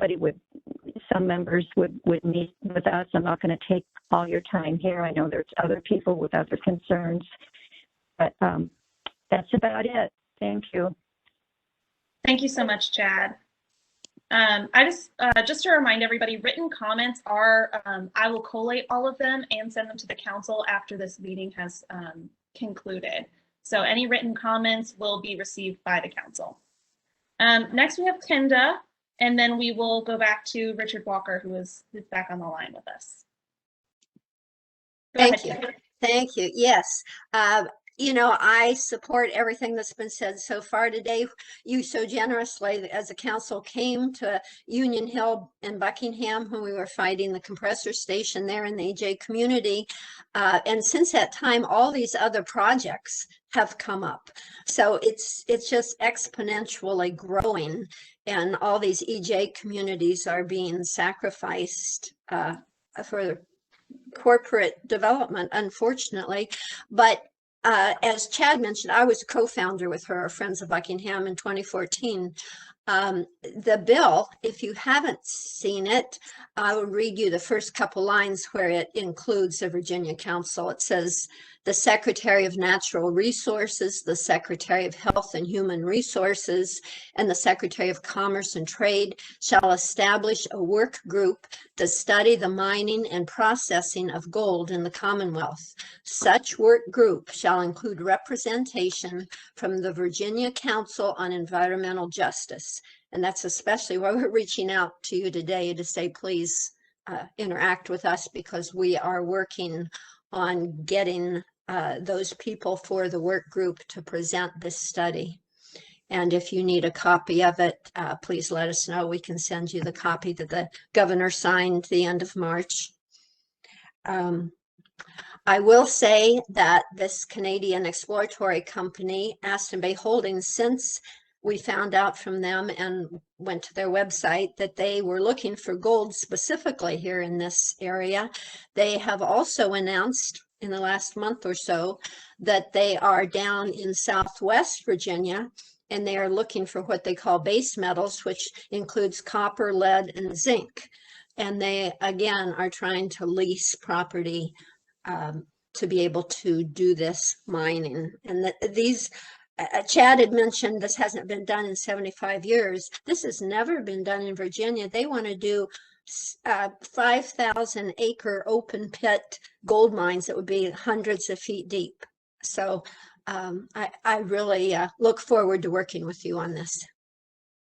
members would meet with us. I'm not going to take all your time here. I know there's other people with other concerns, but that's about it. Thank you. Thank you so much, Chad. I just to remind everybody, written comments are, I will collate all of them and send them to the council after this meeting has concluded. So any written comments will be received by the council. Next we have Kenda, and then we will go back to Richard Walker, who's back on the line with us. Thank you. Thank you. Yes. You know, I support everything that's been said so far today. You so generously, as a council, came to Union Hill and Buckingham when we were fighting the compressor station there in the EJ community. And since that time, all these other projects have come up. So it's just exponentially growing, and all these EJ communities are being sacrificed for corporate development, unfortunately. But as Chad mentioned, I was co-founder with her, Friends of Buckingham, in 2014. The bill, if you haven't seen it, I will read you the first couple lines where it includes the Virginia Council. It says, the Secretary of Natural Resources, the Secretary of Health and Human Resources, and the Secretary of Commerce and Trade shall establish a work group to study the mining and processing of gold in the Commonwealth. Such work group shall include representation from the Virginia Council on Environmental Justice. And that's especially why we're reaching out to you today to say, please interact with us, because we are working on getting those people for the work group to present this study. And if you need a copy of it, please let us know. We can send you the copy that the governor signed the end of March. I will say that this Canadian exploratory company, Aston Bay Holdings, since we found out from them and went to their website that they were looking for gold specifically here in this area, they have also announced in the last month or so that they are down in Southwest Virginia, and they are looking for what they call base metals, which includes copper, lead, and zinc. And they, again, are trying to lease property to be able to do this mining. And these, Chad had mentioned this hasn't been done in 75 years. This has never been done in Virginia. They want to do 5,000 acre open pit gold mines that would be hundreds of feet deep. So I really look forward to working with you on this.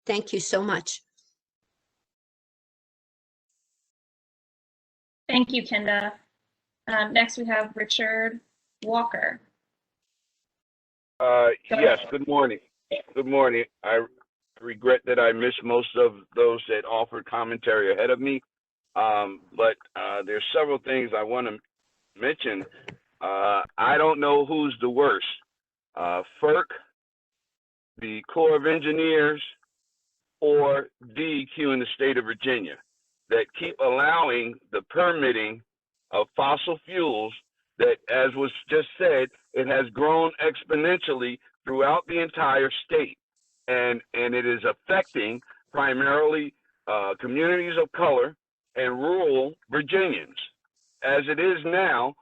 Thank you so much. Thank you, Kenda. Next we have Richard Walker. Yes, good morning. Good morning. I regret that I missed most of those that offered commentary ahead of me. But there's several things I want to mention. I don't know who's the worst. FERC, the Corps of Engineers, or DEQ in the state of Virginia that keep allowing the permitting of fossil fuels that, as was just said, it has grown exponentially throughout the entire state. And it is affecting primarily communities of color and rural Virginians. As it is now,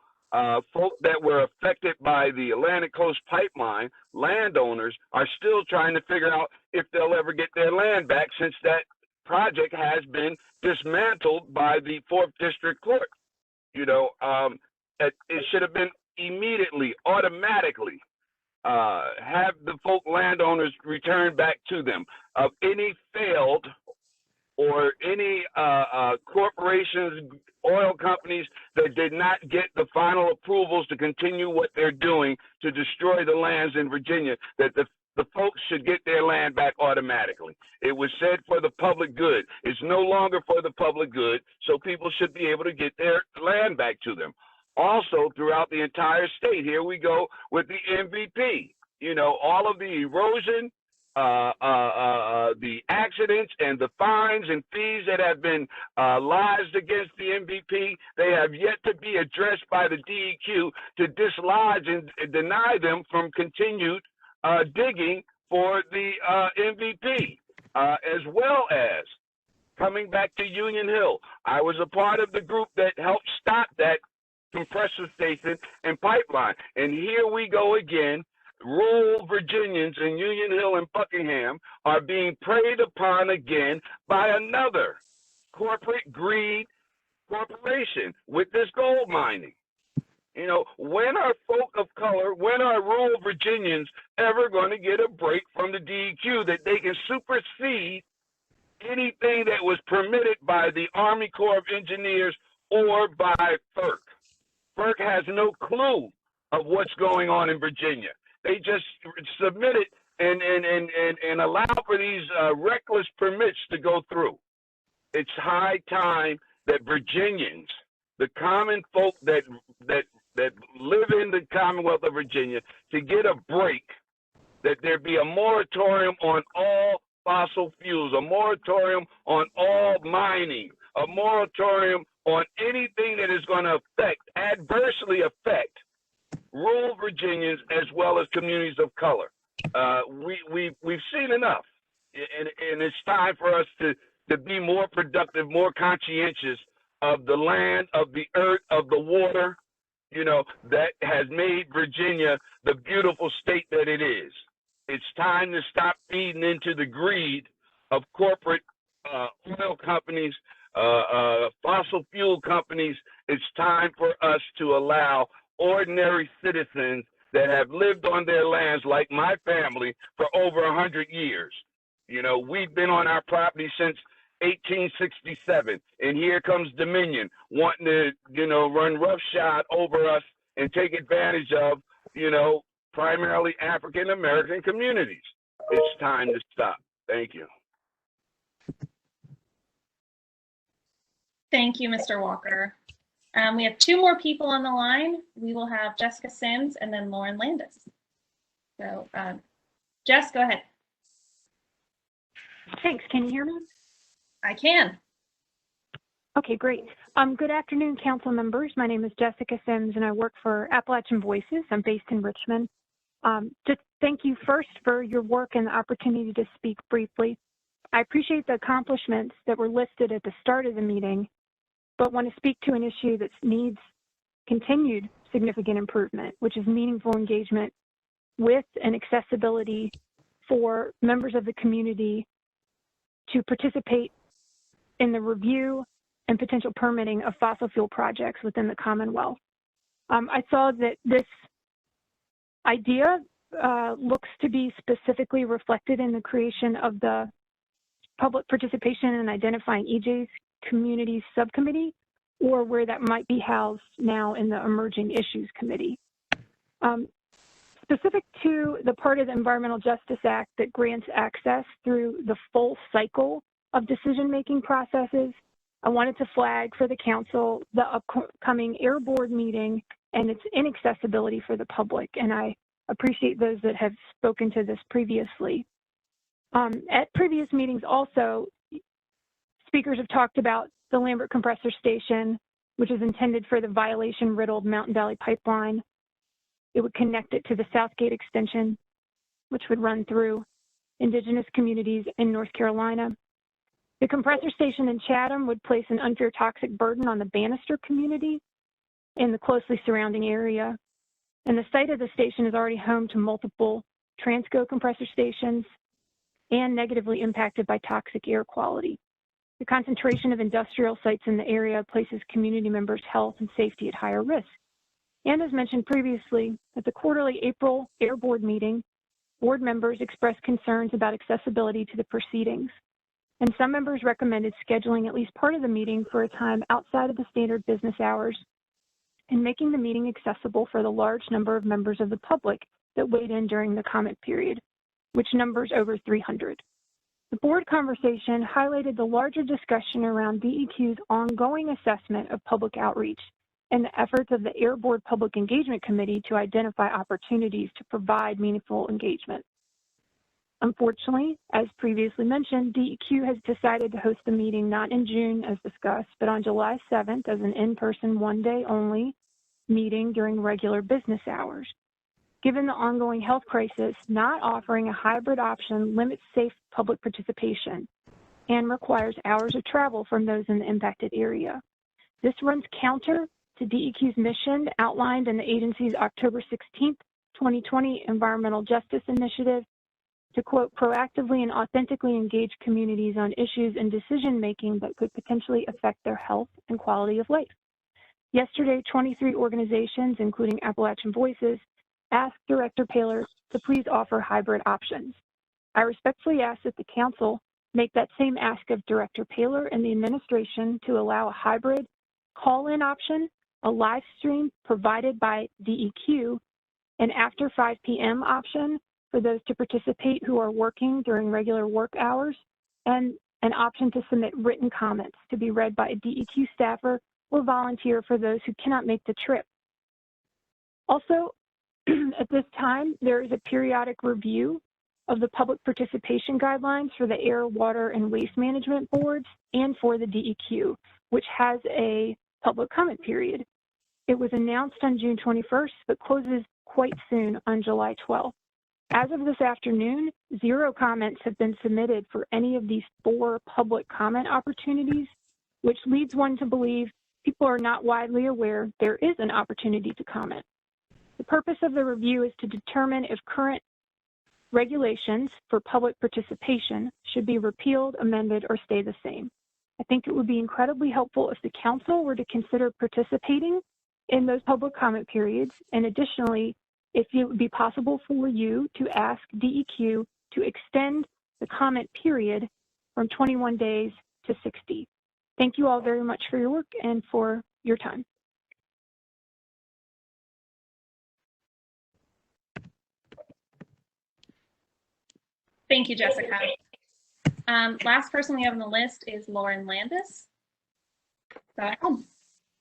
folk that were affected by the Atlantic Coast Pipeline, landowners are still trying to figure out if they'll ever get their land back, since that project has been dismantled by the 4th District Court. You know, it should have been immediately, automatically, have the folk landowners return back to them of any failed or any corporations, oil companies that did not get the final approvals to continue what they're doing to destroy the lands in Virginia, that the folks should get their land back automatically. It was said for the public good. It's no longer for the public good, so people should be able to get their land back to them. Also, throughout the entire state, here we go with the MVP. You know, all of the erosion, the accidents and the fines and fees that have been lodged against the MVP. They have yet to be addressed by the DEQ to dislodge and deny them from continued digging for the MVP, as well as coming back to Union Hill. I was a part of the group that helped stop that compressor station and pipeline. And here we go again. Rural Virginians in Union Hill and Buckingham are being preyed upon again by another corporate greed corporation with this gold mining. You know, when are folk of color, when are rural Virginians ever going to get a break from the DEQ that they can supersede anything that was permitted by the Army Corps of Engineers or by FERC? FERC has no clue of what's going on in Virginia. They just submit it and allow for these reckless permits to go through. It's high time that Virginians, the common folk that live in the Commonwealth of Virginia, to get a break, that there be a moratorium on all fossil fuels, a moratorium on all mining, a moratorium on anything that is going to adversely affect rural Virginians as well as communities of color. We've seen enough, and it's time for us to be more productive, more conscientious of the land, of the earth, of the water, you know, that has made Virginia the beautiful state that it is. It's time to stop feeding into the greed of corporate oil companies, fossil fuel companies. It's time for us to allow ordinary citizens that have lived on their lands, like my family, for over 100 years. You know, we've been on our property since 1867, and here comes Dominion wanting to, you know, run roughshod over us and take advantage of, you know, primarily African American communities. It's time to stop. Thank you. Thank you, Mr. Walker. We have two more people on the line. We will have Jessica Sims and then Lauren Landis. So, Jess, go ahead. Thanks. Can you hear me? I can. Okay, great. Good afternoon, council members. My name is Jessica Sims, and I work for Appalachian Voices. I'm based in Richmond. Just thank you first for your work and the opportunity to speak briefly. I appreciate the accomplishments that were listed at the start of the meeting, but want to speak to an issue that needs continued significant improvement, which is meaningful engagement with and accessibility for members of the community to participate in the review and potential permitting of fossil fuel projects within the Commonwealth. I saw that this idea looks to be specifically reflected in the creation of the Public Participation in Identifying EJ's Communities Subcommittee, or where that might be housed now in the Emerging Issues Committee. Specific to the part of the Environmental Justice Act that grants access through the full cycle of decision-making processes, I wanted to flag for the council the upcoming Air Board meeting and its inaccessibility for the public, and I appreciate those that have spoken to this previously. At previous meetings also, speakers have talked about the Lambert Compressor Station, which is intended for the violation-riddled Mountain Valley Pipeline. It would connect it to the Southgate Extension, which would run through indigenous communities in North Carolina. The compressor station in Chatham would place an unfair toxic burden on the Bannister community and the closely surrounding area. And the site of the station is already home to multiple Transco compressor stations and negatively impacted by toxic air quality. The concentration of industrial sites in the area places community members' health and safety at higher risk. And as mentioned previously, at the quarterly April Air Board meeting, board members expressed concerns about accessibility to the proceedings. And some members recommended scheduling at least part of the meeting for a time outside of the standard business hours and making the meeting accessible for the large number of members of the public that weighed in during the comment period, which numbers over 300. The board conversation highlighted the larger discussion around DEQ's ongoing assessment of public outreach and the efforts of the Air Board Public Engagement Committee to identify opportunities to provide meaningful engagement. Unfortunately, as previously mentioned, DEQ has decided to host the meeting not in June as discussed, but on July 7th as an in-person one-day only meeting during regular business hours. Given the ongoing health crisis, not offering a hybrid option limits safe public participation and requires hours of travel from those in the impacted area. This runs counter to DEQ's mission outlined in the agency's October 16th, 2020 Environmental Justice Initiative to, quote, proactively and authentically engage communities on issues and decision-making that could potentially affect their health and quality of life. Yesterday, 23 organizations, including Appalachian Voices, asked Director Paylor to please offer hybrid options. I respectfully ask that the Council make that same ask of Director Paylor and the administration to allow a hybrid call-in option, a live stream provided by DEQ, an after 5 p.m. option for those to participate who are working during regular work hours, and an option to submit written comments to be read by a DEQ staffer or volunteer for those who cannot make the trip. Also, at this time, there is a periodic review of the public participation guidelines for the Air, Water, and Waste Management Boards and for the DEQ, which has a public comment period. It was announced on June 21st, but closes quite soon on July 12th. As of this afternoon, 0 comments have been submitted for any of these 4 public comment opportunities, which leads one to believe people are not widely aware there is an opportunity to comment. The purpose of the review is to determine if current regulations for public participation should be repealed, amended, or stay the same. I think it would be incredibly helpful if the Council were to consider participating in those public comment periods, and additionally, if it would be possible for you to ask DEQ to extend the comment period from 21 days to 60. Thank you all very much for your work and for your time. Thank you, Jessica. Last person we have on the list is Lauren Landis. Go ahead.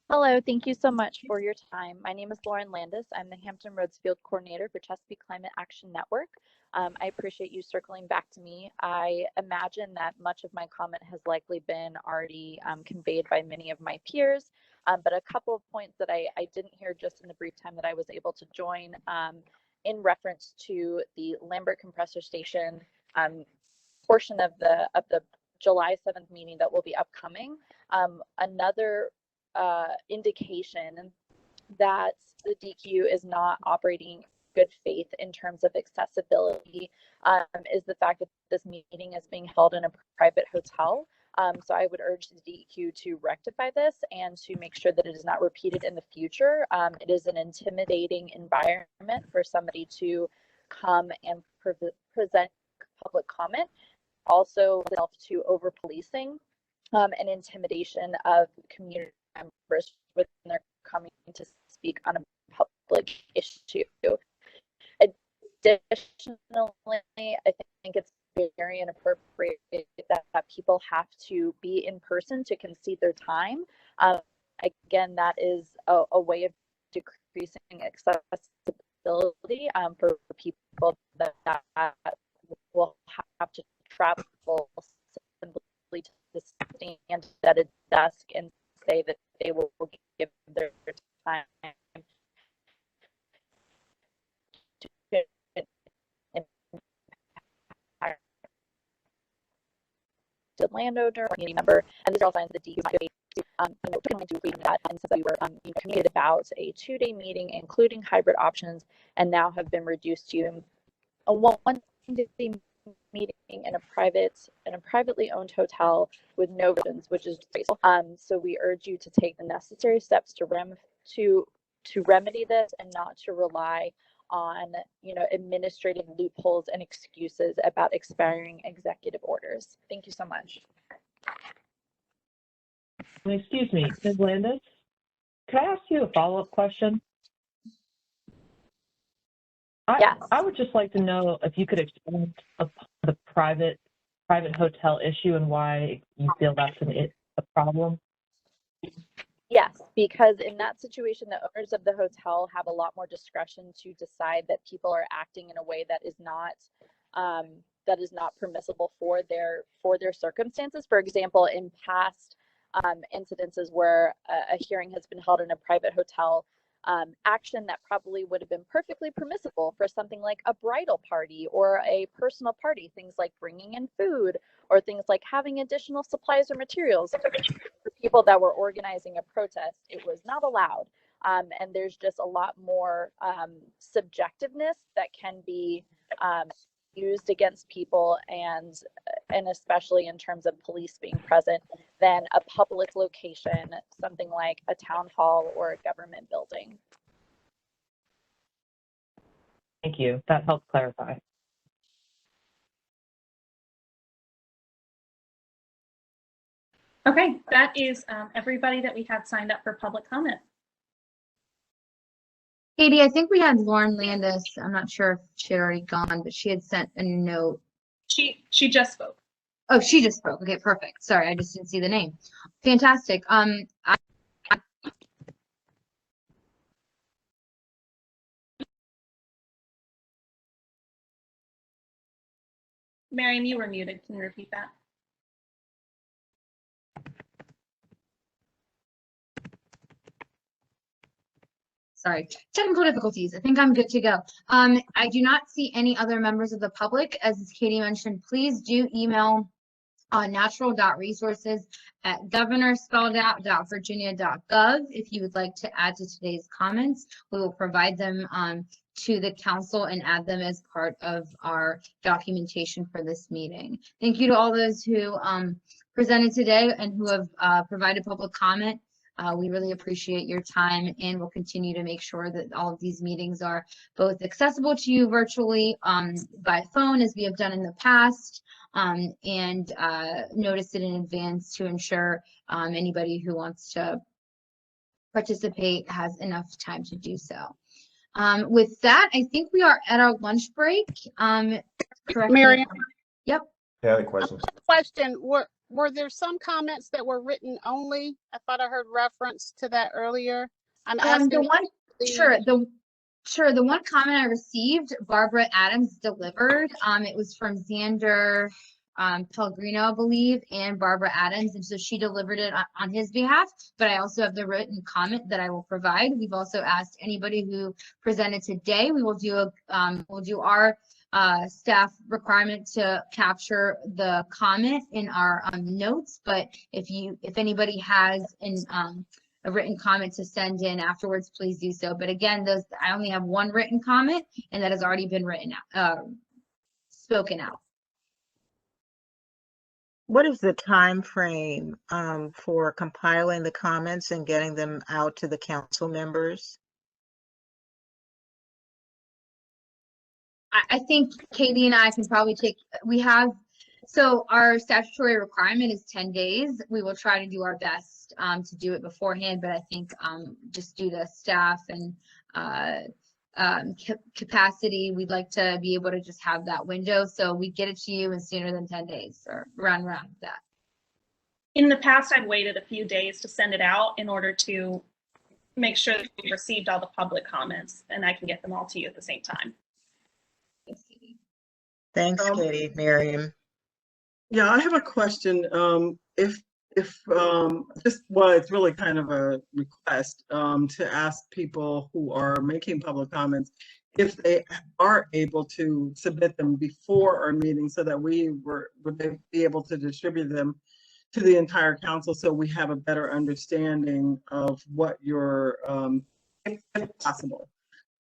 Hello, thank you so much for your time. My name is Lauren Landis. I'm the Hampton Roads Field Coordinator for Chesapeake Climate Action Network. I appreciate you circling back to me. I imagine that much of my comment has likely been already conveyed by many of my peers, but a couple of points that I didn't hear just in the brief time that I was able to join in reference to the Lambert Compressor Station portion of the July 7th meeting that will be upcoming. Another indication that the DEQ is not operating good faith in terms of accessibility is the fact that this meeting is being held in a private hotel. So I would urge the DEQ to rectify this and to make sure that it is not repeated in the future. It is an intimidating environment for somebody to come and present public comment. Also, to over-policing and intimidation of community members when they're coming to speak on a public issue. Additionally, I think it's very inappropriate that people have to be in person to concede their time. Again, that is a way of decreasing accessibility for people that will have to travel simply to stand at a desk and say that they will give their time to the landowner or community member, and these are all signs that DEQ might be to reading that. And since we were communicated about a 2-day meeting, including hybrid options, and now have been reduced to a 1-day meeting in a privately owned hotel with no restrictions, which is disgraceful. So we urge you to take the necessary steps to remedy this and not to rely on administrative loopholes and excuses about expiring executive orders. Thank you so much. Excuse me, Ms. Landis, could I ask you a follow-up question? Yes. I would just like to know if you could expand upon the private hotel issue and why you feel that's a problem. Yes, because in that situation, the owners of the hotel have a lot more discretion to decide that people are acting in a way that is not that is not permissible for their circumstances. For example, in past incidences where a hearing has been held in a private hotel, action that probably would have been perfectly permissible for something like a bridal party or a personal party, things like bringing in food or things like having additional supplies or materials. For people that were organizing a protest, it was not allowed. And there's just a lot more subjectiveness that can be used against people, and especially in terms of police being present, than a public location, something like a town hall or a government building. Thank you. That helps clarify. Okay, that is everybody that we had signed up for public comment. Katie, I think we had Lauren Landis. I'm not sure if she had already gone, but she had sent a note. She just spoke. Oh, she just spoke. Okay, perfect. Sorry, I just didn't see the name. Fantastic. Miriam, you were muted. Can you repeat that? Sorry, technical difficulties. I think I'm good to go. I do not see any other members of the public. As Katie mentioned, please do email natural.resources@governor.virginia.gov if you would like to add to today's comments. We will provide them to the council and add them as part of our documentation for this meeting. Thank you to all those who presented today and who have provided public comment. We really appreciate your time, and we'll continue to make sure that all of these meetings are both accessible to you virtually by phone, as we have done in the past, and notice it in advance to ensure anybody who wants to participate has enough time to do so. With that, I think we are at our lunch break. Miriam? Yep. Yeah, other questions. Question, were there some comments that were written only? I thought I heard reference to that earlier. I'm asking. The one comment I received, Barbara Adams delivered. It was from Xander Pellegrino, I believe, and Barbara Adams, and so she delivered it on his behalf, but I also have the written comment that I will provide. We've also asked anybody who presented today, we will do our staff requirement to capture the comment in our notes, but if anybody has a written comment to send in afterwards, please do so. But again, I only have one written comment, and that has already been spoken out. What is the time frame for compiling the comments and getting them out to the council members? I think Katie and I can probably so our statutory requirement is 10 days. We will try to do our best to do it beforehand, but I think just due to staff and capacity, we'd like to be able to just have that window. So we get it to you in sooner than 10 days or around that. In the past, I've waited a few days to send it out in order to make sure that we received all the public comments and I can get them all to you at the same time. Thanks, Katie. Miriam. Yeah, I have a question. It's really kind of a request to ask people who are making public comments if they are able to submit them before our meeting so that would they be able to distribute them to the entire council so we have a better understanding of what your, if possible.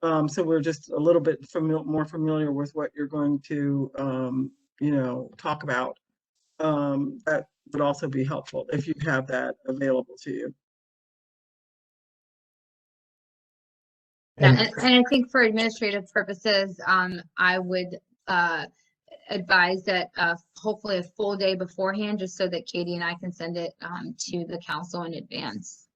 So we're just a little bit more familiar with what you're going to, talk about. That would also be helpful if you have that available to you. Yeah, and I think for administrative purposes, I would advise that hopefully a full day beforehand, just so that Katie and I can send it to the council in advance.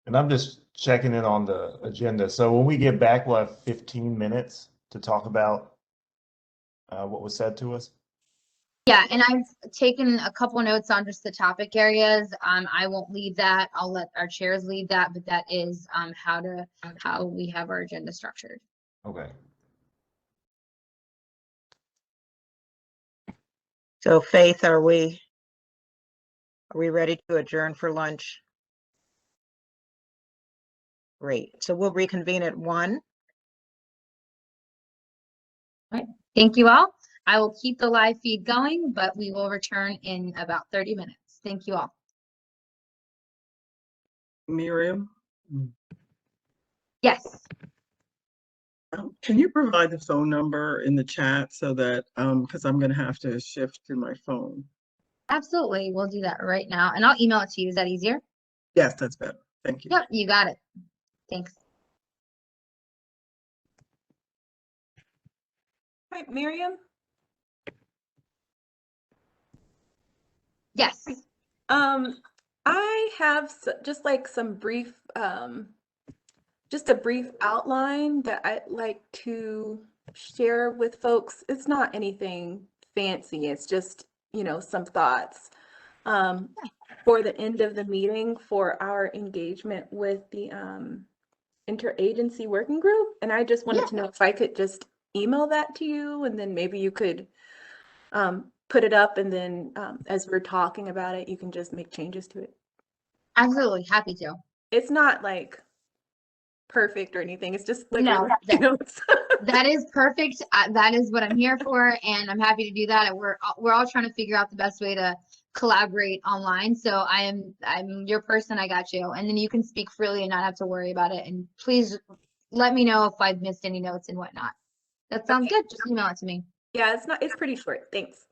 And I'm just checking in on the agenda. So when we get back, we'll have 15 minutes to talk about what was said to us. Yeah, and I've taken a couple notes on just the topic areas. I won't lead that. I'll let our chairs lead that, but that is how we have our agenda structured. Okay. So Faith, are we ready to adjourn for lunch? Great. So we'll reconvene at 1. All right. Thank you all. I will keep the live feed going, but we will return in about 30 minutes. Thank you all. Miriam, Yes, can you provide the phone number in the chat so that, because I'm going to have to shift to my phone. absolutely. We'll do that right now. And I'll email it to you. Is that easier? Yes, that's better. Thank you. Yep, you got it. Thanks. Hi, Miriam. Yes. I have just like some brief, just a brief outline that I'd like to share with folks. It's not anything fancy. It's just, some thoughts for the end of the meeting for our engagement with the interagency working group. And I just wanted to know if I could just email that to you, and then maybe you could put it up, and then as we're talking about it, you can just make changes to it. Absolutely. Happy to. It's not like perfect or anything. It's just like No, notes. that is perfect. That is what I'm here for, and I'm happy to do that. We're all trying to figure out the best way to collaborate online. So I'm your person. I got you, and then you can speak freely and not have to worry about it. And please let me know if I've missed any notes and whatnot. That sounds good. Just email it to me. Yeah, it's pretty short. Thanks.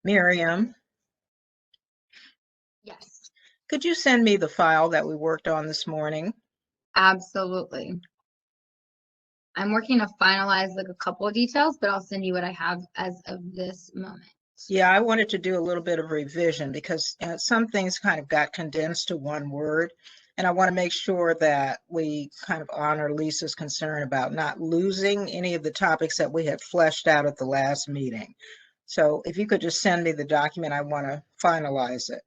Miriam, Yes, could you send me the file that we worked on this morning? absolutely. I'm working to finalize like a couple of details, but I'll send you what I have as of this moment. Yeah, I wanted to do a little bit of revision because some things kind of got condensed to one word. And I want to make sure that we kind of honor Lisa's concern about not losing any of the topics that we had fleshed out at the last meeting. So if you could just send me the document, I want to finalize it.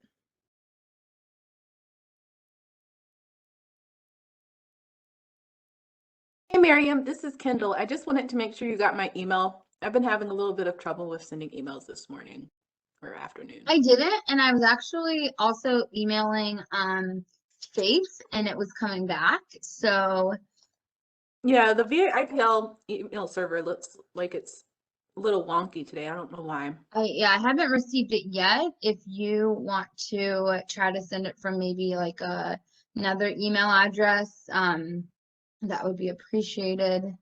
Hey, Miriam, this is Kendall. I just wanted to make sure you got my email. I've been having a little bit of trouble with sending emails this morning or afternoon. I didn't, and I was actually also emailing Faith, and it was coming back. So Yeah, the VIPL email server looks like it's a little wonky today. I don't know why. I haven't received it yet. If you want to try to send it from maybe like another email address, that would be appreciated.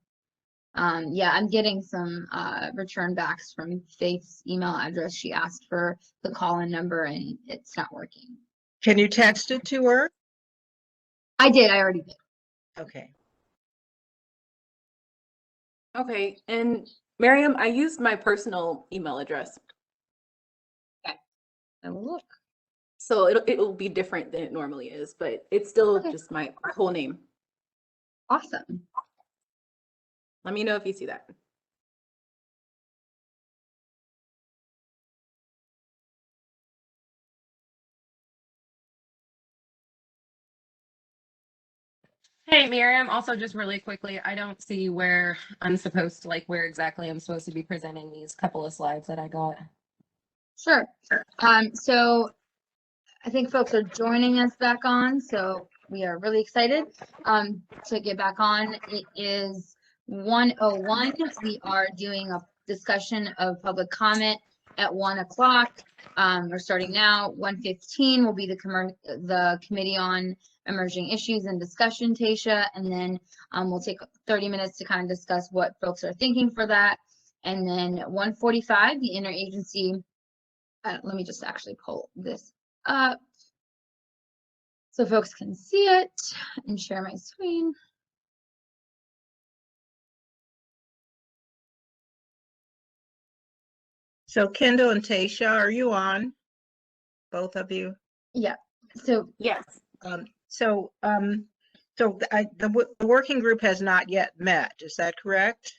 Yeah, I'm getting some return backs from Faith's email address. She asked for the call-in number and it's not working. Can you text it to her? I did, I already did. Okay. Okay, and Miriam, I used my personal email address. Okay, I will look. So it'll be different than it normally is, but it's still just my whole name. Awesome. Let me know if you see that. Hey, Miriam, also just really quickly, I don't see where I'm supposed to, like, where exactly I'm supposed to be presenting these couple of slides that I got. Sure. So I think folks are joining us back on, so we are really excited to get back on. It is 1:01. We are doing a discussion of public comment at 1 o'clock. We're starting now. 1:15 will be the committee on emerging issues and discussion, Tasha, and then we'll take 30 minutes to kind of discuss what folks are thinking for that. And then 1:45, the interagency. Let me just actually pull this up so folks can see it and share my screen. So Kendall and Tasha, are you on? Both of you? Yeah. So yes. So the working group has not yet met. Is that correct?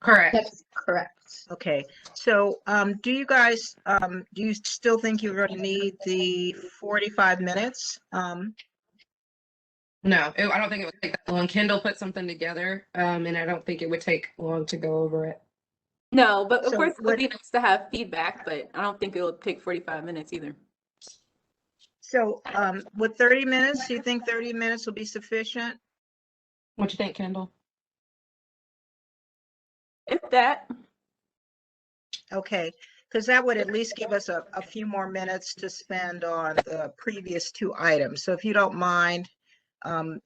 Correct. That's correct. Okay. So do you guys do you still think you're going to need the 45 minutes? No, I don't think it would take that long. Kendall put something together, and I don't think it would take long to go over it. No, but of So course it would be nice to have feedback, but I don't think it'll take 45 minutes either. So with 30 minutes, do you think 30 minutes will be sufficient? What you think, Kendall? If that. Okay, because that would at least give us a few more minutes to spend on the previous two items. So if you don't mind,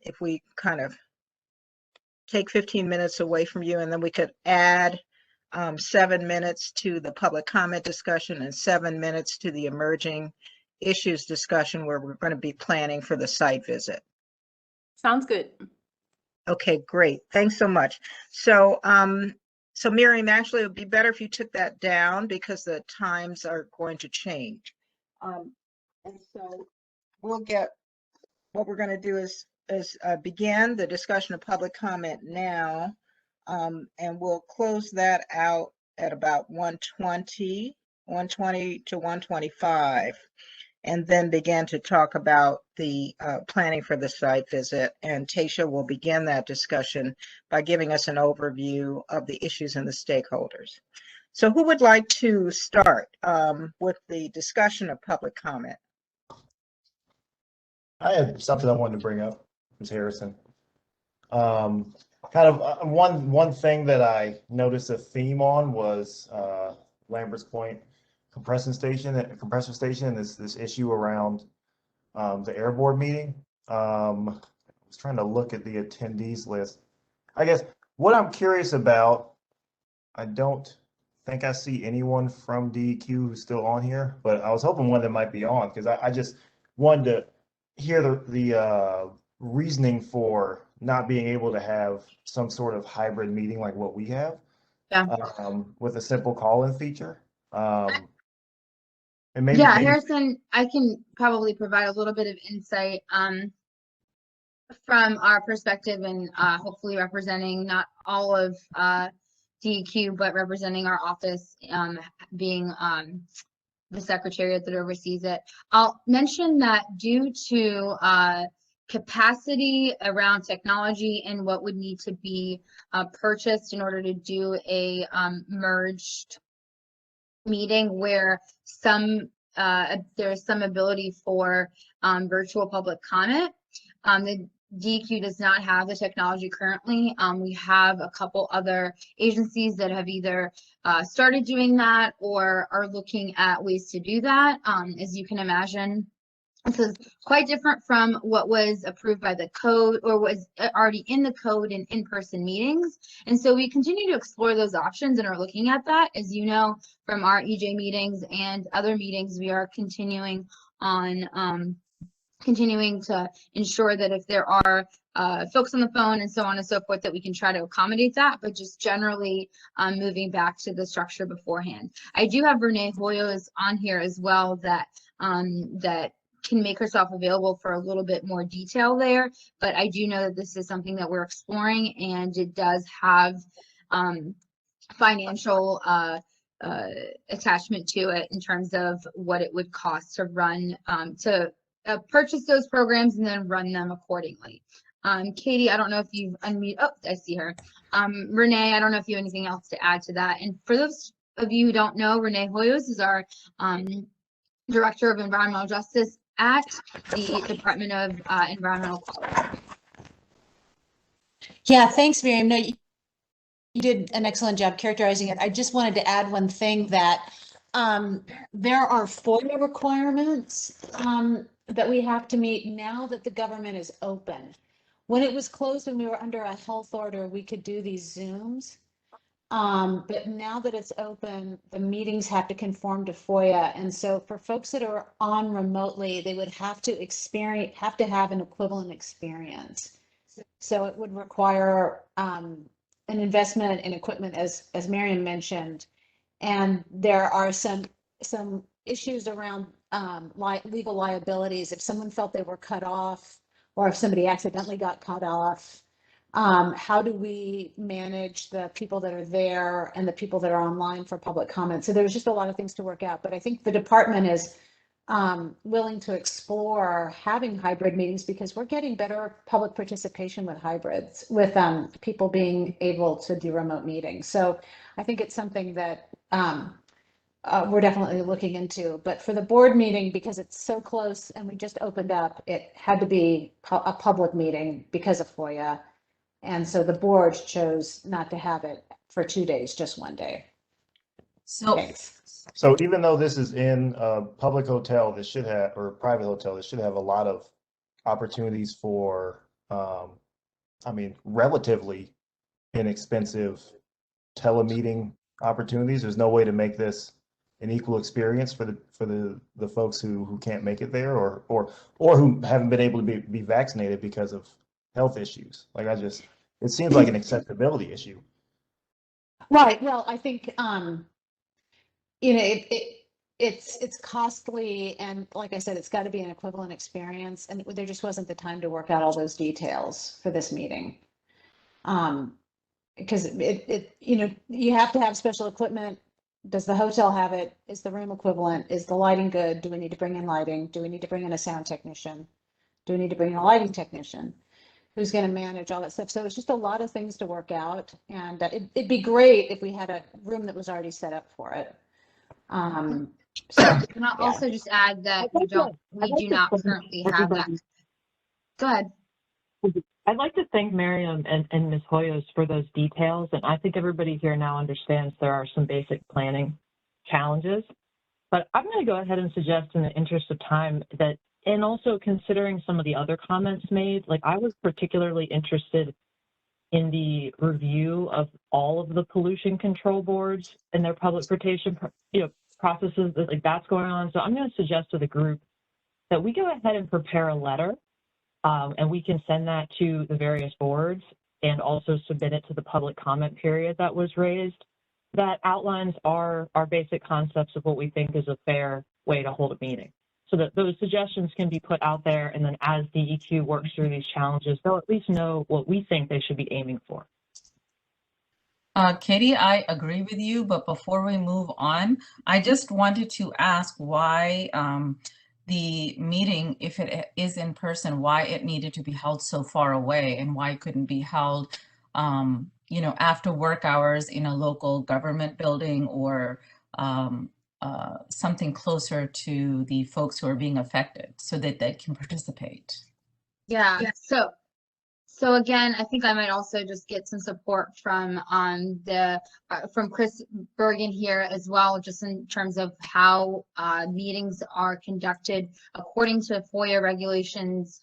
if we kind of take 15 minutes away from you, and then we could add 7 minutes to the public comment discussion and 7 minutes to the emerging issues discussion where we're going to be planning for the site visit. Sounds good. Okay, great. Thanks so much. So, so Miriam, actually, it would be better if you took that down because the times are going to change. And so we'll get, what we're going to do is begin the discussion of public comment now, and we'll close that out at about 1:20 to 1:25. And then begin to talk about the planning for the site visit. And Tasha will begin that discussion by giving us an overview of the issues and the stakeholders. So who would like to start with the discussion of public comment? I had something I wanted to bring up, Ms. Harrison. Kind of one thing that I noticed a theme on was Lambert's Point compressor station, this issue around the air board meeting. I was trying to look at the attendees list. I guess what I'm curious about, I don't think I see anyone from DEQ who's still on here, but I was hoping one that might be on because I just wanted to hear the reasoning for not being able to have some sort of hybrid meeting like what we have, with a simple call-in feature. And maybe, Yeah, Harrison, I can probably provide a little bit of insight from our perspective and hopefully representing not all of DEQ, but representing our office, being the secretariat that oversees it. I'll mention that due to capacity around technology and what would need to be purchased in order to do a merged meeting where there's some ability for virtual public comment. The DEQ does not have the technology currently. We have a couple other agencies that have either started doing that or are looking at ways to do that. As you can imagine, this is quite different from what was approved by the code or was already in the code in in-person meetings. And so we continue to explore those options and are looking at that. As you know, from our EJ meetings and other meetings, we are continuing to ensure that if there are folks on the phone and so on and so forth, that we can try to accommodate that, but just generally moving back to the structure beforehand. I do have Renee Hoyos on here as well that can make herself available for a little bit more detail there, but I do know that this is something that we're exploring, and it does have financial attachment to it in terms of what it would cost to run, to purchase those programs and then run them accordingly. Katie, I don't know if you've unmuted. Oh, I see her. Renee, I don't know if you have anything else to add to that. And for those of you who don't know, Renee Hoyos is our Director of Environmental Justice at the Department of Environmental Quality. Yeah, thanks, Miriam. No, you did an excellent job characterizing it. I just wanted to add one thing that there are FOIA requirements that we have to meet now that the government is open. When it was closed and we were under a health order, we could do these Zooms. But now that it's open, the meetings have to conform to FOIA. And so for folks that are on remotely, they would have to have an equivalent experience. So it would require an investment in equipment, as Miriam mentioned. And there are some issues around legal liabilities. If someone felt they were cut off, or if somebody accidentally got cut off, how do we manage the people that are there and the people that are online for public comment? So there's just a lot of things to work out, but I think the department is willing to explore having hybrid meetings because we're getting better public participation with hybrids, with people being able to do remote meetings. So I think it's something that we're definitely looking into. But for the board meeting, because it's so close and we just opened up, it had to be a public meeting because of FOIA. And so the board chose not to have it for 2 days, just 1 day. So even though this is in a public hotel, this should have, or a private hotel, this should have a lot of opportunities for, relatively inexpensive telemeeting opportunities. There's no way to make this an equal experience for the folks who can't make it there or who haven't been able to be vaccinated because of health issues. Like it seems like an accessibility issue. Right. Well, I think it's costly, and like I said, it's got to be an equivalent experience, and there just wasn't the time to work out all those details for this meeting. Because you have to have special equipment. Does the hotel have it? Is the room equivalent? Is the lighting good? Do we need to bring in lighting? Do we need to bring in a sound technician? Do we need to bring in a lighting technician? Who's going to manage all that stuff? So it's just a lot of things to work out, and it'd be great if we had a room that was already set up for it. And I'll also just add that we do not currently have that. Go ahead. I'd like to thank Miriam and Ms. Hoyos for those details, and I think everybody here now understands there are some basic planning challenges. But I'm going to go ahead and suggest, in the interest of time, that, and also considering some of the other comments made, like I was particularly interested in the review of all of the pollution control boards and their public participation, processes, like that's going on. So I'm going to suggest to the group that we go ahead and prepare a letter, and we can send that to the various boards and also submit it to the public comment period that was raised. That outlines our basic concepts of what we think is a fair way to hold a meeting. So that those suggestions can be put out there, and then as DEQ works through these challenges, they'll at least know what we think they should be aiming for. Katie, I agree with you, but before we move on, I just wanted to ask why the meeting, if it is in person, why it needed to be held so far away, and why it couldn't be held after work hours in a local government building, or something closer to the folks who are being affected so that they can participate. Yeah. So again, I think I might also just get some support from from Chris Bergen here as well, just in terms of how meetings are conducted according to FOIA regulations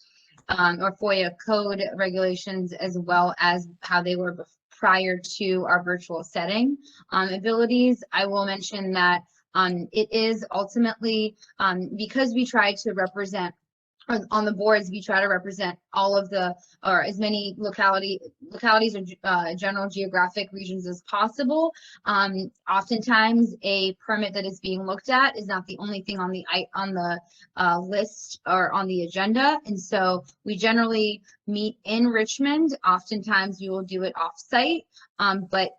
or FOIA code regulations, as well as how they were prior to our virtual setting abilities. I will mention that it is ultimately, because we try to represent on the boards, we try to represent all of or as many localities or general geographic regions as possible. Oftentimes a permit that is being looked at is not the only thing on the list or on the agenda. And so we generally meet in Richmond. Oftentimes we will do it off-site, but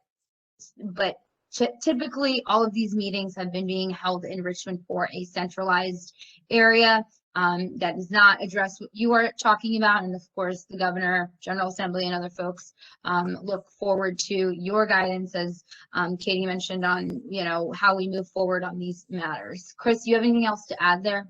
typically all of these meetings have been being held in Richmond for a centralized area. That does not address what you are talking about. And of course, the governor, General Assembly, and other folks look forward to your guidance, as Katie mentioned, on how we move forward on these matters. Chris, do you have anything else to add there?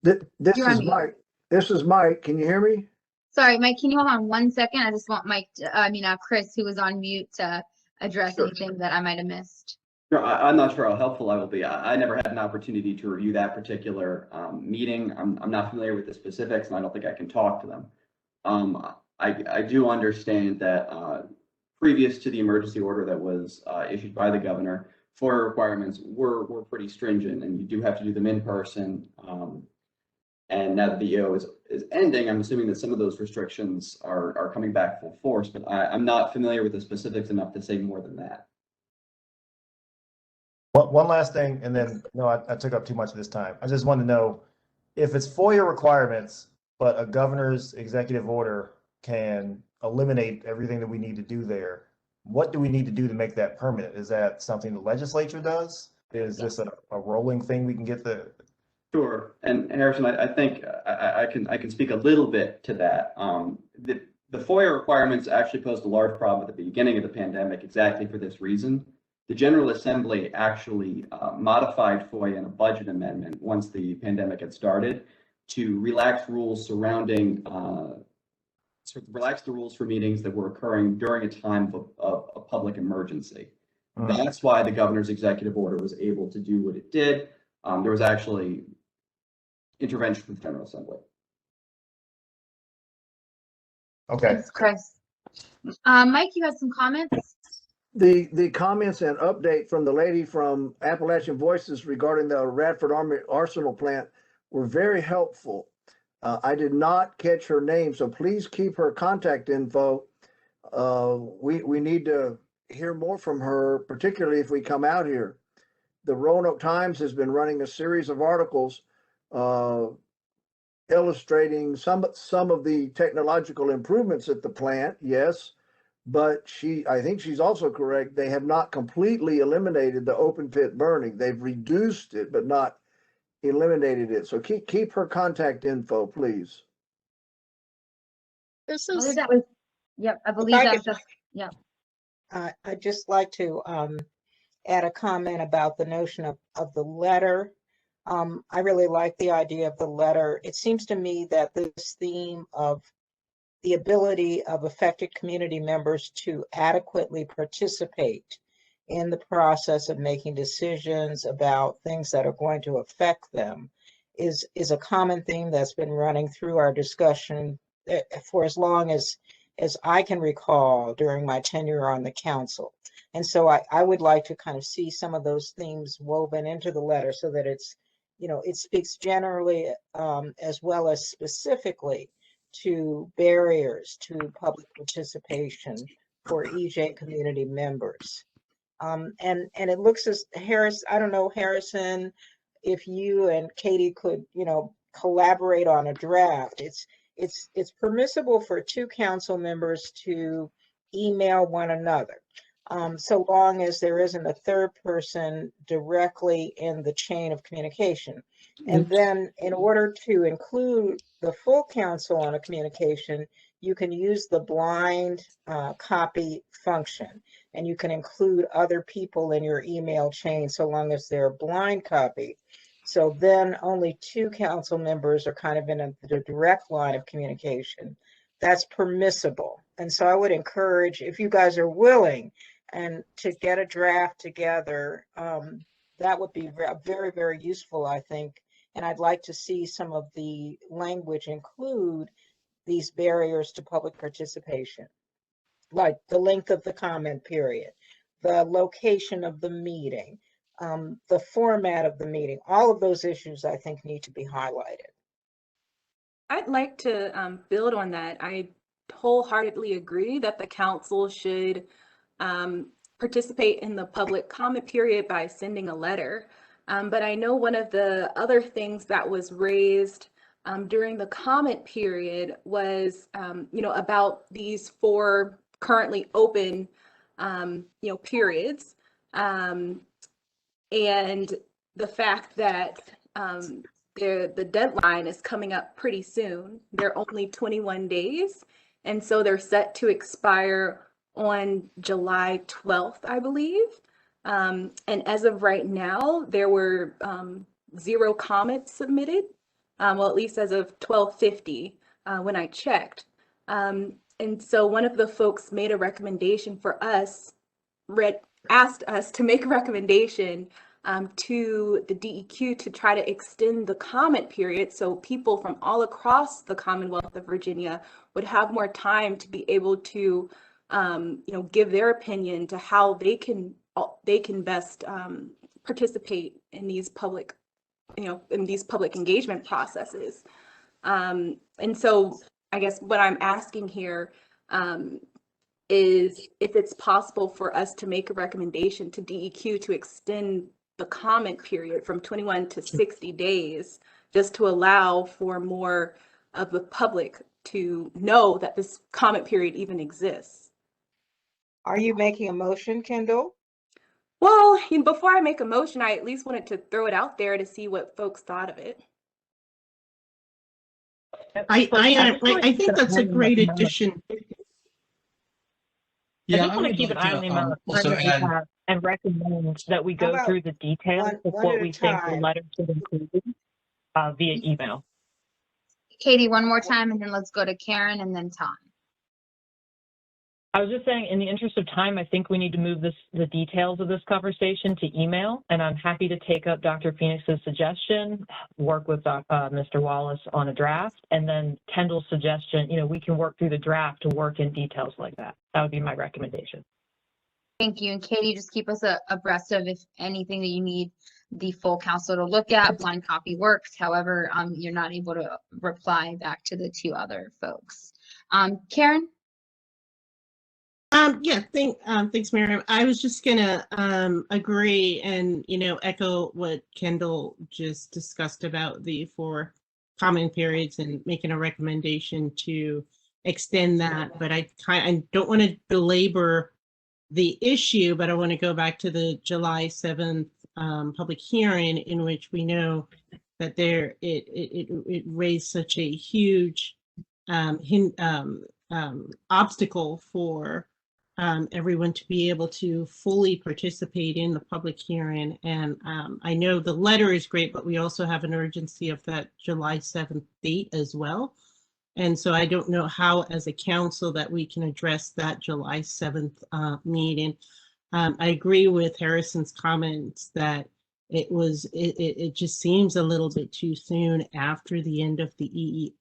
This You're on is mute. Mike. This is Mike. Can you hear me? Sorry, Mike, can you hold on 1 second? I just want Chris, who was on mute, to address anything that I might have missed. Sure, I'm not sure how helpful I will be. I never had an opportunity to review that particular meeting. I'm not familiar with the specifics, and I don't think I can talk to them. I do understand that previous to the emergency order that was issued by the governor, FOIA requirements were pretty stringent, and you do have to do them in person. And now that the EO is ending, I'm assuming that some of those restrictions are coming back full force, but I'm not familiar with the specifics enough to say more than that. One last thing, and then I took up too much of this time. I just wanted to know if it's FOIA requirements, but a governor's executive order can eliminate everything that we need to do there. What do we need to do to make that permanent? Is that something the legislature does? Is this a rolling thing we can get the? Sure, and Harrison, I think I can speak a little bit to that. The FOIA requirements actually posed a large problem at the beginning of the pandemic, exactly for this reason. The General Assembly actually modified FOIA in a budget amendment once the pandemic had started to relax rules surrounding, relax the rules for meetings that were occurring during a time of a public emergency. That's why the governor's executive order was able to do what it did. There was actually intervention from the General Assembly. Okay. Thanks, Chris. Mike, you had some comments? The comments and update from the lady from Appalachian Voices regarding the Radford Army Arsenal plant were very helpful. I did not catch her name, so please keep her contact info. We need to hear more from her, particularly if we come out here. The Roanoke Times has been running a series of articles illustrating some of the technological improvements at the plant, yes, but I think she's also correct. They have not completely eliminated the open pit burning. They've reduced it, but not eliminated it. So keep her contact info, please. This I believe is, that was, yep, I believe that's just, yeah. I'd just like to add a comment about the notion of the letter. I really like the idea of the letter. It seems to me that this theme of the ability of affected community members to adequately participate in the process of making decisions about things that are going to affect them is a common theme that's been running through our discussion for as long as I can recall during my tenure on the council. And so I would like to kind of see some of those themes woven into the letter so that it's, you know, it speaks generally as well as specifically to barriers to public participation for EJ community members. And it looks as I don't know, Harrison, if you and Katie could, you know, collaborate on a draft. It's permissible for 2 council members to email one another, so long as there isn't a third person directly in the chain of communication. And then in order to include the full council on a communication, you can use the blind copy function, and you can include other people in your email chain so long as they're blind copy. So then only 2 council members are kind of in the direct line of communication. That's permissible. And so I would encourage, if you guys are willing and to get a draft together, that would be very, very useful, I think. And I'd like to see some of the language include these barriers to public participation, like the length of the comment period, the location of the meeting, the format of the meeting. All of those issues, I think, need to be highlighted. I'd like to build on that. I wholeheartedly agree that the council should participate in the public comment period by sending a letter. But I know one of the other things that was raised during the comment period was, you know, about these 4 currently open, you know, periods. And the fact that the deadline is coming up pretty soon. They're only 21 days. And so they're set to expire on July 12th, I believe. And as of right now, there were 0 comments submitted. Well, at least as of 12:50 when I checked. And so one of the folks made a recommendation for us, asked us to make a recommendation to the DEQ to try to extend the comment period so people from all across the Commonwealth of Virginia would have more time to be able to, you know, give their opinion to how they can best participate in these public, you know, in these public engagement processes. And so I guess what I'm asking here is if it's possible for us to make a recommendation to DEQ to extend the comment period from 21 to 60 days, just to allow for more of the public to know that this comment period even exists. Are you making a motion, Kendall? Well, before I make a motion, I at least wanted to throw it out there to see what folks thought of it. I think that's a great addition. I just want to keep an eye on the amount of time that we have and recommend that we go through the details of what we think the letter should include via email. Katie, one more time, and then let's go to Karen and then Tom. I was just saying, in the interest of time, I think we need to move the details of this conversation to email, and I'm happy to take up Dr. Phoenix's suggestion, work with Mr. Wallace on a draft, and then Kendall's suggestion, you know, we can work through the draft to work in details like that. That would be my recommendation. Thank you. And Katie, just keep us abreast of if anything that you need the full council to look at. Blind copy works. However, you're not able to reply back to the 2 other folks. Karen? Yeah, thanks, Miriam. I was just gonna agree and, you know, echo what Kendall just discussed about the 4 comment periods and making a recommendation to extend that. But I don't want to belabor the issue, but I want to go back to the July 7th public hearing, in which we know that it raised such a huge obstacle for everyone to be able to fully participate in the public hearing. And I know the letter is great, but we also have an urgency of that July 7th date as well. And so I don't know how, as a council, that we can address that July 7th meeting. I agree with Harrison's comments that it just seems a little bit too soon after the end of the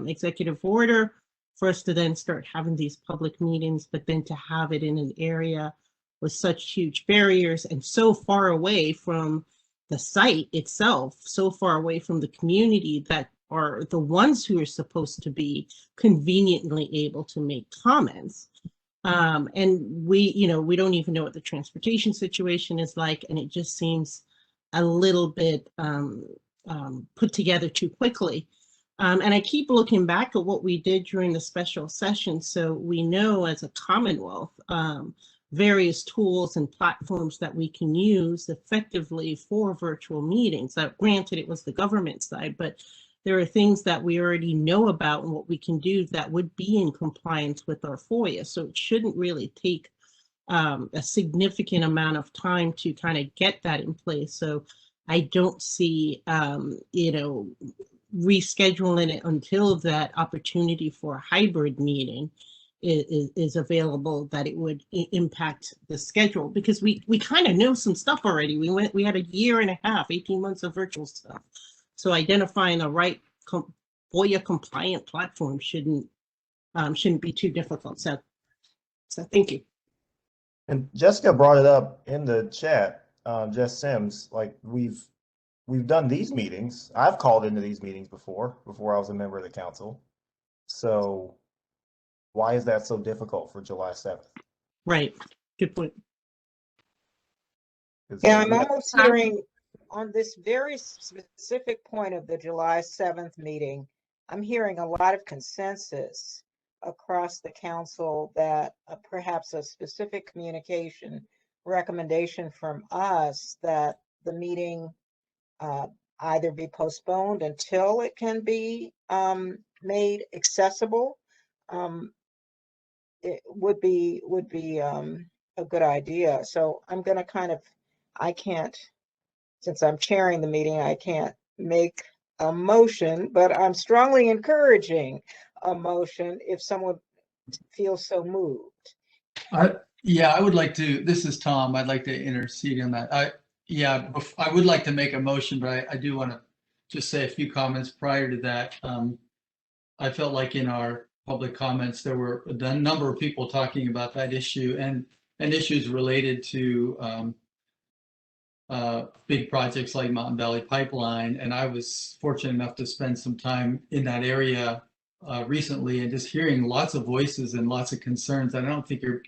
executive order for us to then start having these public meetings, but then to have it in an area with such huge barriers and so far away from the site itself, so far away from the community that are the ones who are supposed to be conveniently able to make comments. And we don't even know what the transportation situation is like, and it just seems a little bit put together too quickly. And I keep looking back at what we did during the special session. So we know as a Commonwealth, various tools and platforms that we can use effectively for virtual meetings. Granted, it was the government side, but there are things that we already know about and what we can do that would be in compliance with our FOIA. So it shouldn't really take a significant amount of time to kind of get that in place. So I don't see, rescheduling it until that opportunity for a hybrid meeting is available, that it would impact the schedule, because we kind of know some stuff already. We had a year and a half, 18 months of virtual stuff. So identifying the right FOIA compliant platform shouldn't be too difficult. So thank you. And Jessica brought it up in the chat, Jess Sims, like we've done these meetings. I've called into these meetings before I was a member of the council. So why is that so difficult for July 7th? Right, good point. Yeah, I'm almost hearing on this very specific point of the July 7th meeting, I'm hearing a lot of consensus across the council that perhaps a specific communication recommendation from us that the meeting either be postponed until it can be made accessible. It would be a good idea. So I'm going to I can't, since I'm chairing the meeting, I can't make a motion, but I'm strongly encouraging a motion if someone feels so moved. Yeah, I would like to, this is Tom, I'd like to intercede on that. I would like to make a motion, but I do want to just say a few comments prior to that. I felt like in our public comments, there were a number of people talking about that issue and issues related to big projects like Mountain Valley Pipeline. And I was fortunate enough to spend some time in that area recently and just hearing lots of voices and lots of concerns that I don't think are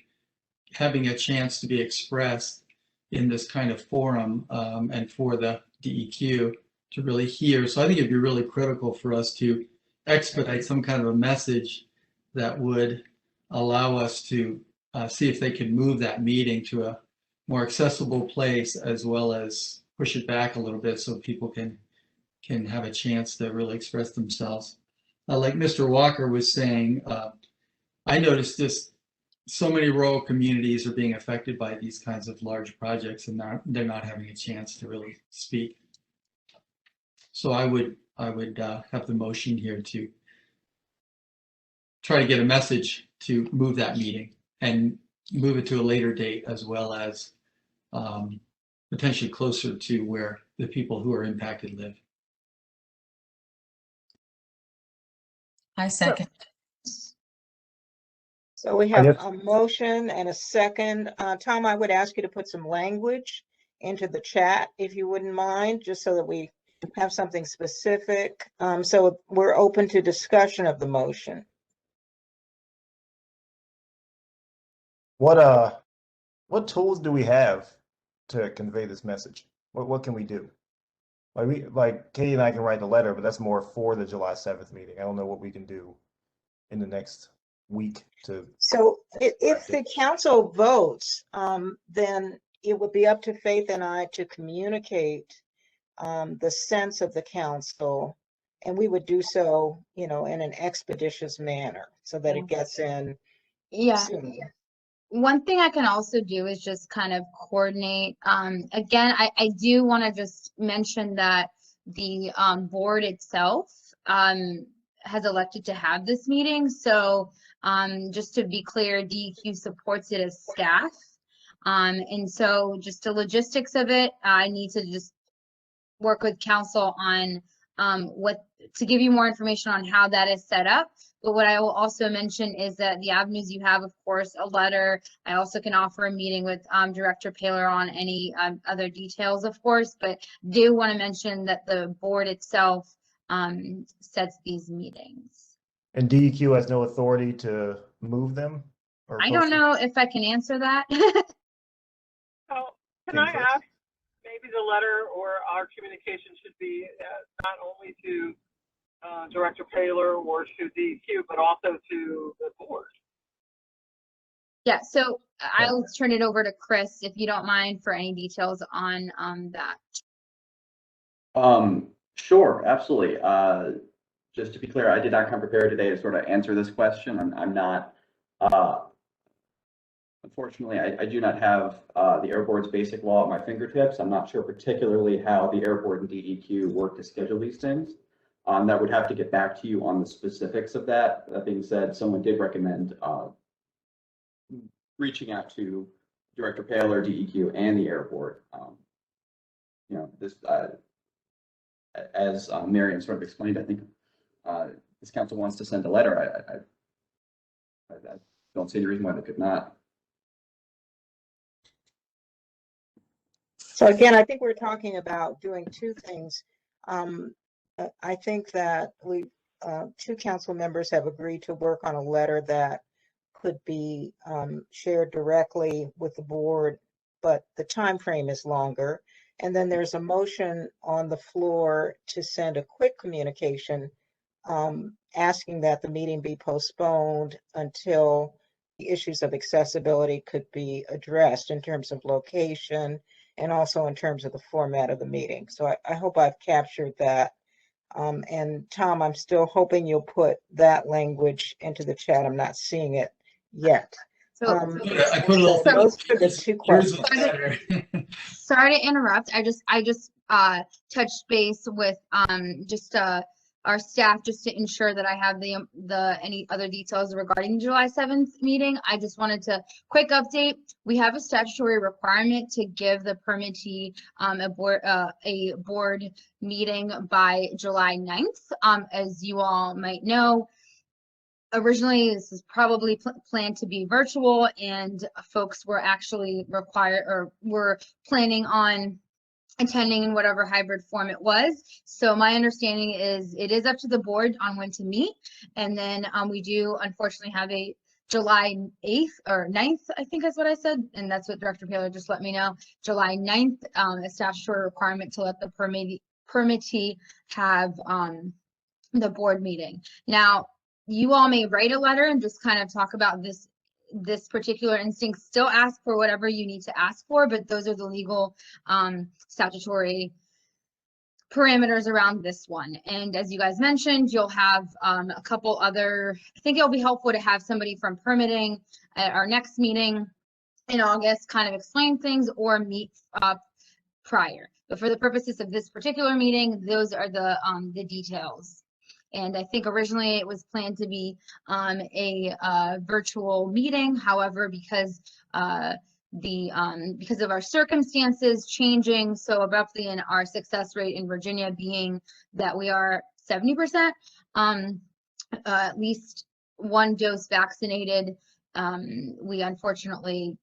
having a chance to be expressed in this kind of forum and for the DEQ to really hear. So I think it'd be really critical for us to expedite some kind of a message that would allow us to see if they can move that meeting to a more accessible place, as well as push it back a little bit so people can have a chance to really express themselves. Like Mr. Walker was saying, I noticed just so many rural communities are being affected by these kinds of large projects, and they're not having a chance to really speak. So I would have the motion here to try to get a message to move that meeting and move it to a later date, as well as potentially closer to where the people who are impacted live. I second. So we have a motion and a second. Tom, I would ask you to put some language into the chat, if you wouldn't mind, just so that we have something specific. So we're open to discussion of the motion. What tools do we have to convey this message? What can we do? Like Katie and I can write the letter, but that's more for the July 7th meeting. I don't know what we can do in the next week to. So if the council votes, then it would be up to Faith and I to communicate the sense of the council, and we would do so, in an expeditious manner so that it gets in. Yeah. Soon. One thing I can also do is just kind of coordinate. Again, I do want to just mention that the board itself has elected to have this meeting. So just to be clear, DEQ supports it as staff. And so just the logistics of it, I need to just work with council on what to give you more information on how that is set up. But what I will also mention is that the avenues you have, of course, a letter. I also can offer a meeting with Director Paler on any other details, of course, but do want to mention that the board itself sets these meetings. And DEQ has no authority to move them? Or I don't post them? know if I can answer that. So can I ask, maybe the letter or our communication should be not only to Director Paler or to DEQ, but also to the board? Yeah, so I'll turn it over to Chris, if you don't mind, for any details on that. Sure, absolutely. Just to be clear, I did not come prepared today to sort of answer this question. I'm not, unfortunately, I do not have the Air Board's basic law at my fingertips. I'm not sure particularly how the Air Board and DEQ work to schedule these things. That would have to get back to you on the specifics of that. That being said, someone did recommend reaching out to Director Paler, DEQ, and the Air Board. You know, this, as Marion sort of explained, I think this council wants to send a letter. I don't see any reason why they could not. So again, I think we're talking about doing two things. I think that we, two council members have agreed to work on a letter that could be shared directly with the board, but the time frame is longer. And then there's a motion on the floor to send a quick communication asking that the meeting be postponed until the issues of accessibility could be addressed in terms of location and also in terms of the format of the meeting. So I hope I've captured that. And Tom, I'm still hoping you'll put that language into the chat. I'm not seeing it yet. So, I put a little. Those are the two questions. Sorry to interrupt. I just touched base with just our staff just to ensure that I have the any other details regarding July 7th meeting. I just wanted to quick update. We have a statutory requirement to give the permittee a board meeting by July 9th. As you all might know, originally this is probably planned to be virtual, and folks were actually required or were planning on attending in whatever hybrid form it was. So my understanding is it is up to the board on when to meet. And then we do unfortunately have a July 8th or 9th, I think is what I said. And that's what Director Paler just let me know. July 9th, a statutory requirement to let the permittee have the board meeting. Now, you all may write a letter and just kind of talk about this particular instinct. Still ask for whatever you need to ask for, but those are the legal statutory parameters around this one. And as you guys mentioned, you'll have a couple other, I think it'll be helpful to have somebody from permitting at our next meeting in August kind of explain things or meet prior. But for the purposes of this particular meeting, those are the details. And I think originally it was planned to be a virtual meeting. However, because of our circumstances changing so abruptly and our success rate in Virginia being that we are 70%, at least one dose vaccinated, we unfortunately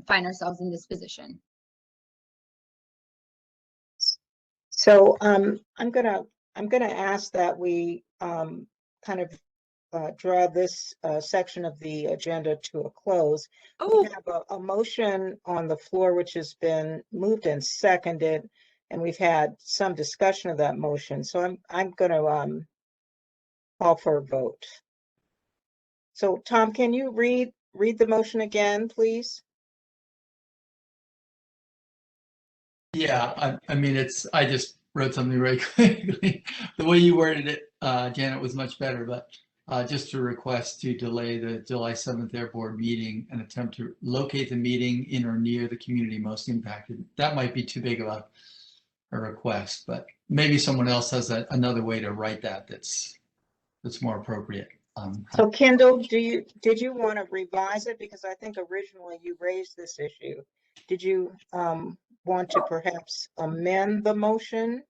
find ourselves in this position. So I'm gonna ask that we kind of draw this section of the agenda to a close. We have a motion on the floor which has been moved and seconded, and we've had some discussion of that motion. So I'm gonna call for a vote. So Tom, can you read the motion again, please? Yeah, I mean, I just wrote something very quickly. The way you worded it, Janet, was much better, but just a request to delay the July 7th Air Board meeting and attempt to locate the meeting in or near the community most impacted. That might be too big of a request, but maybe someone else has another way to write that that's more appropriate. So Kendall, did you want to revise it? Because I think originally you raised this issue. Did you want to perhaps amend the motion?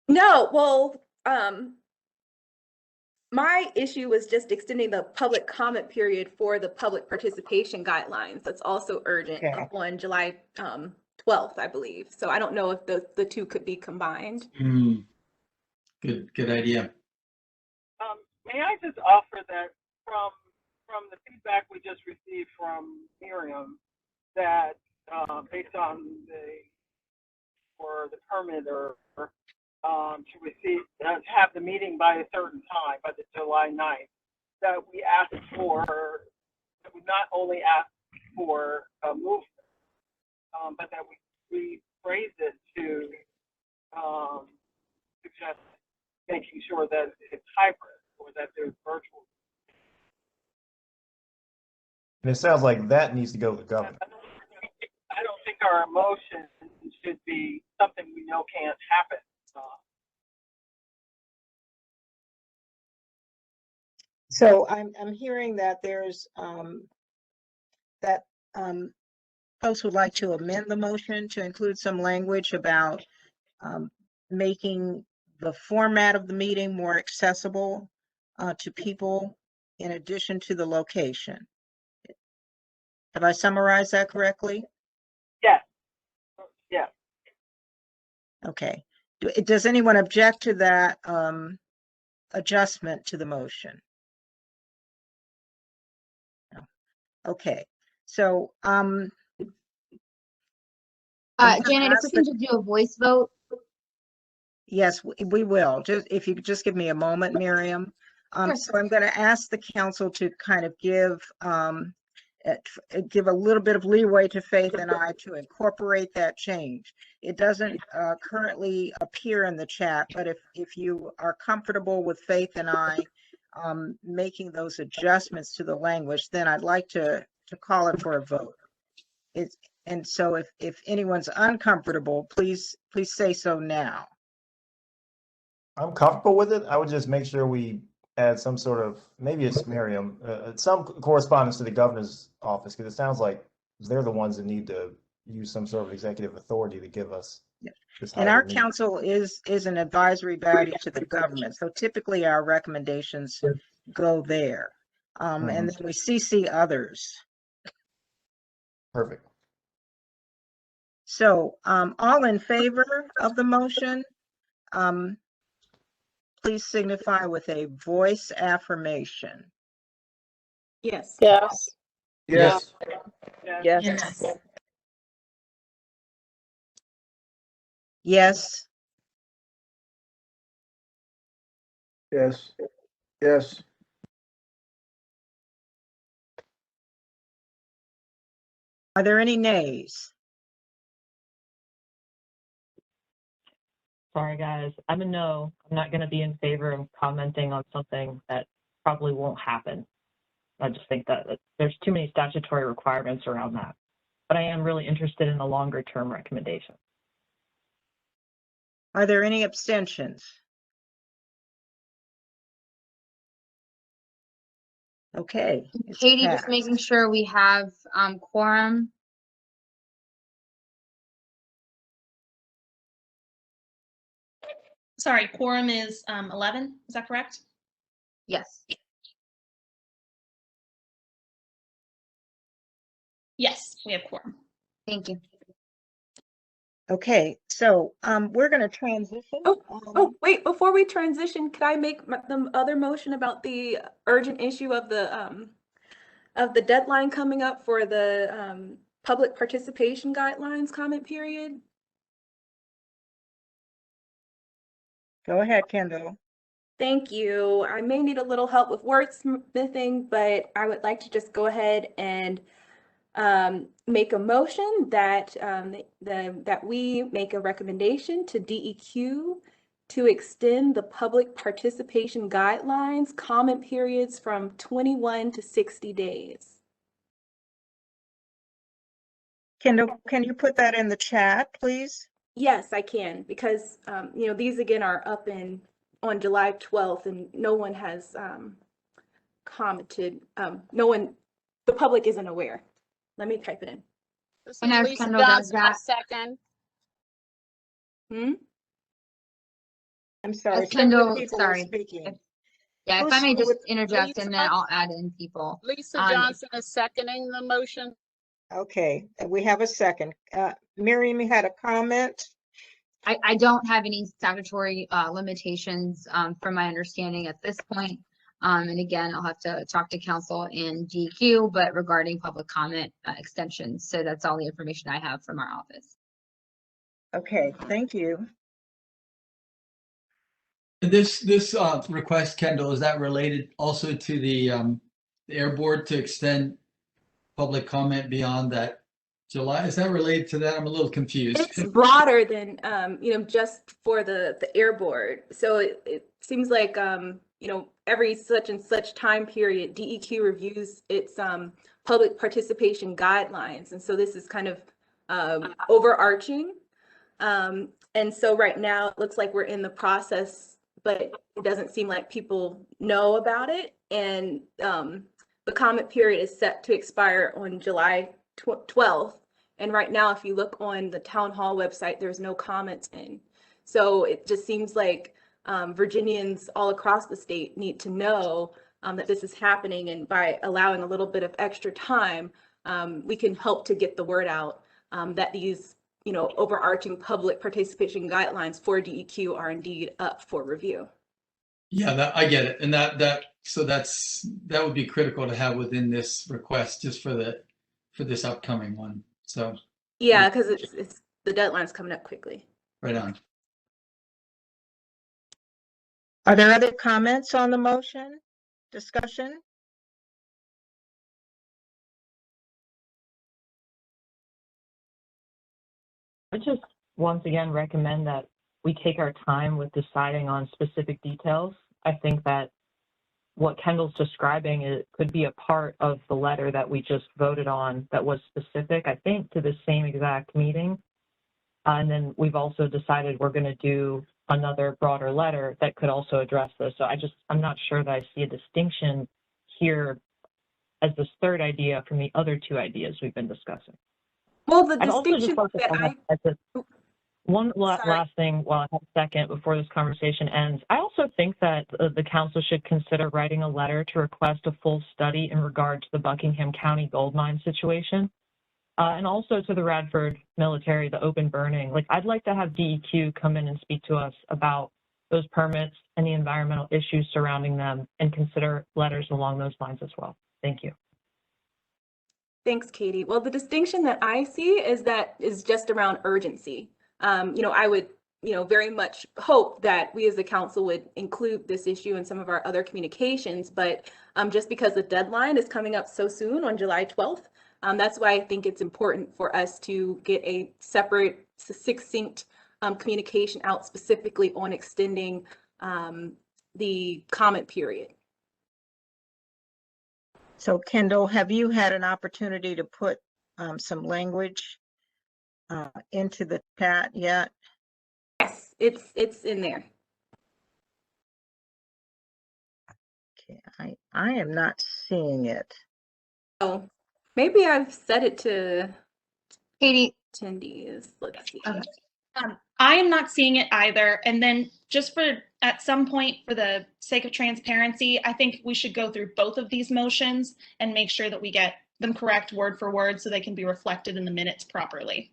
No, well, my issue was just extending the public comment period for the public participation guidelines. That's also urgent Okay. on July 12th, I believe. So I don't know if the two could be combined. Good idea. May I just offer that from the feedback we just received from Miriam, that based on the permit or to receive to have the meeting by a certain time, by the July 9th, that we not only ask for a movement, but that we phrase it to suggest making sure that it's hybrid or that there's virtual. And it sounds like that needs to go to the governor. I don't think our emotion should be something we know can't happen. So I'm hearing that there's folks would like to amend the motion to include some language about making the format of the meeting more accessible to people in addition to the location. Have I summarized that correctly? Yes. Yes. Okay. Does anyone object to that adjustment to the motion? No. Okay. So Janet, if we can just do a voice vote. yes, we will. Just if you could just give me a moment, Miriam. So I'm going to ask the council to kind of give a little bit of leeway to Faith and I to incorporate that change. It doesn't currently appear in the chat, but if you are comfortable with Faith and I making those adjustments to the language, then I'd like to call it for a vote. And so if anyone's uncomfortable, please say so now. I'm comfortable with it. I would just make sure we add some sort of, maybe it's Miriam, some correspondence to the governor's office, because it sounds like they're the ones that need to use some sort of executive authority to give us. And our council is an advisory body to the government. So typically our recommendations go there. And then we CC others. Perfect. So all in favor of the motion, please signify with a voice affirmation. Yes. Yes. Yes. Yes. Yes. Yes. Yes. Are there any nays? Sorry, guys. I'm a no. I'm not going to be in favor of commenting on something that probably won't happen. I just think that there's too many statutory requirements around that. But I am really interested in the longer term recommendation. Are there any abstentions? Okay. it's Katie, just passed. making sure we have quorum. Sorry, quorum is 11, is that correct? Yes. Yes, we have quorum. Thank you. Okay, so we're going to transition. Oh, wait, before we transition, could I make the other motion about the urgent issue of the deadline coming up for the public participation guidelines comment period? Go ahead, Kendall. Thank you. I may need a little help with wordsmithing, but I would like to just go ahead and make a motion that that we make a recommendation to DEQ to extend the public participation guidelines comment periods from 21 to 60 days. Kendall, can you put that in the chat, please? Yes, I can, because these again are up on July 12th, and no one has commented. No one, the public isn't aware. Let me type it in. This And is as Lisa Kendall does Johnson, I that, second. I'm sorry, as some of the Kendall, people were sorry. speaking. Yeah, if I Who's may just with interject and then Lisa? I'll add in people. Lisa Um, Johnson is seconding the motion. Okay, we have a second. Miriam, you had a comment? I don't have any statutory limitations from my understanding at this point. And again, I'll have to talk to council and DQ, but regarding public comment extensions. So that's all the information I have from our office. Okay, thank you. This request, Kendall, is that related also to the Air Board to extend public comment beyond that July? Is that related to that? I'm a little confused. It's broader than, just for the Air Board. So it seems like, every such and such time period, DEQ reviews its public participation guidelines. And so this is kind of overarching. And so right now it looks like we're in the process, but it doesn't seem like people know about it. And the comment period is set to expire on July 12th. And right now, if you look on the town hall website, there's no comments in. So it just seems like Virginians all across the state need to know that this is happening. And by allowing a little bit of extra time, we can help to get the word out that these, overarching public participation guidelines for DEQ are indeed up for review. Yeah, I get it. And that would be critical to have within this request just for this upcoming one. So yeah, because it's the deadline's coming up quickly. Right on. Are there other comments on the motion? Discussion? I just once again recommend that we take our time with deciding on specific details. I think that what Kendall's describing, it could be a part of the letter that we just voted on that was specific, I think, to the same exact meeting. And then we've also decided we're going to do another broader letter that could also address this. So I'm not sure that I see a distinction here as this third idea from the other two ideas we've been discussing. Well, the I'd also just distinction like to that add one last thing while I have a second before this conversation ends. I also think that the council should consider writing a letter to request a full study in regard to the Buckingham County gold mine situation. And also to the Radford military, the open burning. Like, I'd like to have DEQ come in and speak to us about those permits and the environmental issues surrounding them and consider letters along those lines as well. Thank you. Thanks, Katie. Well, the distinction that I see is just around urgency. I would, very much hope that we as the council would include this issue in some of our other communications, but just because the deadline is coming up so soon on July 12th, that's why I think it's important for us to get a separate, succinct communication out specifically on extending the comment period. So Kendall, have you had an opportunity to put some language into the chat yet? Yes, it's in there. Okay, I am not seeing it. Oh, maybe I've set it to Katie. Attendees. Let's see. I am not seeing it either. And then just at some point, for the sake of transparency, I think we should go through both of these motions and make sure that we get them correct word for word so they can be reflected in the minutes properly.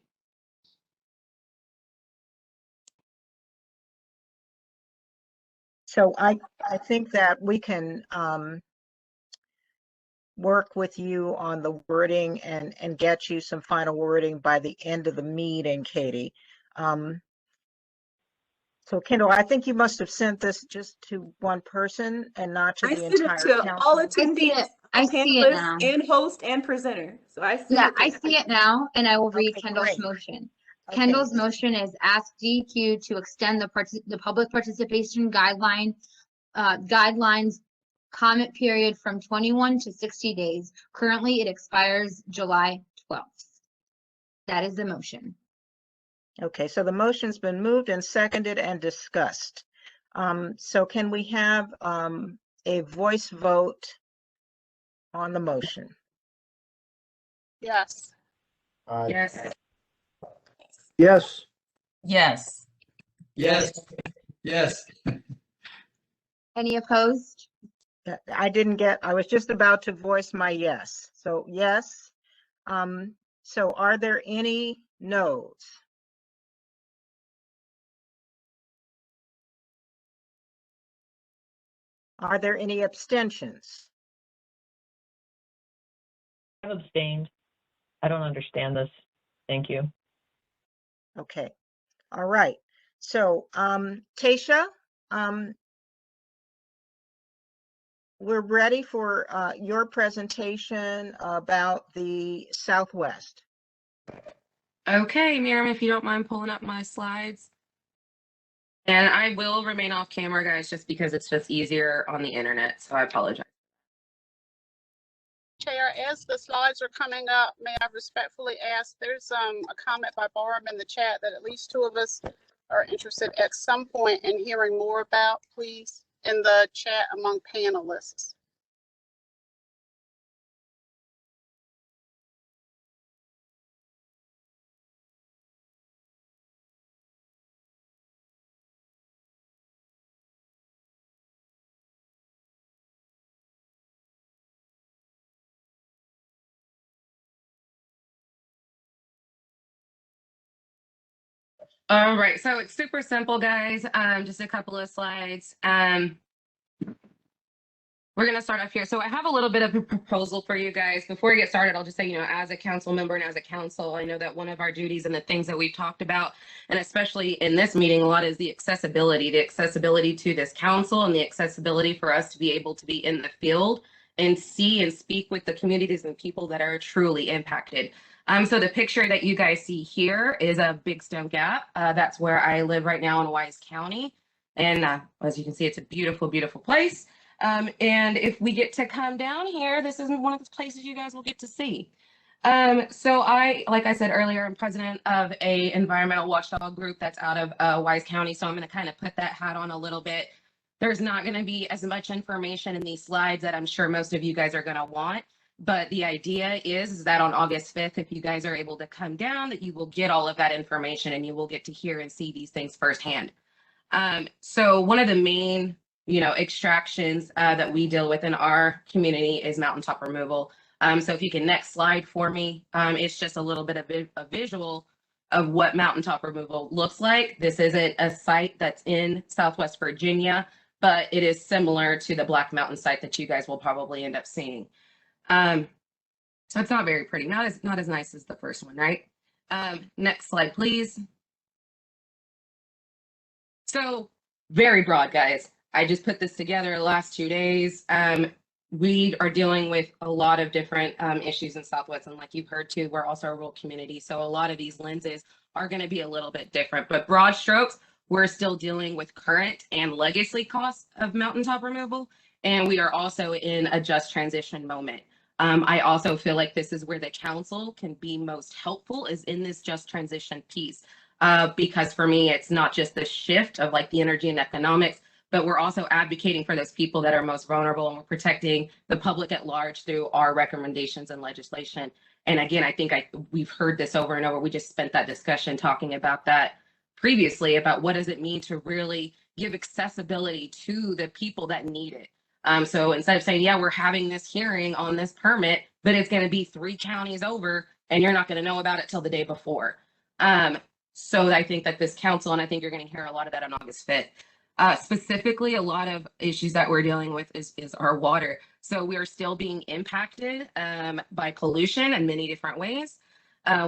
So I think that we can work with you on the wording and get you some final wording by the end of the meeting, Katie. So Kendall, I think you must have sent this just to one person and not to the entire council. All attendees, I see it now. And host and presenter. So I see I see it now, and I will read Kendall's motion. Okay. Kendall's motion is ask DEQ to extend the public participation guidelines comment period from 21 to 60 days. Currently, it expires July 12th. That is the motion. Okay, so the motion's been moved and seconded and discussed. So can we have a voice vote on the motion? Yes. Yes. Yes. Yes. Yes. Yes. Any opposed? I was just about to voice my yes. So yes. So are there any no's? Are there any abstentions? I've abstained. I don't understand this. Thank you. Okay. All right. So, Tasha, we're ready for your presentation about the Southwest. Okay, Miriam, if you don't mind pulling up my slides. And I will remain off camera, guys, just because it's just easier on the internet. So I apologize. Chair, as the slides are coming up, may I respectfully ask, there's a comment by Barb in the chat that at least two of us are interested at some point in hearing more about, please, in the chat among panelists. All right, so it's super simple, guys. Just a couple of slides. We're going to start off here. So I have a little bit of a proposal for you guys. Before we get started, I'll just say, as a council member and as a council, I know that one of our duties and the things that we've talked about, and especially in this meeting a lot, is the accessibility to this council and the accessibility for us to be able to be in the field and see and speak with the communities and people that are truly impacted. So the picture that you guys see here is a Big Stone Gap. That's where I live right now in Wise County. And as you can see, it's a beautiful, beautiful place. And if we get to come down here, this isn't one of the places you guys will get to see. So like I said earlier, I'm president of a environmental watchdog group that's out of Wise County. So I'm going to kind of put that hat on a little bit. There's not going to be as much information in these slides that I'm sure most of you guys are going to want. But the idea is that on August 5th, if you guys are able to come down, that you will get all of that information and you will get to hear and see these things firsthand. So one of the main extractions that we deal with in our community is mountaintop removal. So if you can next slide for me, it's just a little bit of a visual of what mountaintop removal looks like. This isn't a site that's in Southwest Virginia, but it is similar to the Black Mountain site that you guys will probably end up seeing. So it's not very pretty, not as nice as the first one, right? Next slide, please. So very broad, guys. I just put this together the last 2 days. We are dealing with a lot of different issues in Southwest, and like you've heard too, we're also a rural community. So a lot of these lenses are going to be a little bit different, but broad strokes, we're still dealing with current and legacy costs of mountaintop removal. And we are also in a just transition moment. I also feel like this is where the council can be most helpful, is in this just transition piece. Because for me, it's not just the shift of like the energy and economics, but we're also advocating for those people that are most vulnerable, and we're protecting the public at large through our recommendations and legislation. And again, I think we've heard this over and over. We just spent that discussion talking about that previously, about what does it mean to really give accessibility to the people that need it. So instead of saying, yeah, we're having this hearing on this permit, but it's going to be 3 counties over and you're not going to know about it till the day before. So I think that this council, and I think you're going to hear a lot of that on August 5th. Specifically, a lot of issues that we're dealing with is our water. So we are still being impacted by pollution in many different ways.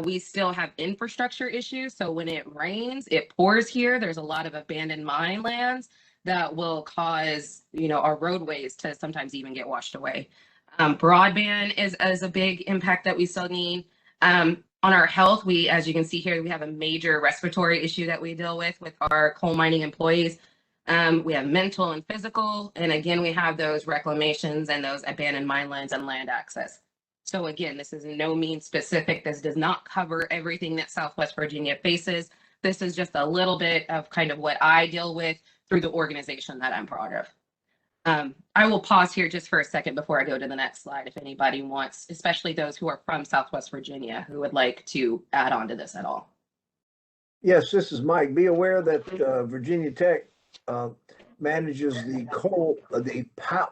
We still have infrastructure issues. So when it rains, it pours here. There's a lot of abandoned mine lands that will cause, our roadways to sometimes even get washed away. Broadband is a big impact that we still need. On our health, as you can see here, we have a major respiratory issue that we deal with our coal mining employees. We have mental and physical, and again, we have those reclamations and those abandoned mine lands and land access. So again, this is no means specific. This does not cover everything that Southwest Virginia faces. This is just a little bit of kind of what I deal with through the organization that I'm part of. I will pause here just for a second before I go to the next slide if anybody wants, especially those who are from Southwest Virginia who would like to add on to this at all. Yes, this is Mike. Be aware that Virginia Tech manages the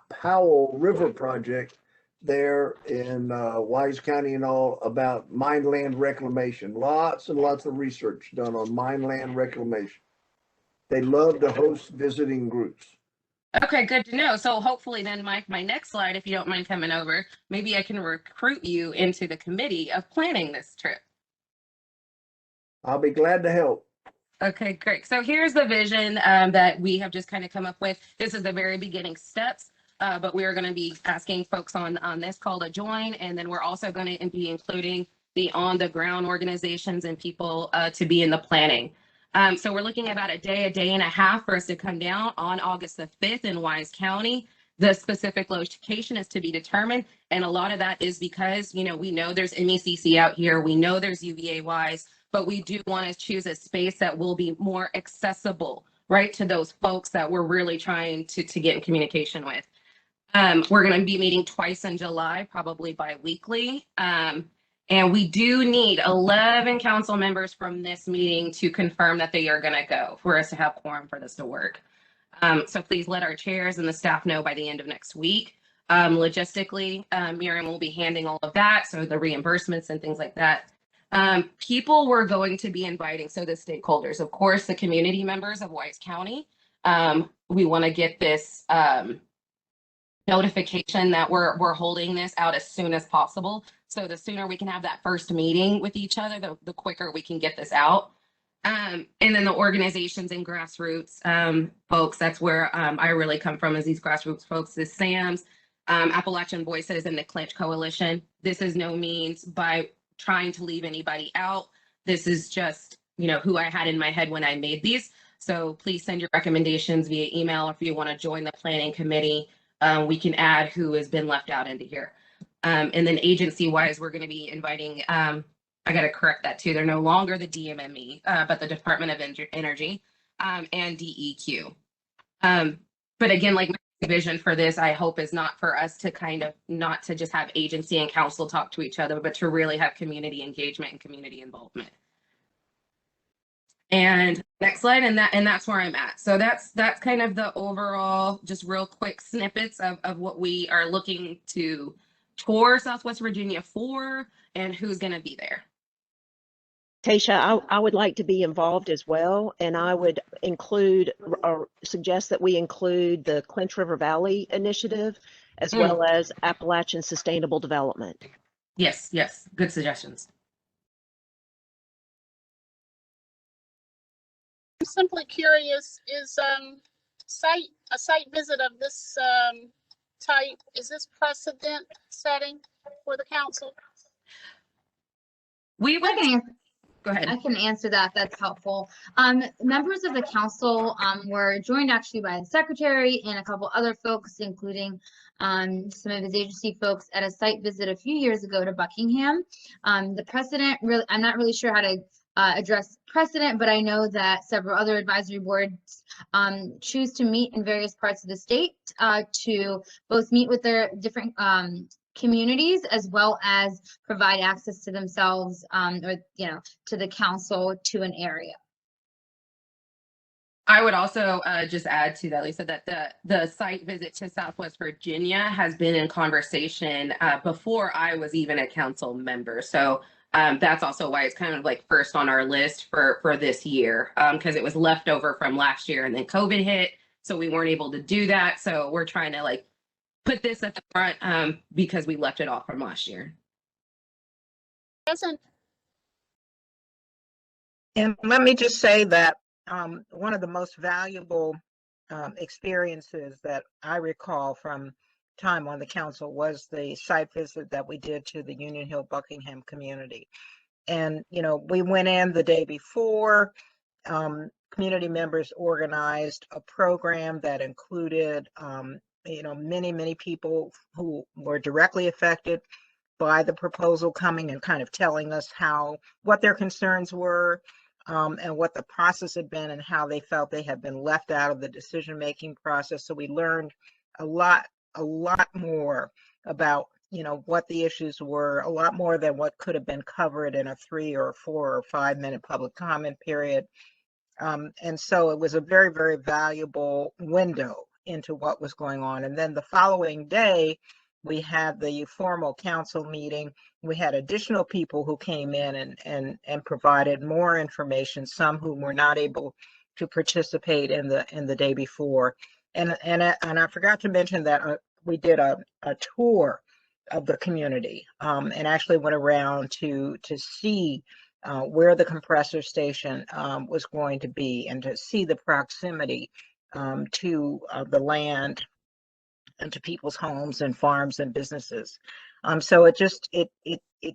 Powell River project there in Wise County and all about mine land reclamation. Lots and lots of research done on mine land reclamation. They love to host visiting groups. Okay, good to know. So hopefully then, Mike, my next slide, if you don't mind coming over, maybe I can recruit you into the committee of planning this trip. I'll be glad to help. Okay, great. So here's the vision that we have just kind of come up with. This is the very beginning steps, but we're going to be asking folks on this call to join. And then we're also going to be including the on the ground organizations and people to be in the planning. So we're looking at about a day and a half for us to come down on August the 5th in Wise County. The specific location is to be determined. And a lot of that is because, you know, we know there's MECC out here. We know there's UVA Wise, but we do want to choose a space that will be more accessible, right, to those folks that we're really trying to get in communication with. We're going to be meeting twice in July, probably bi-weekly. And we do need 11 council members from this meeting to confirm that they are going to go for us to have quorum for this to work. So please let our chairs and the staff know by the end of next week. Logistically, Miriam will be handing all of that, so the reimbursements and things like that. People we're going to be inviting, so the stakeholders, of course, the community members of Wise County. We want to get this notification that we're holding this out as soon as possible. So the sooner we can have that first meeting with each other, the quicker we can get this out. And then the organizations and grassroots folks, that's where I really come from, is these grassroots folks, is SAMS, Appalachian Voices, and the Clinch Coalition. This is no means by trying to leave anybody out. This is just, you know, who I had in my head when I made these. So please send your recommendations via email. If you want to join the planning committee, we can add who has been left out into here. And then agency-wise, we're going to be inviting, I got to correct that too. They're no longer the DMME, but the Department of Energy and DEQ. But again, like my vision for this, I hope is not for us to kind of, not to just have agency and council talk to each other, but to really have community engagement and community involvement. And next slide, and that's where I'm at. So that's kind of the overall, just real quick snippets of what we are looking to tour Southwest Virginia for and who's going to be there. Tasha, I would like to be involved as well, and I would include or suggest that we include the Clinch River Valley Initiative as well as Appalachian Sustainable Development. Yes, yes, good suggestions. I'm simply curious, is a site visit of this type, is this precedent setting for the council? We went. Go ahead. I can answer that. That's helpful. Members of the council were joined actually by the secretary and a couple other folks, including some of his agency folks, at a site visit a few years ago to Buckingham. The precedent, really, I'm not really sure how to address precedent, but I know that several other advisory boards choose to meet in various parts of the state to both meet with their different communities as well as provide access to themselves or, you know, to the council to an area. I would also just add to that, Lisa, that the site visit to Southwest Virginia has been in conversation before I was even a council member. So that's also why it's kind of like first on our list for this year, because it was left over from last year and then COVID hit. So we weren't able to do that. So we're trying to like put this at the front because we left it off from last year. And let me just say that one of the most valuable experiences that I recall from time on the council was the site visit that we did to the Union Hill Buckingham community. And, you know, we went in the day before, community members organized a program that included, you know, many people who were directly affected by the proposal coming and kind of telling us what their concerns were and what the process had been and how they felt they had been left out of the decision-making process. So we learned a lot more about, you know, what the issues were, a lot more than what could have been covered in a 3 or 4 or 5 minute public comment period. And so it was a very, very valuable window into what was going on. And then the following day, we had the formal council meeting. We had additional people who came in and provided more information, some who were not able to participate in the day before. And I forgot to mention that we did a tour of the community and actually went around to see where the compressor station was going to be, and to see the proximity to the land and to people's homes and farms and businesses. So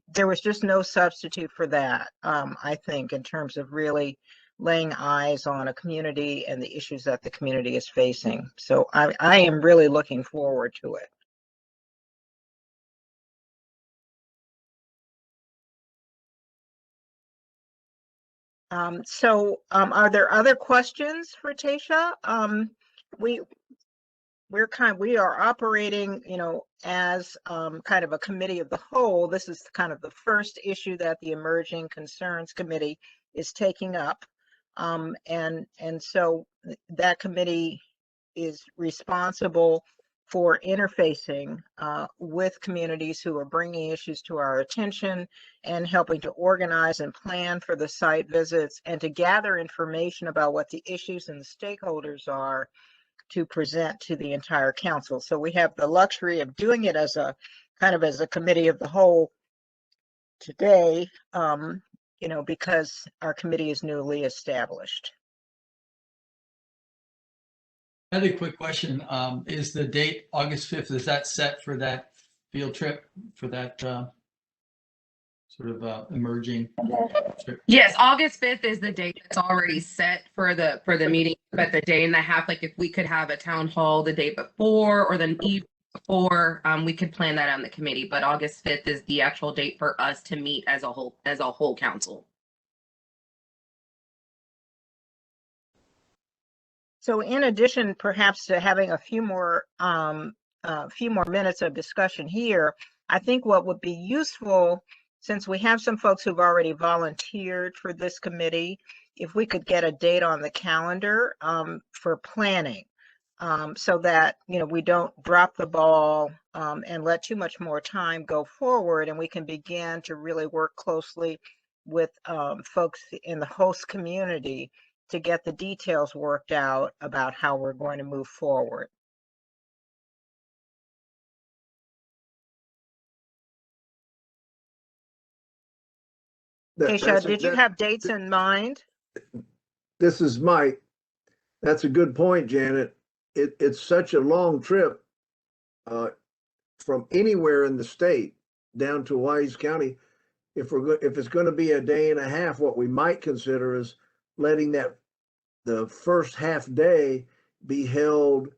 there was just no substitute for that, I think, in terms of really laying eyes on a community and the issues that the community is facing. So I am really looking forward to it. Are there other questions for Tasha? We are operating, you know, as kind of a committee of the whole. This is kind of the first issue that the Emerging Concerns Committee is taking up. And so that committee is responsible for interfacing with communities who are bringing issues to our attention and helping to organize and plan for the site visits and to gather information about what the issues and the stakeholders are to present to the entire council. So we have the luxury of doing it as a kind of as a committee of the whole today, you know, because our committee is newly established. Another quick question, is the date August 5th, is that set for that field trip, for that sort of emerging trip? Yes, August 5th is the date that's already set for the meeting, but the day and a half, like if we could have a town hall the day before or the evening before, we could plan that on the committee, but August 5th is the actual date for us to meet as a whole council. So in addition, perhaps, to having a few more minutes of discussion here, I think what would be useful, since we have some folks who've already volunteered for this committee, if we could get a date on the calendar for planning, so that, you know, we don't drop the ball and let too much more time go forward, and we can begin to really work closely with folks in the host community to get the details worked out about how we're going to move forward. Tasha, did you have dates in mind? This is Mike. That's a good point, Janet. It's such a long trip from anywhere in the state down to Wise County. If it's going to be a day and a half, what we might consider is letting the first half day be held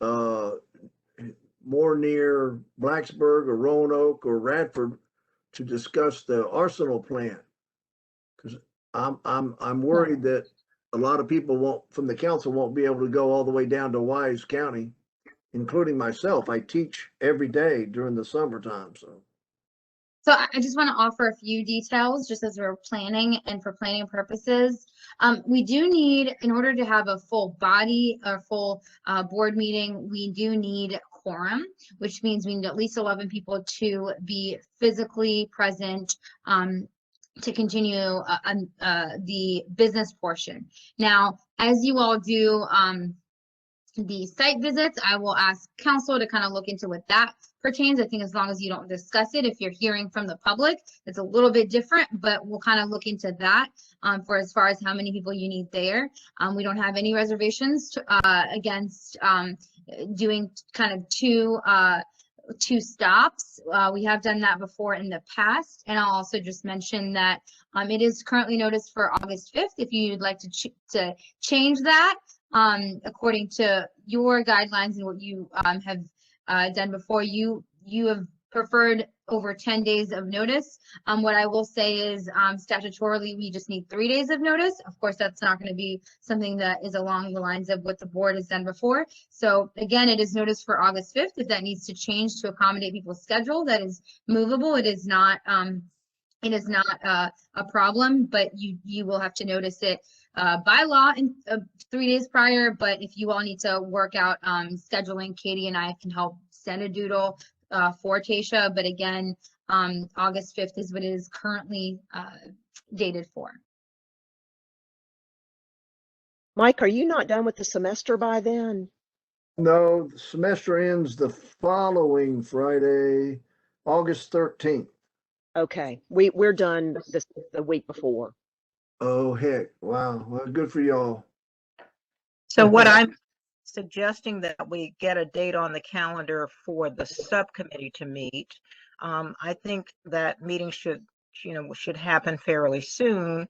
more near Blacksburg or Roanoke or Radford to discuss the Arsenal plant. Because I'm worried that a lot of people from the council won't be able to go all the way down to Wise County, including myself. I teach every day during the summertime, so. So I just want to offer a few details just as we're planning and for planning purposes. We do need, in order to have a full body or full board meeting, we do need quorum, which means we need at least 11 people to be physically present to continue the business portion. Now, as you all do the site visits, I will ask council to kind of look into what that pertains. I think as long as you don't discuss it, if you're hearing from the public, it's a little bit different, but we'll kind of look into that for as far as how many people you need there. We don't have any reservations against doing kind of two stops. We have done that before in the past. And I'll also just mention that it is currently noticed for August 5th. If you'd like to change that according to your guidelines and what you have done before, you have preferred over 10 days of notice. What I will say is statutorily, we just need 3 days of notice. Of course, that's not going to be something that is along the lines of what the board has done before. So again, it is noticed for August 5th. If that needs to change to accommodate people's schedule, that is movable. It is not a problem, but you will have to notice it by law in 3 days prior. But if you all need to work out scheduling, Katie and I can help send a doodle for Tasha. But again, August 5th is what it is currently dated for. Mike, are you not done with the semester by then? No, the semester ends the following Friday, August 13th. Okay, we're done the week before. Oh, heck. Wow. Well, good for y'all. So what I'm suggesting that we get a date on the calendar for the subcommittee to meet. I think that meeting should happen fairly soon,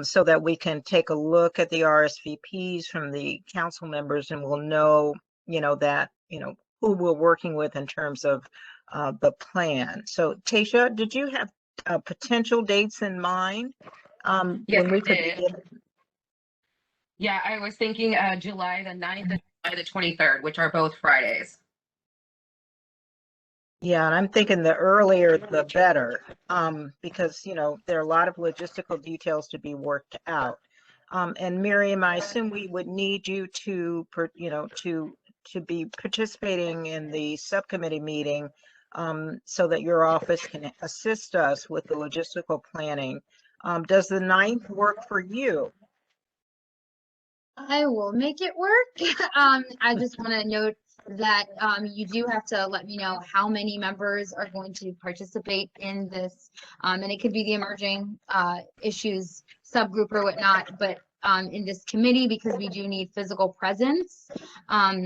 so that we can take a look at the RSVPs from the council members, and we'll know, that, who we're working with in terms of the plan. So Tasha, did you have potential dates in mind? Yes, when we I could did. begin? Yeah, I was thinking July the 9th and July the 23rd, which are both Fridays. Yeah, and I'm thinking the earlier the better, because, there are a lot of logistical details to be worked out. And Miriam, I assume we would need you to be participating in the subcommittee meeting, so that your office can assist us with the logistical planning. Does the 9th work for you? I will make it work. I just want to note that you do have to let me know how many members are going to participate in this. And it could be the emerging issues subgroup or whatnot, but in this committee, because we do need physical presence at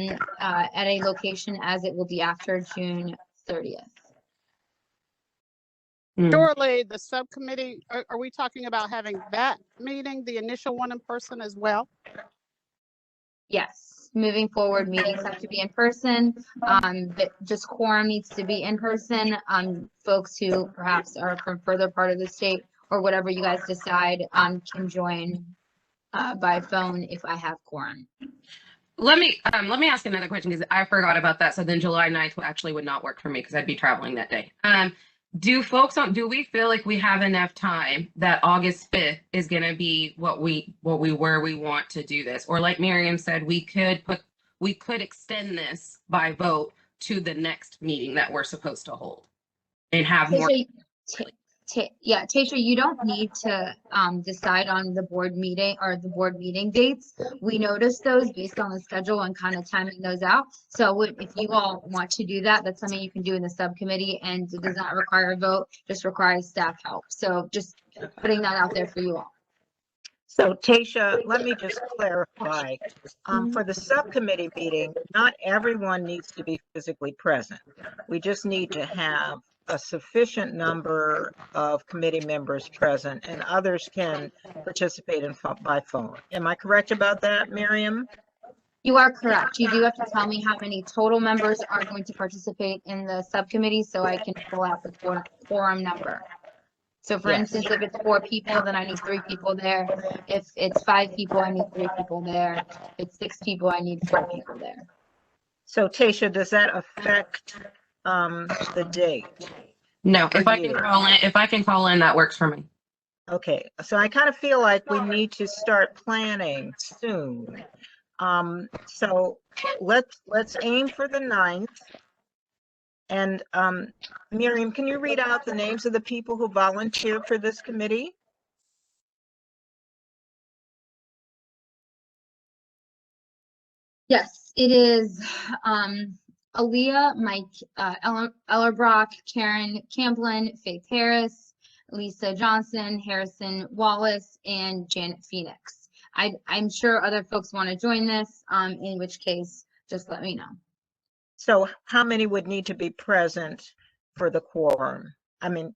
a location, as it will be after June 30th. Surely the subcommittee, are we talking about having that meeting, the initial one in person as well? Yes, moving forward, meetings have to be in person, but just quorum needs to be in person. Folks who perhaps are from further part of the state or whatever you guys decide can join by phone if I have quorum. Let me ask another question, because I forgot about that. So then July 9th actually would not work for me because I'd be traveling that day. Do we feel like we have enough time that August 5th is going to be where we want to do this? Or like Miriam said, we could extend this by vote to the next meeting that we're supposed to hold and have more. Yeah, Tasha, you don't need to decide on the board meeting or the board meeting dates. We noticed those based on the schedule and kind of timing those out. So if you all want to do that, that's something you can do in the subcommittee, and it does not require a vote, just requires staff help. So just putting that out there for you all. So Tasha, let me just clarify. For the subcommittee meeting, not everyone needs to be physically present. We just need to have a sufficient number of committee members present, and others can participate by phone. Am I correct about that, Miriam? You are correct. You do have to tell me how many total members are going to participate in the subcommittee so I can pull out the quorum number. So for instance, if it's 4 people, then I need 3 people there. If it's 5 people, I need 3 people there. If it's 6 people, I need 4 people there. So Tasha, does that affect the date? No, if I can call in, that works for me. Okay, so I kind of feel like we need to start planning soon. So let's aim for the 9th. And Miriam, can you read out the names of the people who volunteered for this committee? Yes, it is Aaliyah, Mike Ellerbrock, Karen Camplin, Faith Harris, Lisa Johnson, Harrison Wallace, and Janet Phoenix. I'm sure other folks want to join this, in which case, just let me know. So how many would need to be present for the quorum? I mean,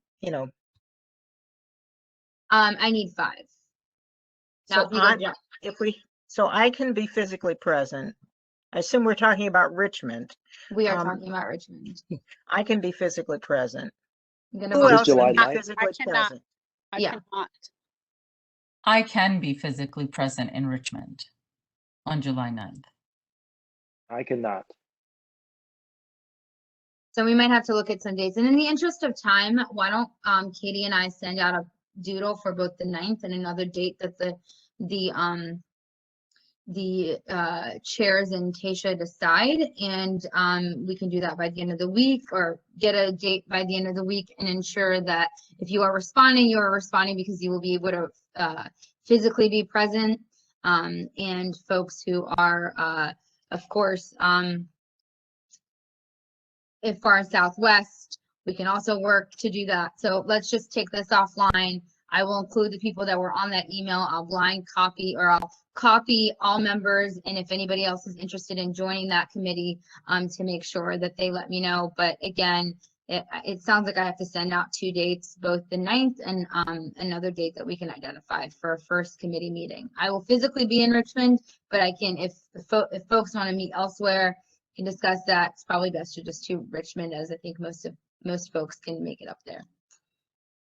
I need 5. So I can be physically present. I assume we're talking about Richmond. We are Um, talking about Richmond. I can be physically present. I'm gonna Who vote else for can you. be physically present? Yeah. I can be physically present in Richmond on July 9th. I cannot. So we might have to look at some dates. And in the interest of time, why don't Katie and I send out a doodle for both the 9th and another date that the chairs and Tasha decide, and we can do that by the end of the week, or get a date by the end of the week, and ensure that if you are responding, you are responding because you will be able to physically be present, and folks who are of course if far southwest, we can also work to do that. So let's just take this offline. I will include the people that were on that email. I'll blind copy, or I'll copy all members. And if anybody else is interested in joining that committee, to make sure that they let me know. But again, it sounds like I have to send out 2 dates, both the 9th and another date that we can identify for a first committee meeting. I will physically be in Richmond, but I can, if folks want to meet elsewhere, can discuss that. It's probably best to just do Richmond, as I think most folks can make it up there.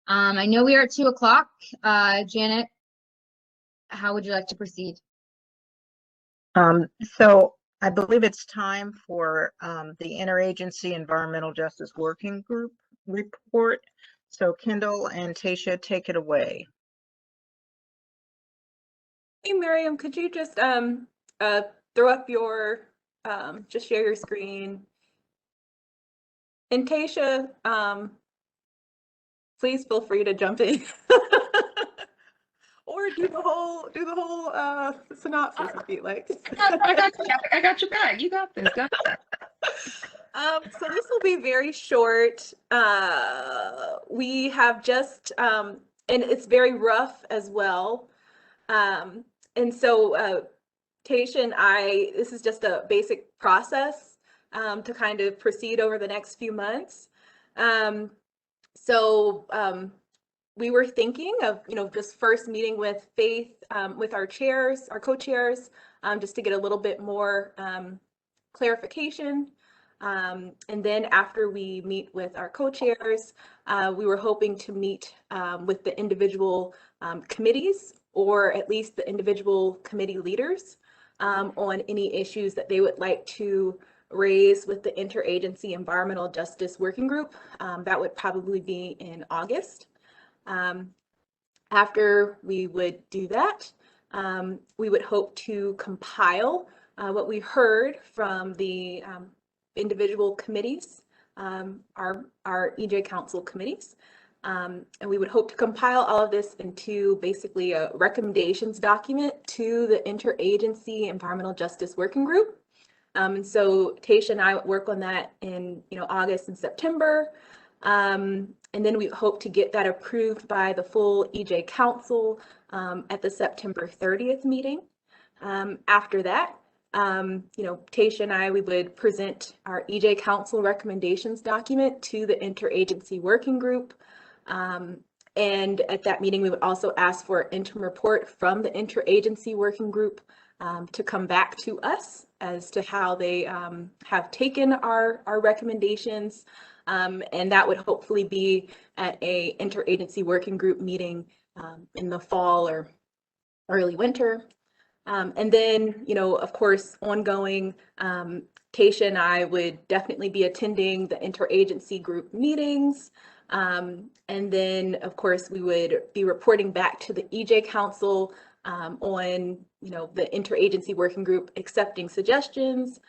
I know we are at 2 o'clock. Janet, how would you like to proceed? So I believe it's time for the Interagency Environmental Justice Working Group report. So Kendall and Tasha, take it away. Hey, Miriam, could you just throw up your, just share your screen? And Tasha, please feel free to jump in. Or do the whole synopsis if you like. I got your back. You got this. Got this. So this will be very short. We have just, and it's very rough as well. And so Tasha and I, this is just a basic process to kind of proceed over the next few months. We were thinking of, just first meeting with Faith, with our chairs, our co-chairs, just to get a little bit more clarification. And then after we meet with our co-chairs, we were hoping to meet with the individual committees, or at least the individual committee leaders, on any issues that they would like to raise with the Interagency Environmental Justice Working Group. That would probably be in August. After we would do that, we would hope to compile what we heard from the individual committees, our EJ Council committees. And we would hope to compile all of this into basically a recommendations document to the Interagency Environmental Justice Working Group. And so Tasha and I would work on that in August and September. And then we hope to get that approved by the full EJ Council at the September 30th meeting. After that, Tasha and I, we would present our EJ Council recommendations document to the Interagency Working Group. And at that meeting, we would also ask for an interim report from the Interagency Working Group to come back to us as to how they have taken our recommendations. And that would hopefully be at a Interagency Working Group meeting in the fall or early winter. And then, of course, ongoing, Tasha and I would definitely be attending the interagency group meetings. And then, of course, we would be reporting back to the EJ Council on, the Interagency Working Group accepting suggestions.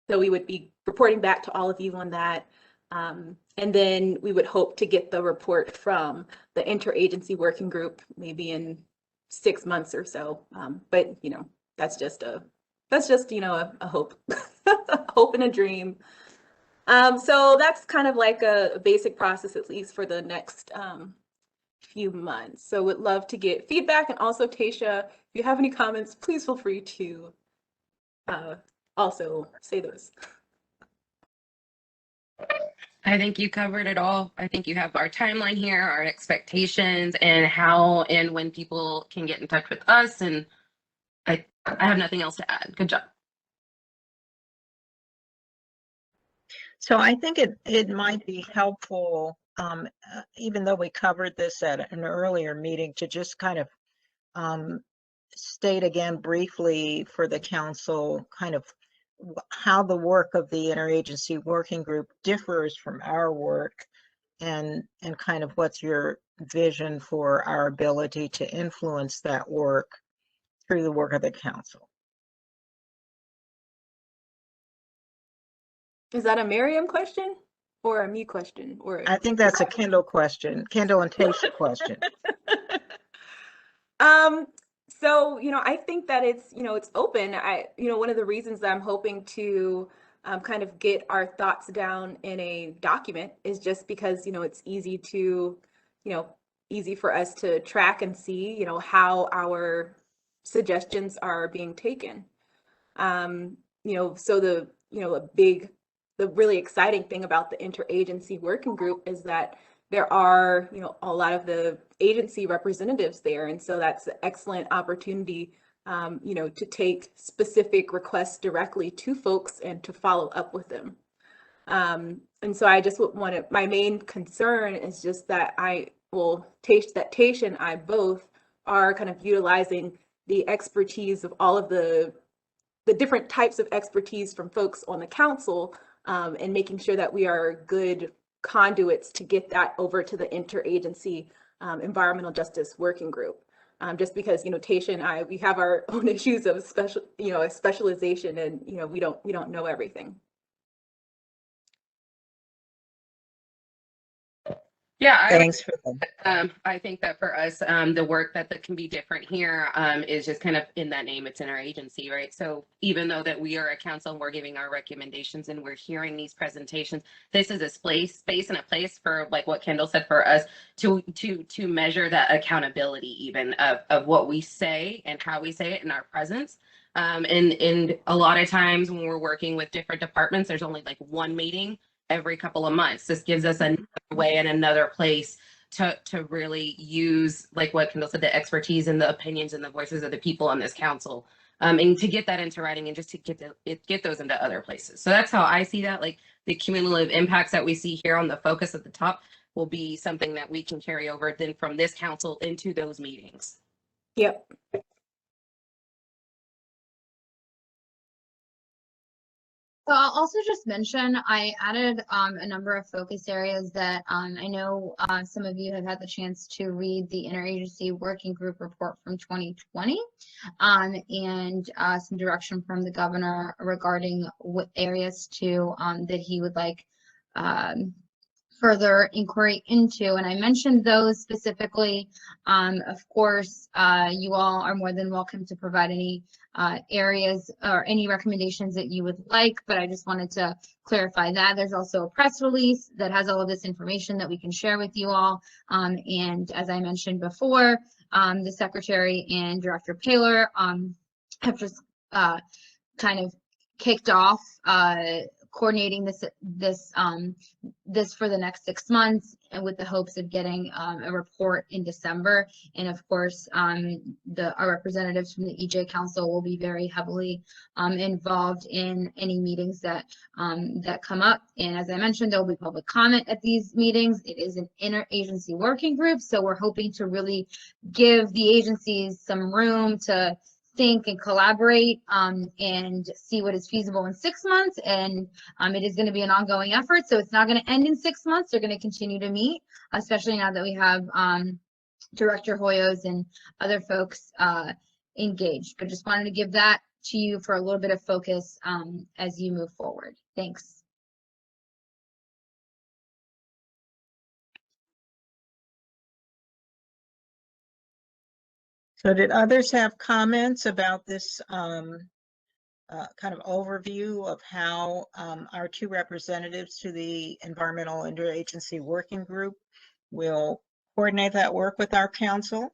So we would be reporting back to all of you on that. And then we would hope to get the report from the Interagency Working Group maybe in 6 months or so. But, that's just a hope, hope and a dream. So that's kind of like a basic process, at least for the next few months. So would love to get feedback. And also, Tasha, if you have any comments, please feel free to also say those. I think you covered it all. I think you have our timeline here, our expectations, and how and when people can get in touch with us. And I have nothing else to add. Good job. So I think it might be helpful, even though we covered this at an earlier meeting, to just kind of state again briefly for the council kind of how the work of the interagency working group differs from our work, and kind of what's your vision for our ability to influence that work through the work of the council. Is that a Miriam question or a me question? Or I think that's a Kendall question, Kendall and Tasha question. So, I think that it's, it's open. One of the reasons that I'm hoping to kind of get our thoughts down in a document is just because, it's easy to, easy for us to track and see, how our suggestions are being taken. So the really exciting thing about the interagency working group is that there are, a lot of the agency representatives there. And so that's an excellent opportunity, to take specific requests directly to folks and to follow up with them. And so I just my main concern is just that Tasha and I both are kind of utilizing the expertise of all of the different types of expertise from folks on the council, and making sure that we are good conduits to get that over to the interagency environmental justice working group. Just because, Tasha and I, we have our own issues of specialization, and, we don't know everything. Yeah, Thanks for that. I think that for us, the work that can be different here is just kind of in that name, it's interagency, right? So even though that we are a council and we're giving our recommendations and we're hearing these presentations, this is a space and a place for, like what Kendall said, for us to measure that accountability even of what we say and how we say it in our presence. And a lot of times when we're working with different departments, there's only like one meeting every couple of months. This gives us another way and another place to really use, like what Kendall said, the expertise and the opinions and the voices of the people on this council, and to get that into writing and just to get those into other places. So that's how I see that. Like the cumulative impacts that we see here on the focus at the top will be something that we can carry over then from this council into those meetings. Yep. So I'll also just mention, I added a number of focus areas that I know some of you have had the chance to read the Interagency Working Group report from 2020, and some direction from the governor regarding what areas to that he would like further inquiry into. And I mentioned those specifically. Of course, you all are more than welcome to provide any areas or any recommendations that you would like, but I just wanted to clarify that. There's also a press release that has all of this information that we can share with you all. And as I mentioned before, the Secretary and Director Paylor have just kind of kicked off coordinating this for the next 6 months, and with the hopes of getting a report in December. And of course, our representatives from the EJ Council will be very heavily involved in any meetings that come up. And as I mentioned, there will be public comment at these meetings. It is an interagency working group, so we're hoping to really give the agencies some room to think and collaborate and see what is feasible in 6 months. And it is going to be an ongoing effort, so it's not going to end in 6 months. They're going to continue to meet, especially now that we have Director Hoyos and other folks engaged. But just wanted to give that to you for a little bit of focus as you move forward. Thanks. So did others have comments about this kind of overview of how our two representatives to the Environmental Interagency Working Group will coordinate that work with our council?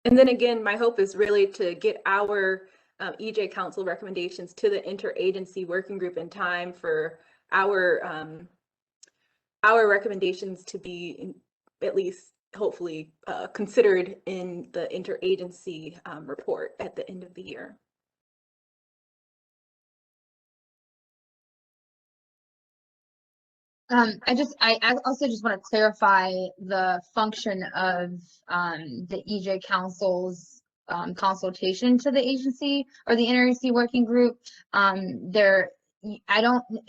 And then again, my hope is really to get our EJ Council recommendations to the interagency working group in time for our recommendations to be at least hopefully considered in the interagency report at the end of the year. I also just want to clarify the function of the EJ Council's consultation to the agency or the interagency working group. I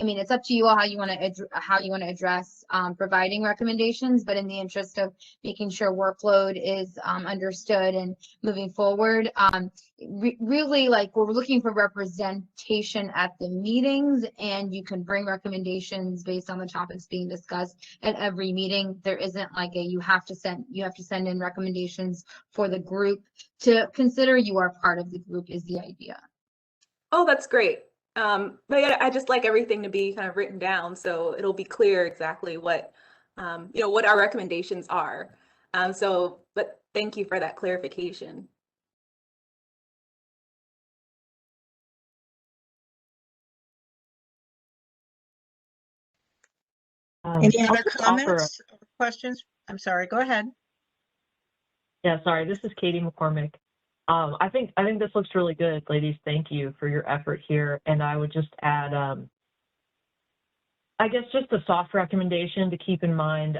mean, it's up to you all how you want to address providing recommendations, but in the interest of making sure workload is understood and moving forward, really, like, we're looking for representation at the meetings, and you can bring recommendations based on the topics being discussed at every meeting. There isn't like you have to send in recommendations for the group to consider. You are part of the group is the idea. Oh, that's great. But yeah, I just like everything to be kind of written down so it'll be clear exactly what, what our recommendations are. But thank you for that clarification. Any I'll other just offer comments or questions? I'm sorry, go ahead. Yeah, sorry, this is Katie McCormick. I think this looks really good, ladies. Thank you for your effort here. And I would just add, I guess just a soft recommendation to keep in mind,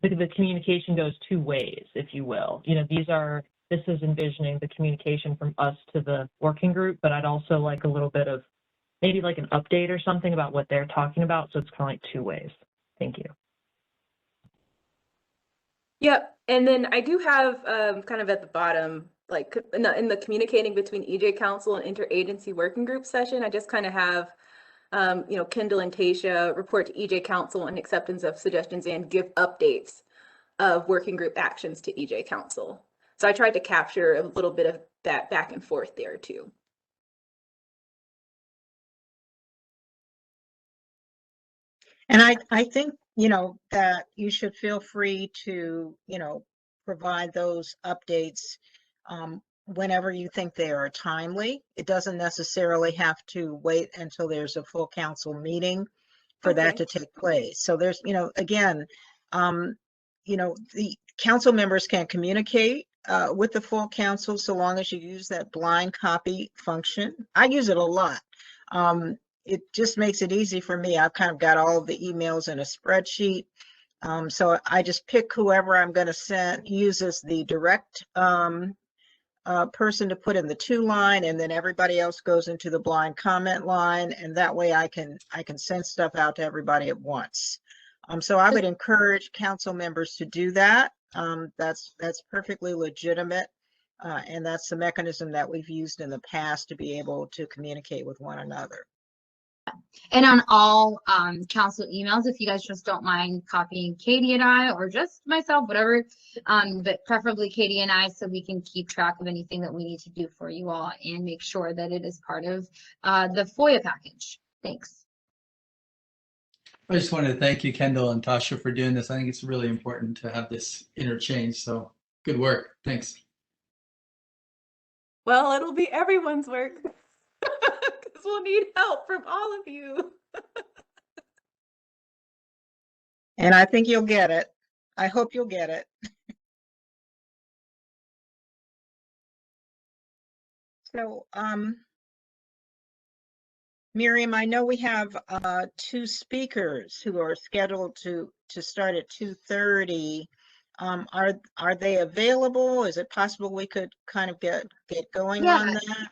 because the communication goes two ways, if you will. This is envisioning the communication from us to the working group, but I'd also like a little bit of maybe like an update or something about what they're talking about. So it's kind of like two ways. Thank you. Yep, and then I do have kind of at the bottom, like in the communicating between EJ Council and interagency working group session, I just kind of have, Kendall and Tasha report to EJ Council on acceptance of suggestions and give updates of working group actions to EJ Council. So I tried to capture a little bit of that back and forth there too. And I think, that you should feel free to, provide those updates whenever you think they are timely. It doesn't necessarily have to wait until there's a full council meeting for that to take place. So there's, again, the council members can communicate with the full council so long as you use that blind copy function. I use it a lot. It just makes it easy for me. I've kind of got all of the emails in a spreadsheet. So I just pick whoever I'm going to use as the direct person to put in the to line, and then everybody else goes into the blind comment line, and that way I can send stuff out to everybody at once. So I would encourage council members to do that. That's perfectly legitimate, and that's the mechanism that we've used in the past to be able to communicate with one another. And on all council emails, if you guys just don't mind copying Katie and I, or just myself, whatever, but preferably Katie and I, so we can keep track of anything that we need to do for you all and make sure that it is part of the FOIA package. Thanks. I just wanted to thank you, Kendall and Tasha, for doing this. I think it's really important to have this interchange. So good work. Thanks. Well, it'll be everyone's work. Because we'll need help from all of you. And I think you'll get it. I hope you'll get it. So, Miriam, I know we have two speakers who are scheduled to start at 2:30. Are they available? Is it possible we could kind of get going on that?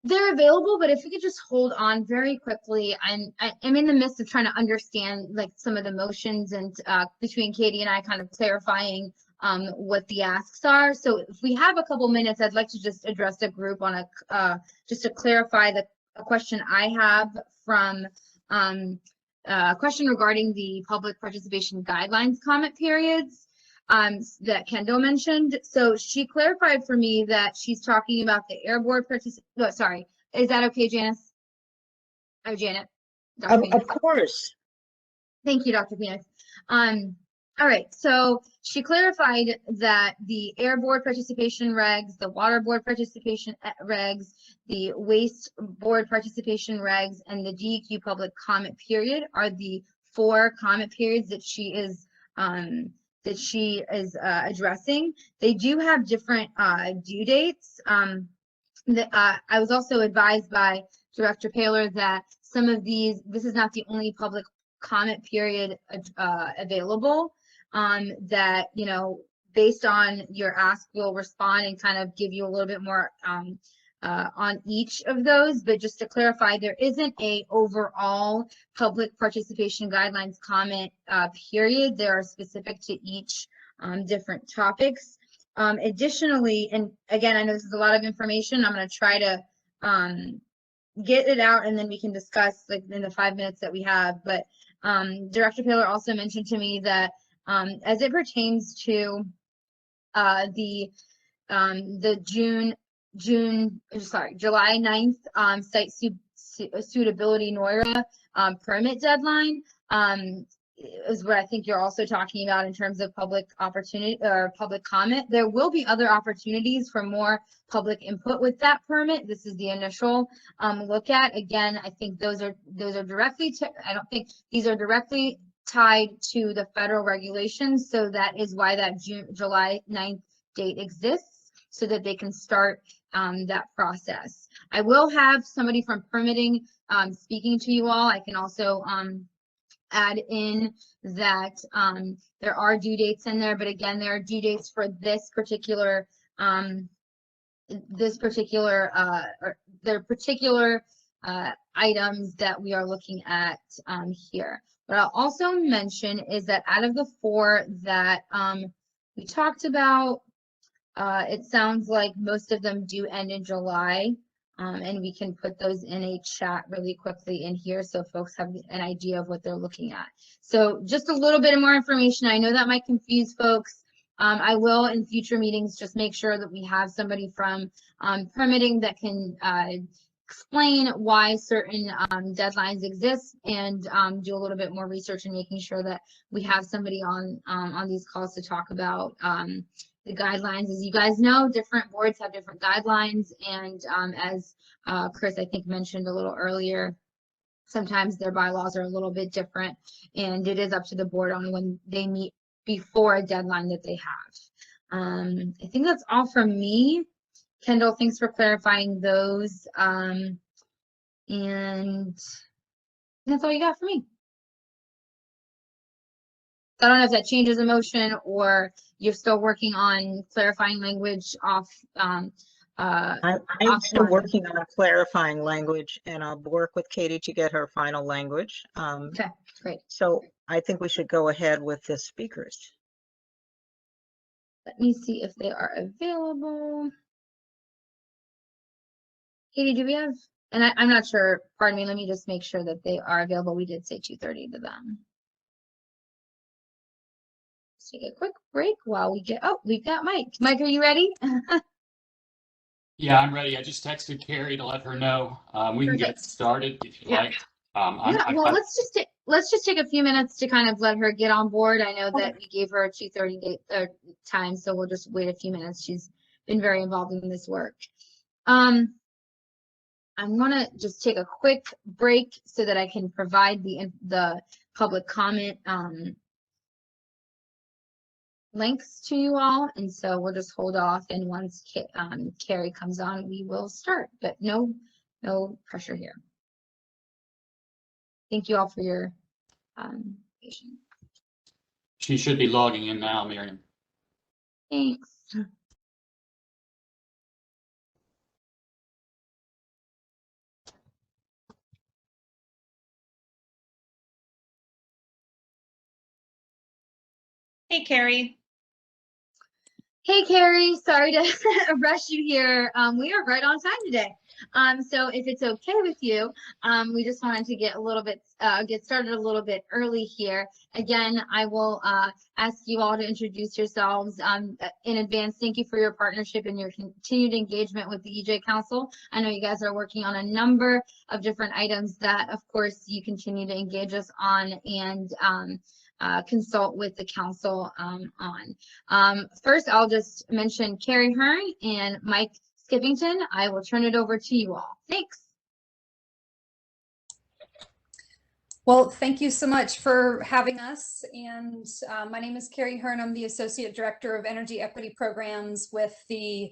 They're available, but if we could just hold on very quickly. I'm in the midst of trying to understand like some of the motions, and between Katie and I kind of clarifying what the asks are. So if we have a couple minutes, I'd like to just address the group on just to clarify a question I have from a question regarding the public participation guidelines comment periods that Kendall mentioned. So she clarified for me that she's talking about the Air Board sorry, is that okay, Janice? Oh, Janet. Of course. Thank you, Dr. Phoenix. All right, so she clarified that the Air Board participation regs, the Water Board participation regs, the Waste Board participation regs, and the DEQ public comment period are the 4 comment periods that she is addressing. They do have different due dates. I was also advised by Director Paylor that some of these, this is not the only public comment period available, that, based on your ask, we'll respond and kind of give you a little bit more on each of those. But just to clarify, there isn't a overall public participation guidelines comment period. They are specific to each different topics. Additionally, and again, I know this is a lot of information. I'm going to try to get it out, and then we can discuss like in the 5 minutes that we have. But Director Paylor also mentioned to me that as it pertains to the July 9th site suitability NOIRA permit deadline, is what I think you're also talking about in terms of public opportunity or public comment. There will be other opportunities for more public input with that permit. This is the initial look at. Again, I think those are directly I don't think these are directly tied to the federal regulations. So that is why that July 9th date exists, so that they can start that process. I will have somebody from permitting speaking to you all. I can also add in that there are due dates in there, but again, there are due dates for this particular items that we are looking at here. What I'll also mention is that out of the 4 that we talked about, it sounds like most of them do end in July. And we can put those in a chat really quickly in here so folks have an idea of what they're looking at. So just a little bit of more information. I know that might confuse folks. I will in future meetings just make sure that we have somebody from permitting that can explain why certain deadlines exist, and do a little bit more research and making sure that we have somebody on these calls to talk about the guidelines. As you guys know, different boards have different guidelines, and as Chris, I think, mentioned a little earlier, sometimes their bylaws are a little bit different, and it is up to the board on when they meet before a deadline that they have. I think that's all from me. Kendall, thanks for clarifying those. And that's all you got for me. I don't know if that changes the motion or you're still working on clarifying language off. I'm still working on clarifying language, and I'll work with Katie to get her final language. Okay, great. So I think we should go ahead with the speakers. Let me see if they are available. Katie, do we have, and I'm not sure, pardon me, let me just make sure that they are available. We did say 2:30 to them. Let's take a quick break while we get, oh, we've got Mike. Mike, are you ready? Yeah, I'm ready. I just texted Carrie to let her know. We can get started if you like. Yeah, well, let's just take a few minutes to kind of let her get on board. I know that we gave her a 2:30 date time, so we'll just wait a few minutes. She's been very involved in this work. I'm gonna just take a quick break so that I can provide the public comment links to you all, and so we'll just hold off, and once Carrie comes on, we will start, but no pressure here. Thank you all for your patience. She should be logging in now, Miriam. Thanks. Hey, Carrie. Hey, Carrie, sorry to rush you here. We are right on time today. So if it's okay with you, we just wanted to get a little bit, get started a little bit early here. Again, I will ask you all to introduce yourselves in advance. Thank you for your partnership and your continued engagement with the EJ Council. I know you guys are working on a number of different items that, of course, you continue to engage us on and consult with the council on. First, I'll just mention Carrie Hearn and Mike Skippington. I will turn it over to you all. Thanks. Well, thank you so much for having us. And my name is Carrie Hearn. I'm the Associate Director of Energy Equity Programs with the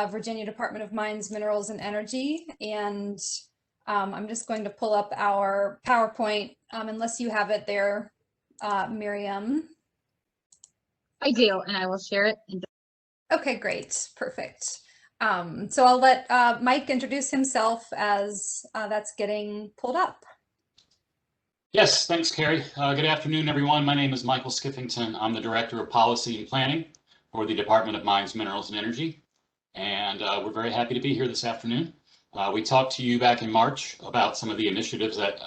Virginia Department of Mines, Minerals, and Energy. And I'm just going to pull up our PowerPoint unless you have it there, Miriam. I do, and I will share it. Okay, great, perfect. So I'll let Mike introduce himself as that's getting pulled up. Yes, thanks, Carrie. Good afternoon, everyone. My name is Michael Skiffington. I'm the Director of Policy and Planning for the Department of Mines, Minerals, and Energy. And we're very happy to be here this afternoon. We talked to you back in March about some of the initiatives that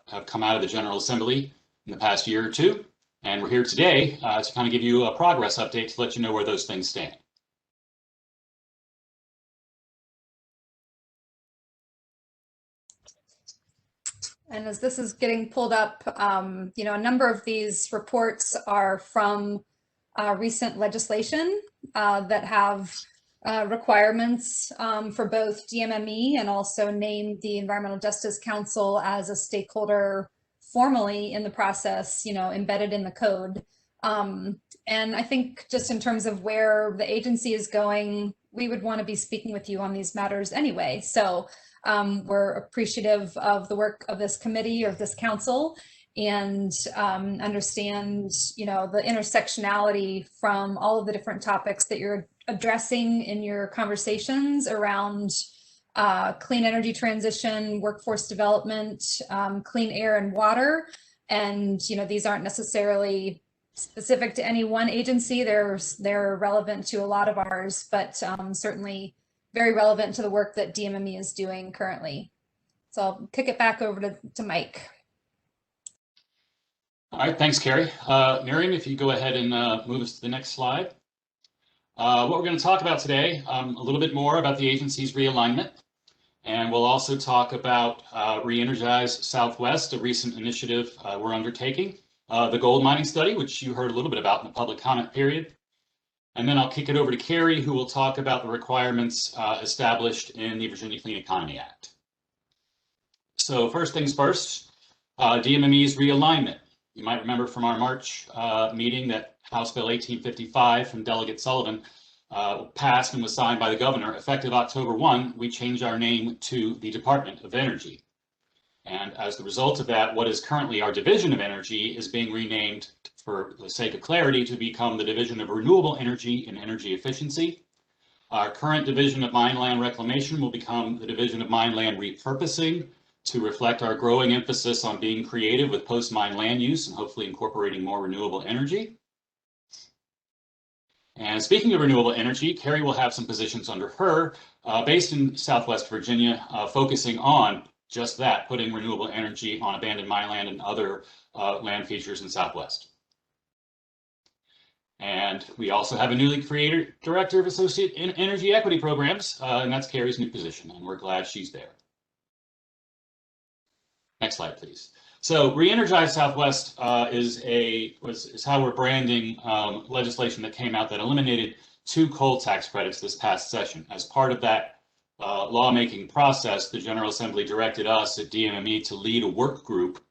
have come out of the General Assembly in the past year or two. And we're here today to kind of give you a progress update to let you know where those things stand. And as this is getting pulled up, you know, a number of these reports are from recent legislation that have requirements for both DMME and also named the Environmental Justice Council as a stakeholder formally in the process, you know, embedded in the code. And I think just in terms of where the agency is going, we would want to be speaking with you on these matters anyway. So we're appreciative of the work of this committee or this council, and understand, you know, the intersectionality from all of the different topics that you're addressing in your conversations around clean energy transition, workforce development, clean air and water. And, you know, these aren't necessarily specific to any one agency. They're relevant to a lot of ours, but certainly very relevant to the work that DMME is doing currently. So I'll kick it back over to Mike. All right, thanks, Carrie. Miriam, if you go ahead and move us to the next slide. What we're going to talk about today, a little bit more about the agency's realignment, and we'll also talk about Re-Energize Southwest, a recent initiative we're undertaking, the gold mining study, which you heard a little bit about in the public comment period. And then I'll kick it over to Carrie, who will talk about the requirements established in the Virginia Clean Economy Act. So first things first, DMME's realignment. You might remember from our March meeting that House Bill 1855 from Delegate Sullivan passed and was signed by the governor. Effective October 1, we changed our name to the Department of Energy. And as the result of that, what is currently our Division of Energy is being renamed, for the sake of clarity, to become the Division of Renewable Energy and Energy Efficiency. Our current Division of Mineland Reclamation will become the Division of Mineland Repurposing, to reflect our growing emphasis on being creative with post-mine land use and hopefully incorporating more renewable energy. And speaking of renewable energy, Carrie will have some positions under her based in Southwest Virginia, focusing on just that, putting renewable energy on abandoned mine land and other land features in Southwest. And we also have a newly created Director of Associate Energy Equity Programs, and that's Carrie's new position, and we're glad she's there. Next slide, please. So Re-Energize Southwest is how we're branding legislation that came out that eliminated 2 coal tax credits this past session. As part of that lawmaking process, the General Assembly directed us at DMME to lead a work group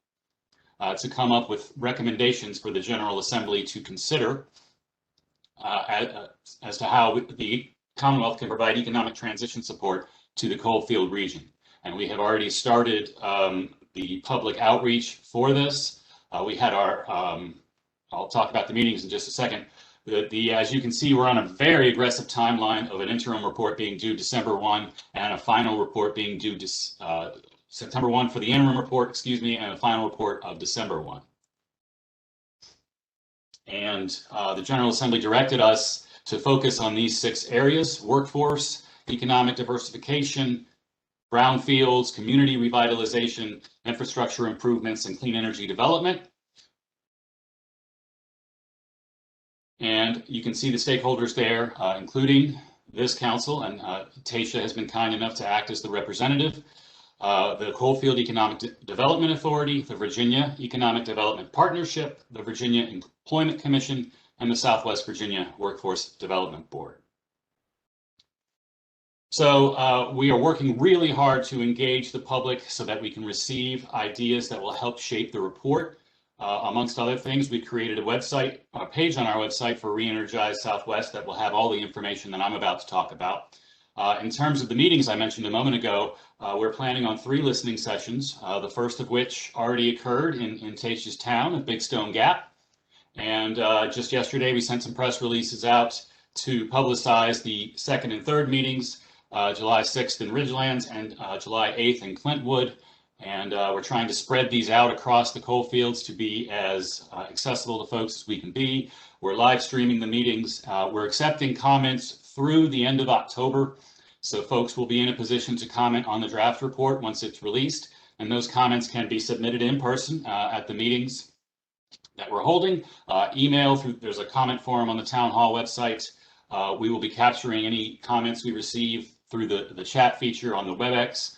to come up with recommendations for the General Assembly to consider as to how the Commonwealth can provide economic transition support to the coalfield region. And we have already started the public outreach for this. We had our, I'll talk about the meetings in just a second. As you can see, we're on a very aggressive timeline of an interim report being due December 1 and a final report being due September 1 for the interim report, excuse me, and a final report of December 1. And the General Assembly directed us to focus on these 6 areas: workforce, economic diversification, brownfields, community revitalization, infrastructure improvements, and clean energy development. And you can see the stakeholders there, including this council, and Tasha has been kind enough to act as the representative, the Coalfield Economic Development Authority, the Virginia Economic Development Partnership, the Virginia Employment Commission, and the Southwest Virginia Workforce Development Board. So we are working really hard to engage the public so that we can receive ideas that will help shape the report. Amongst other things, we created a page on our website for Re-Energize Southwest that will have all the information that I'm about to talk about. In terms of the meetings I mentioned a moment ago, we're planning on 3 listening sessions, the first of which already occurred in Tayshia's Town at Big Stone Gap. And just yesterday, we sent some press releases out to publicize the 2nd and 3rd meetings, July 6th in Ridgelands and July 8th in Clintwood. And we're trying to spread these out across the coal fields to be as accessible to folks as we can be. We're live streaming the meetings. We're accepting comments through the end of October. So folks will be in a position to comment on the draft report once it's released. And those comments can be submitted in person at the meetings that we're holding. Email through, there's a comment forum on the town hall website. We will be capturing any comments we receive through the chat feature on the WebEx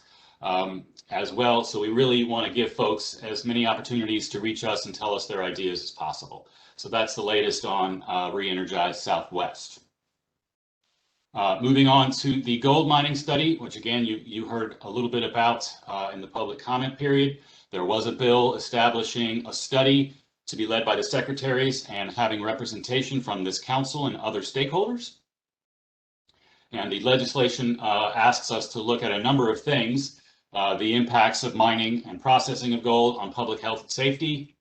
as well. So we really want to give folks as many opportunities to reach us and tell us their ideas as possible. So that's the latest on Re-Energize Southwest. Moving on to the gold mining study, which again, you heard a little bit about in the public comment period. There was a bill establishing a study to be led by the secretaries and having representation from this council and other stakeholders. And the legislation asks us to look at a number of things, the impacts of mining and processing of gold on public health and safety,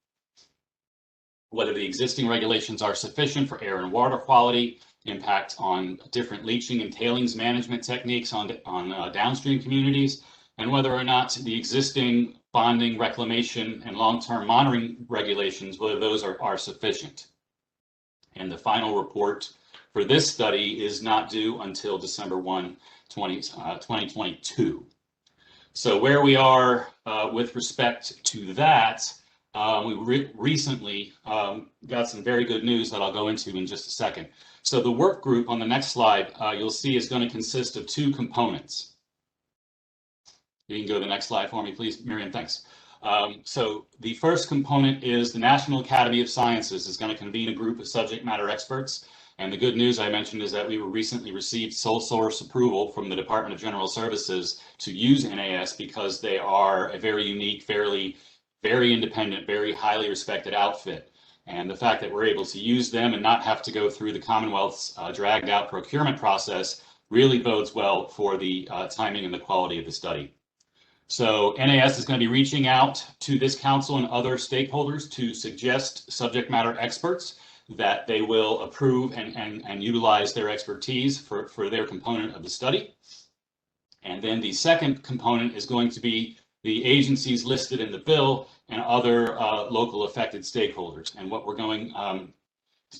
whether the existing regulations are sufficient for air and water quality, impact on different leaching and tailings management techniques on downstream communities, and whether or not the existing bonding, reclamation, and long-term monitoring regulations, whether those are sufficient. And the final report for this study is not due until December 1, 2022. So where we are with respect to that, we recently got some very good news that I'll go into in just a second. So the work group on the next slide, you'll see is going to consist of 2 components. You can go to the next slide for me, please, Miriam, thanks. So the first component is the National Academy of Sciences is going to convene a group of subject matter experts. And the good news I mentioned is that we recently received sole source approval from the Department of General Services to use NAS because they are a very unique, very independent, very highly respected outfit. And the fact that we're able to use them and not have to go through the Commonwealth's dragged out procurement process really bodes well for the timing and the quality of the study. So NAS is going to be reaching out to this council and other stakeholders to suggest subject matter experts that they will approve and utilize their expertise for their component of the study. And then the second component is going to be the agencies listed in the bill and other local affected stakeholders. And what we're going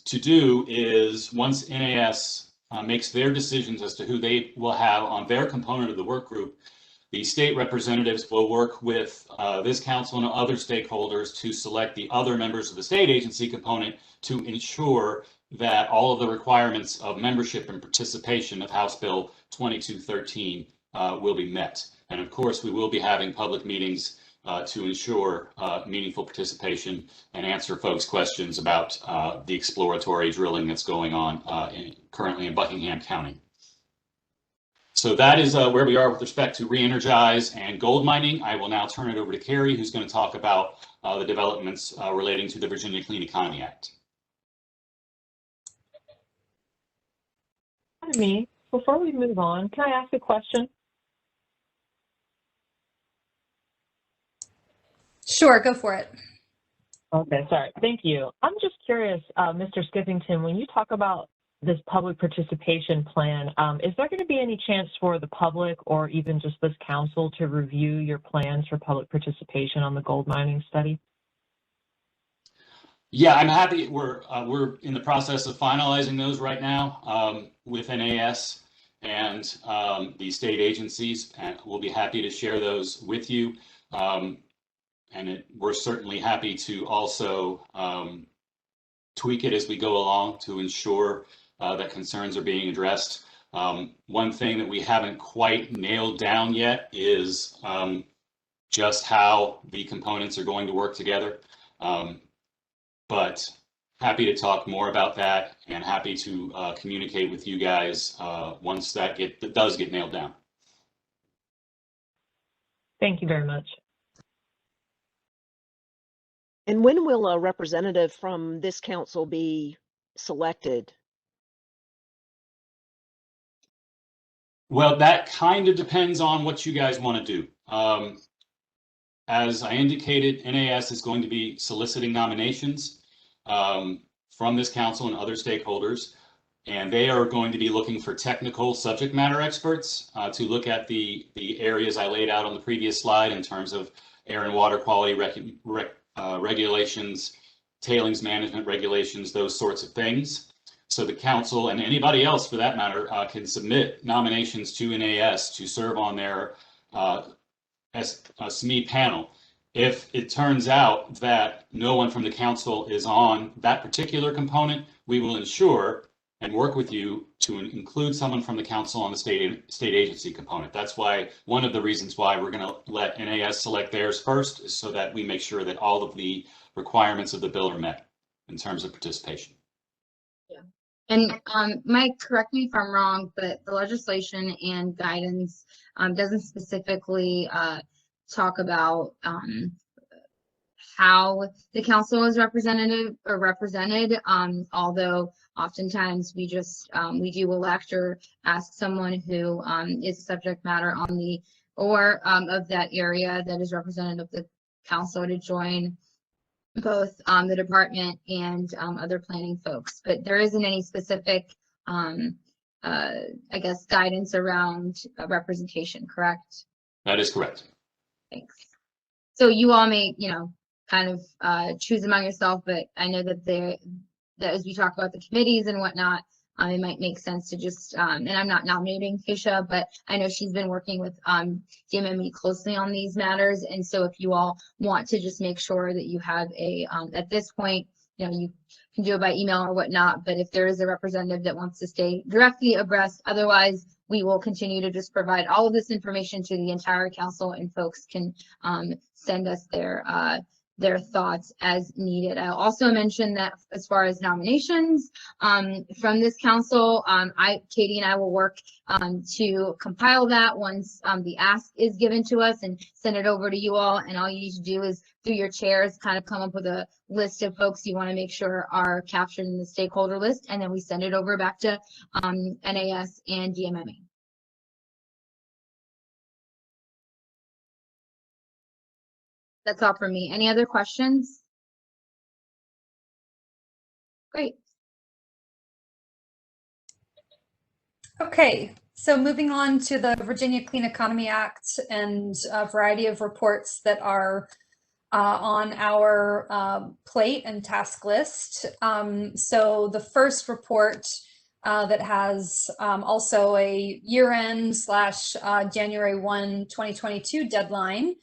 to do is once NAS makes their decisions as to who they will have on their component of the work group, the state representatives will work with this council and other stakeholders to select the other members of the state agency component to ensure that all of the requirements of membership and participation of House Bill 2213 will be met. And of course, we will be having public meetings to ensure meaningful participation and answer folks' questions about the exploratory drilling that's going on currently in Buckingham County. So that is where we are with respect to Re-Energize and gold mining. I will now turn it over to Carrie, who's going to talk about the developments relating to the Virginia Clean Economy Act. Hi, me. Before we move on, can I ask a question? Sure, go for it. Okay, sorry. Thank you. I'm just curious, Mr. Skippington, when you talk about this public participation plan, is there going to be any chance for the public or even just this council to review your plans for public participation on the gold mining study? Yeah, I'm happy. We're in the process of finalizing those right now with NAS and the state agencies, and we'll be happy to share those with you. We're certainly happy to also tweak it as we go along to ensure that concerns are being addressed. One thing that we haven't quite nailed down yet is just how the components are going to work together. But happy to talk more about that and happy to communicate with you guys once that does get nailed down. Thank you very much. And when will a representative from this council be selected? Well, that kind of depends on what you guys want to do. As I indicated, NAS is going to be soliciting nominations from this council and other stakeholders, and they are going to be looking for technical subject matter experts to look at the areas I laid out on the previous slide in terms of air and water quality regulations, tailings management regulations, those sorts of things. So the council and anybody else for that matter can submit nominations to NAS to serve on their SME panel. If it turns out that no one from the council is on that particular component, we will ensure and work with you to include someone from the council on the state agency component. That's why one of the reasons why we're going to let NAS select theirs first is so that we make sure that all of the requirements of the bill are met in terms of participation. Yeah. And Mike, correct me if I'm wrong, but the legislation and guidance doesn't specifically talk about how the council is represented, although oftentimes we just we do elect or ask someone who is a subject matter on the of that area that is representative of the council to join both the department and other planning folks. But there isn't any specific I guess guidance around representation, correct? That is correct. Thanks. So you all may, kind of choose among yourself, but I know that that as we talk about the committees and whatnot, it might make sense to just, and I'm not nominating Keisha, but I know she's been working with DMME closely on these matters. And so if you all want to just make sure that you have a, at this point, you can do it by email or whatnot, but if there is a representative that wants to stay directly abreast, otherwise we will continue to just provide all of this information to the entire council, and folks can send us their thoughts as needed. I'll also mention that as far as nominations from this council, Katie and I will work to compile that once the ask is given to us and send it over to you all. And all you need to do is, through your chairs, kind of come up with a list of folks you want to make sure are captured in the stakeholder list, and then we send it over back to NAS and DMME. That's all for me. Any other questions? Great. Okay, so moving on to the Virginia Clean Economy Act and a variety of reports that are on our plate and task list. So the first report that has also a year-end / January 1, 2022 deadline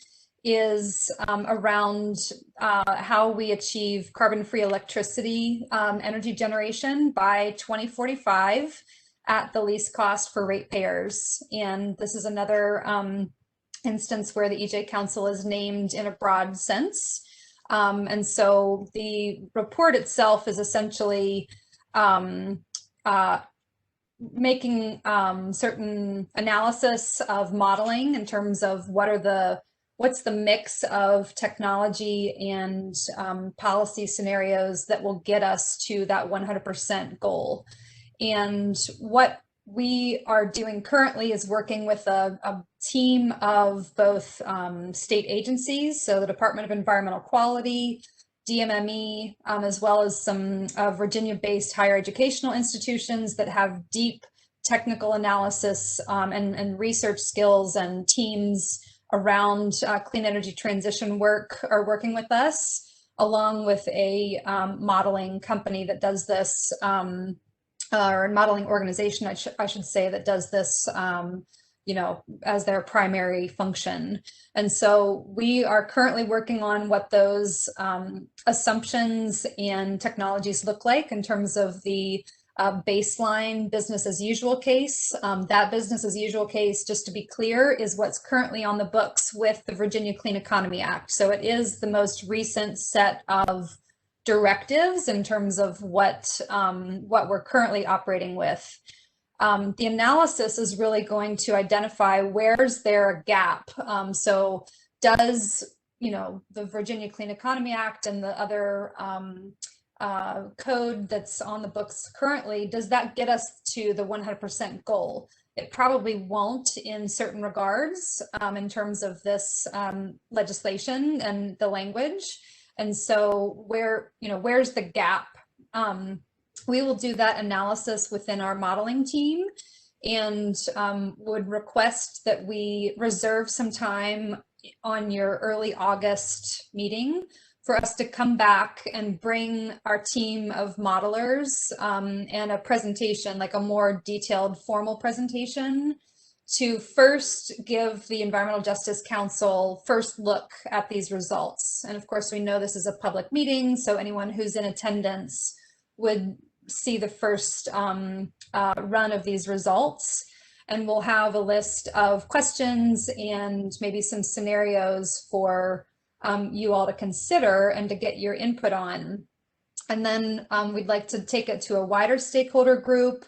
is around how we achieve carbon-free electricity energy generation by 2045 at the least cost for ratepayers. And this is another instance where the EJ Council is named in a broad sense. And so the report itself is essentially making certain analysis of modeling in terms of what's the mix of technology and policy scenarios that will get us to that 100% goal. And what we are doing currently is working with a team of both state agencies, so the Department of Environmental Quality, DMME, as well as some Virginia-based higher educational institutions that have deep technical analysis and research skills, and teams around clean energy transition work are working with us, along with a modeling company that does this, or a modeling organization, I should say, that does this, as their primary function. And so we are currently working on what those assumptions and technologies look like in terms of the baseline business as usual case. That business as usual case, just to be clear, is what's currently on the books with the Virginia Clean Economy Act. So it is the most recent set of directives in terms of what we're currently operating with. The analysis is really going to identify where's there a gap. So does, the Virginia Clean Economy Act and the other code that's on the books currently, does that get us to the 100% goal? It probably won't in certain regards in terms of this legislation and the language. And so where's the gap? We will do that analysis within our modeling team and would request that we reserve some time on your early August meeting for us to come back and bring our team of modelers and a presentation, like a more detailed formal presentation, to first give the Environmental Justice Council first look at these results. And of course, we know this is a public meeting, so anyone who's in attendance would see the first run of these results. And we'll have a list of questions and maybe some scenarios for you all to consider and to get your input on. And then we'd like to take it to a wider stakeholder group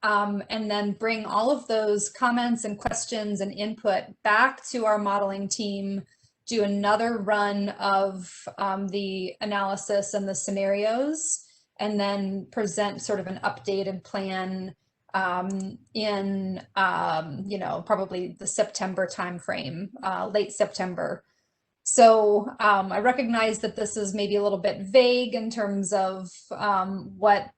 and then bring all of those comments and questions and input back to our modeling team, do another run of the analysis and the scenarios, and then present sort of an updated plan in probably the September timeframe, late September. So I recognize that this is maybe a little bit vague in terms of what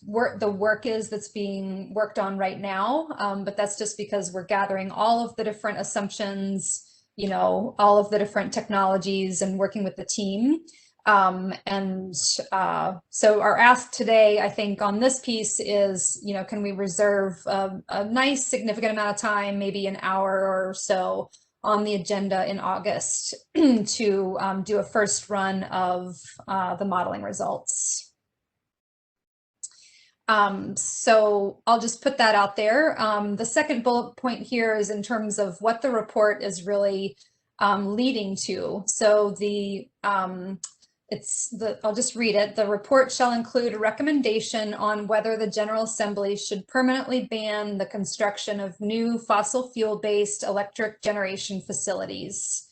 the work is that's being worked on right now, but that's just because we're gathering all of the different assumptions, all of the different technologies and working with the team. So our ask today, I think, on this piece is, can we reserve a nice significant amount of time, maybe an hour or so, on the agenda in August to do a first run of the modeling results. So I'll just put that out there. The second bullet point here is in terms of what the report is really leading to. So I'll just read it. The report shall include a recommendation on whether the General Assembly should permanently ban the construction of new fossil fuel-based electric generation facilities.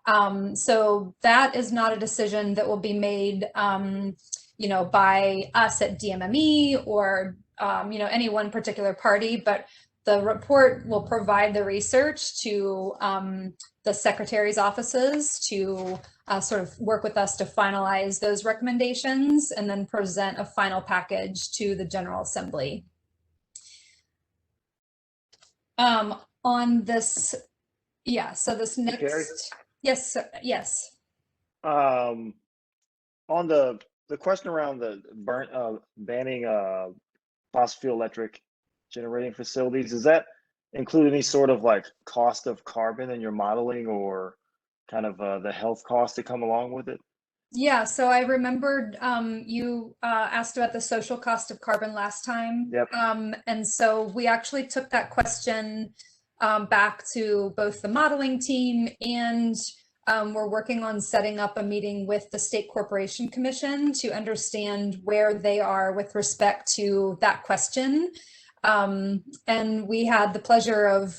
So that is not a decision that will be made, by us at DMME or, any one particular party, but the report will provide the research to the secretary's offices to sort of work with us to finalize those recommendations and then present a final package to the General Assembly. On this, so this next, Carrie? yes, yes. On the question around the banning fossil fuel electric generating facilities, does that include any sort of like cost of carbon in your modeling or kind of the health costs that come along with it? Yeah, so I remembered you asked about the social cost of carbon last time. Yep. And so we actually took that question back to both the modeling team and we're working on setting up a meeting with the State Corporation Commission to understand where they are with respect to that question. And we had the pleasure of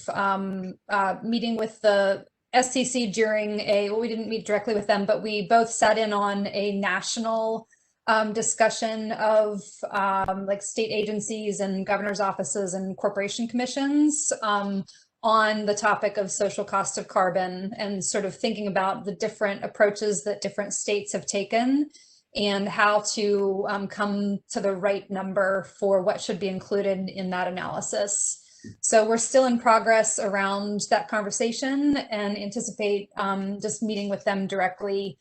meeting with the SCC during we didn't meet directly with them, but we both sat in on a national discussion of like state agencies and governor's offices and corporation commissions on the topic of social cost of carbon and sort of thinking about the different approaches that different states have taken and how to come to the right number for what should be included in that analysis. So we're still in progress around that conversation and anticipate just meeting with them directly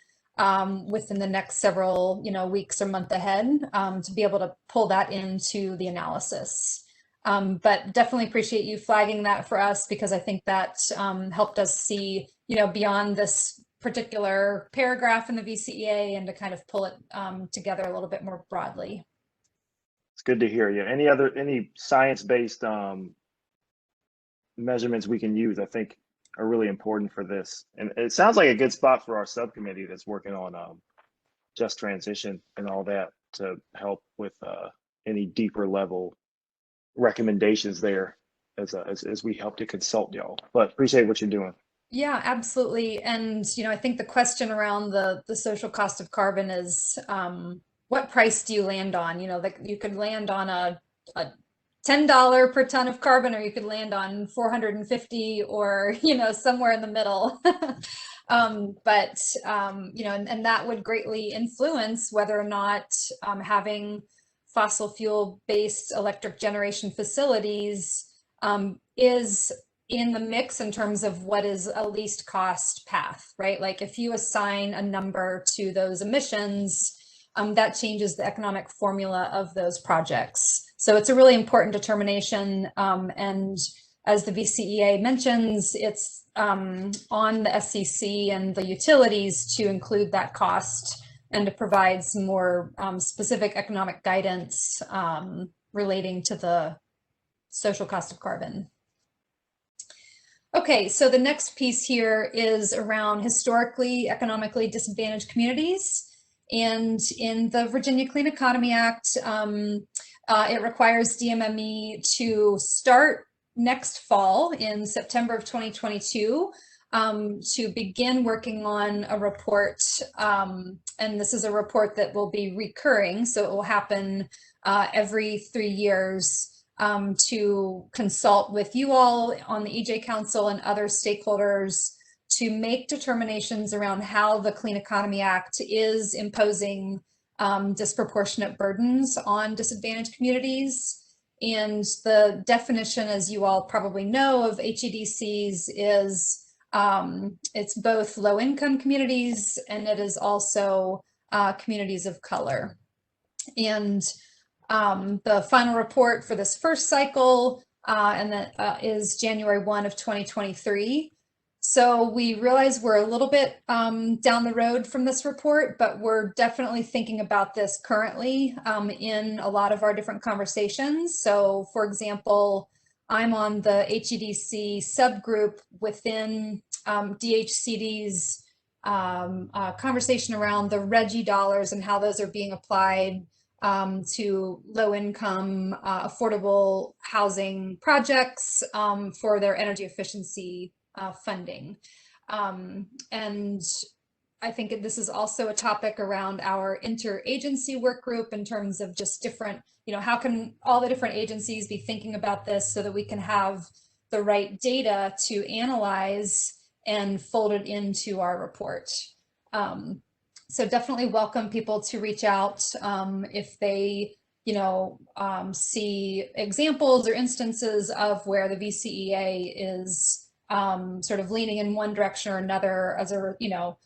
within the next several weeks or month ahead to be able to pull that into the analysis. But definitely appreciate you flagging that for us because I think that helped us see beyond this particular paragraph in the VCEA and to kind of pull it together a little bit more broadly. It's good to hear you. Any science-based measurements we can use, I think, are really important for this. And it sounds like a good spot for our subcommittee that's working on just transition and all that to help with any deeper level recommendations there as we help to consult y'all. But appreciate what you're doing. Yeah, absolutely. And, I think the question around the social cost of carbon is what price do you land on? Like you could land on a $10 per ton of carbon, or you could land on 450, or, you know, somewhere in the middle. You know, and that would greatly influence whether or not having fossil fuel based electric generation facilities is in the mix in terms of what is a least cost path, right? Like if you assign a number to those emissions, that changes the economic formula of those projects. So it's a really important determination. And as the VCEA mentions, it's on the SEC and the utilities to include that cost and to provide some more specific economic guidance relating to the social cost of carbon. Okay, so the next piece here is around historically economically disadvantaged communities. And in the Virginia Clean Economy Act, it requires DMME to start next fall in September of 2022 to begin working on a report. And this is a report that will be recurring, so it will happen every 3 years to consult with you all on the EJ Council and other stakeholders to make determinations around how the Clean Economy Act is imposing disproportionate burdens on disadvantaged communities. And the definition, as you all probably know, of HEDCs is it's both low-income communities and it is also communities of color. And the final report for this first cycle and that is January 1 of 2023. So we realize we're a little bit down the road from this report, but we're definitely thinking about this currently in a lot of our different conversations. So for example, I'm on the HEDC subgroup within DHCD's conversation around the RGGI dollars and how those are being applied to low-income affordable housing projects for their energy efficiency funding. And I think this is also a topic around our interagency work group in terms of just different, you know, how can all the different agencies be thinking about this so that we can have the right data to analyze and fold it into our report. So definitely welcome people to reach out if they, you know, see examples or instances of where the VCEA is sort of leaning in one direction or another as a, you know,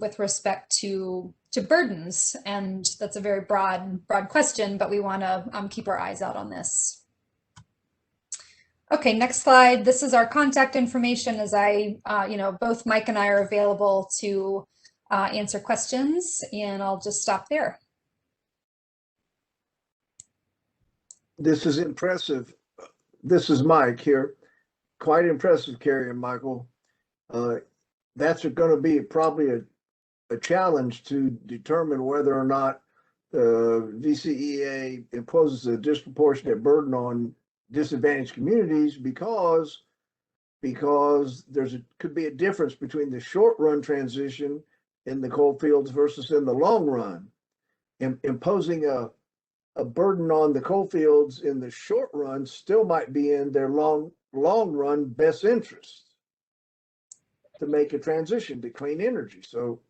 with respect to burdens. And that's a very broad question, but we want to keep our eyes out on this. Okay, next slide. This is our contact information. As you know, both Mike and I are available to answer questions, and I'll just stop there. This is impressive. This is Mike here. Quite impressive, Carrie and Michael. That's going to be probably a challenge to determine whether or not the VCEA imposes a disproportionate burden on disadvantaged communities because could be a difference between the short run transition in the coal fields versus in the long run. Imposing a burden on the coal fields in the short run still might be in their long run best interest to make a transition to clean energy. So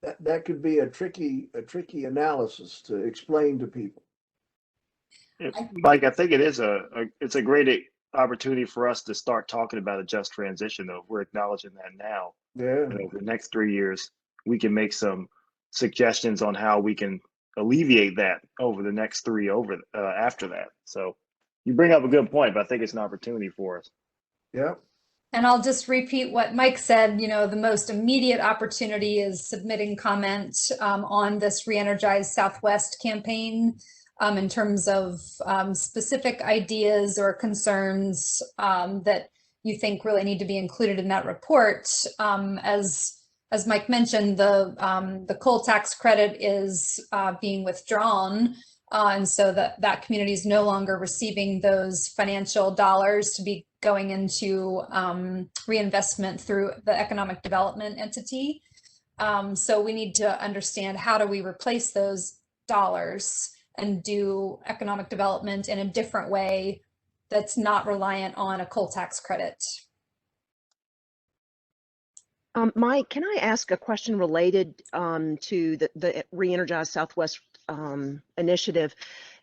that could be a tricky analysis to explain to people. Mike, I think it's a great opportunity for us to start talking about a just transition, though. We're acknowledging that now. Yeah. And over the next 3 years, we can make some suggestions on how we can alleviate that over the next three after that. So you bring up a good point, but I think it's an opportunity for us. Yeah. And I'll just repeat what Mike said. You know, the most immediate opportunity is submitting comment on this Re-Energize Southwest campaign in terms of specific ideas or concerns that you think really need to be included in that report. As Mike mentioned, the coal tax credit is being withdrawn. And so that community is no longer receiving those financial dollars to be going into reinvestment through the economic development entity. So we need to understand, how do we replace those dollars? and do economic development in a different way that's not reliant on a coal tax credit. Mike, can I ask a question related to the Re-Energize Southwest initiative?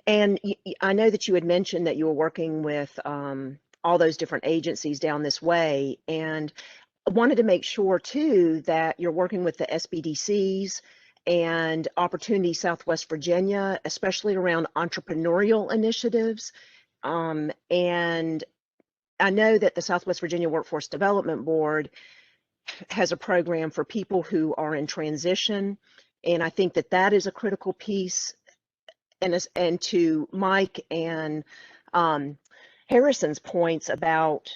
And I know that you had mentioned that you were working with all those different agencies down this way, and I wanted to make sure too that you're working with the SBDCs and Opportunity Southwest Virginia, especially around entrepreneurial initiatives. And I know that the Southwest Virginia Workforce Development Board has a program for people who are in transition, and I think that that is a critical piece. And to Mike and Harrison's points about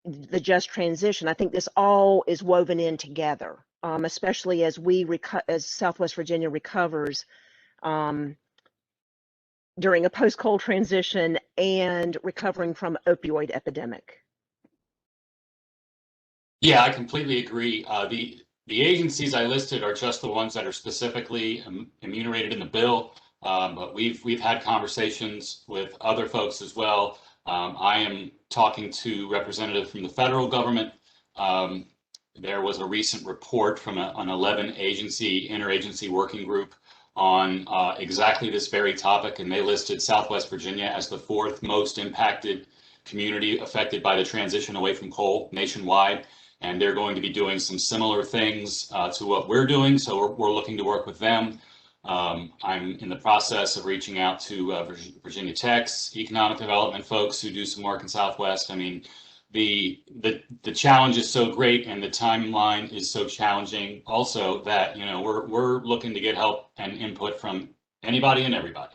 the just transition, I think this all is woven in together, especially as as Southwest Virginia recovers during a post-coal transition and recovering from opioid epidemic. Yeah, I completely agree. The agencies I listed are just the ones that are specifically enumerated in the bill, but we've had conversations with other folks as well. I am talking to representatives from the federal government. There was a recent report from an 11 agency interagency working group on exactly this very topic, and they listed Southwest Virginia as the 4th most impacted community affected by the transition away from coal nationwide. And they're going to be doing some similar things to what we're doing. So we're looking to work with them. I'm in the process of reaching out to Virginia Tech's economic development folks who do some work in Southwest. I mean, the challenge is so great and the timeline is so challenging also that, you know, we're looking to get help and input from anybody and everybody.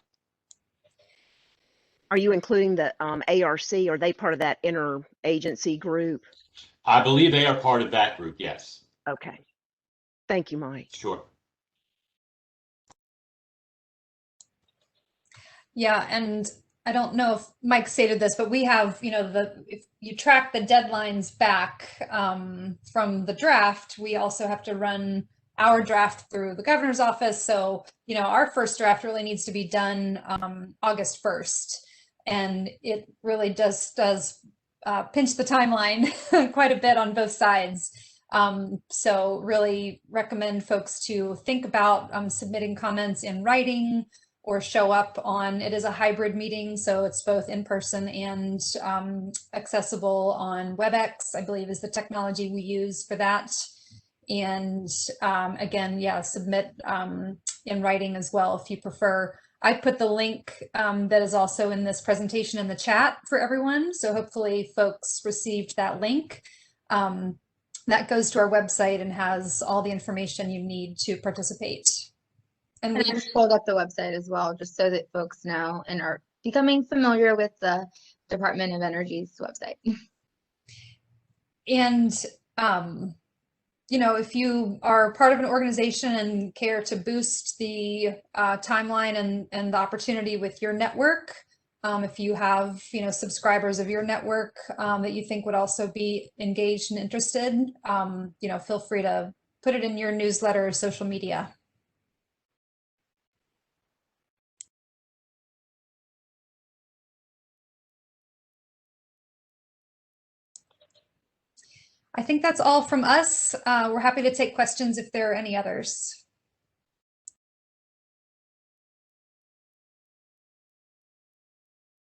Are you including the ARC? Are they part of that interagency group? I believe they are part of that group, yes. Okay. Thank you, Mike. Sure. Yeah, and I don't know if Mike stated this, but we have, you know, if you track the deadlines back from the draft, we also have to run our draft through the governor's office. So, you know, our first draft really needs to be done August 1st. And it really does pinch the timeline quite a bit on both sides. So really recommend folks to think about submitting comments in writing or show up on, it is a hybrid meeting, so it's both in person and accessible on WebEx, I believe is the technology we use for that. And again, yeah, submit in writing as well if you prefer. I put the link that is also in this presentation in the chat for everyone. So hopefully folks received that link. That goes to our website and has all the information you need to participate. And we just pulled up the website as well, just so that folks know and are becoming familiar with the Department of Energy's website. And you know, if you are part of an organization and care to boost the timeline and the opportunity with your network, if you have, you know, subscribers of your network that you think would also be engaged and interested, you know, feel free to put it in your newsletter or social media. I think that's all from us. We're happy to take questions if there are any others.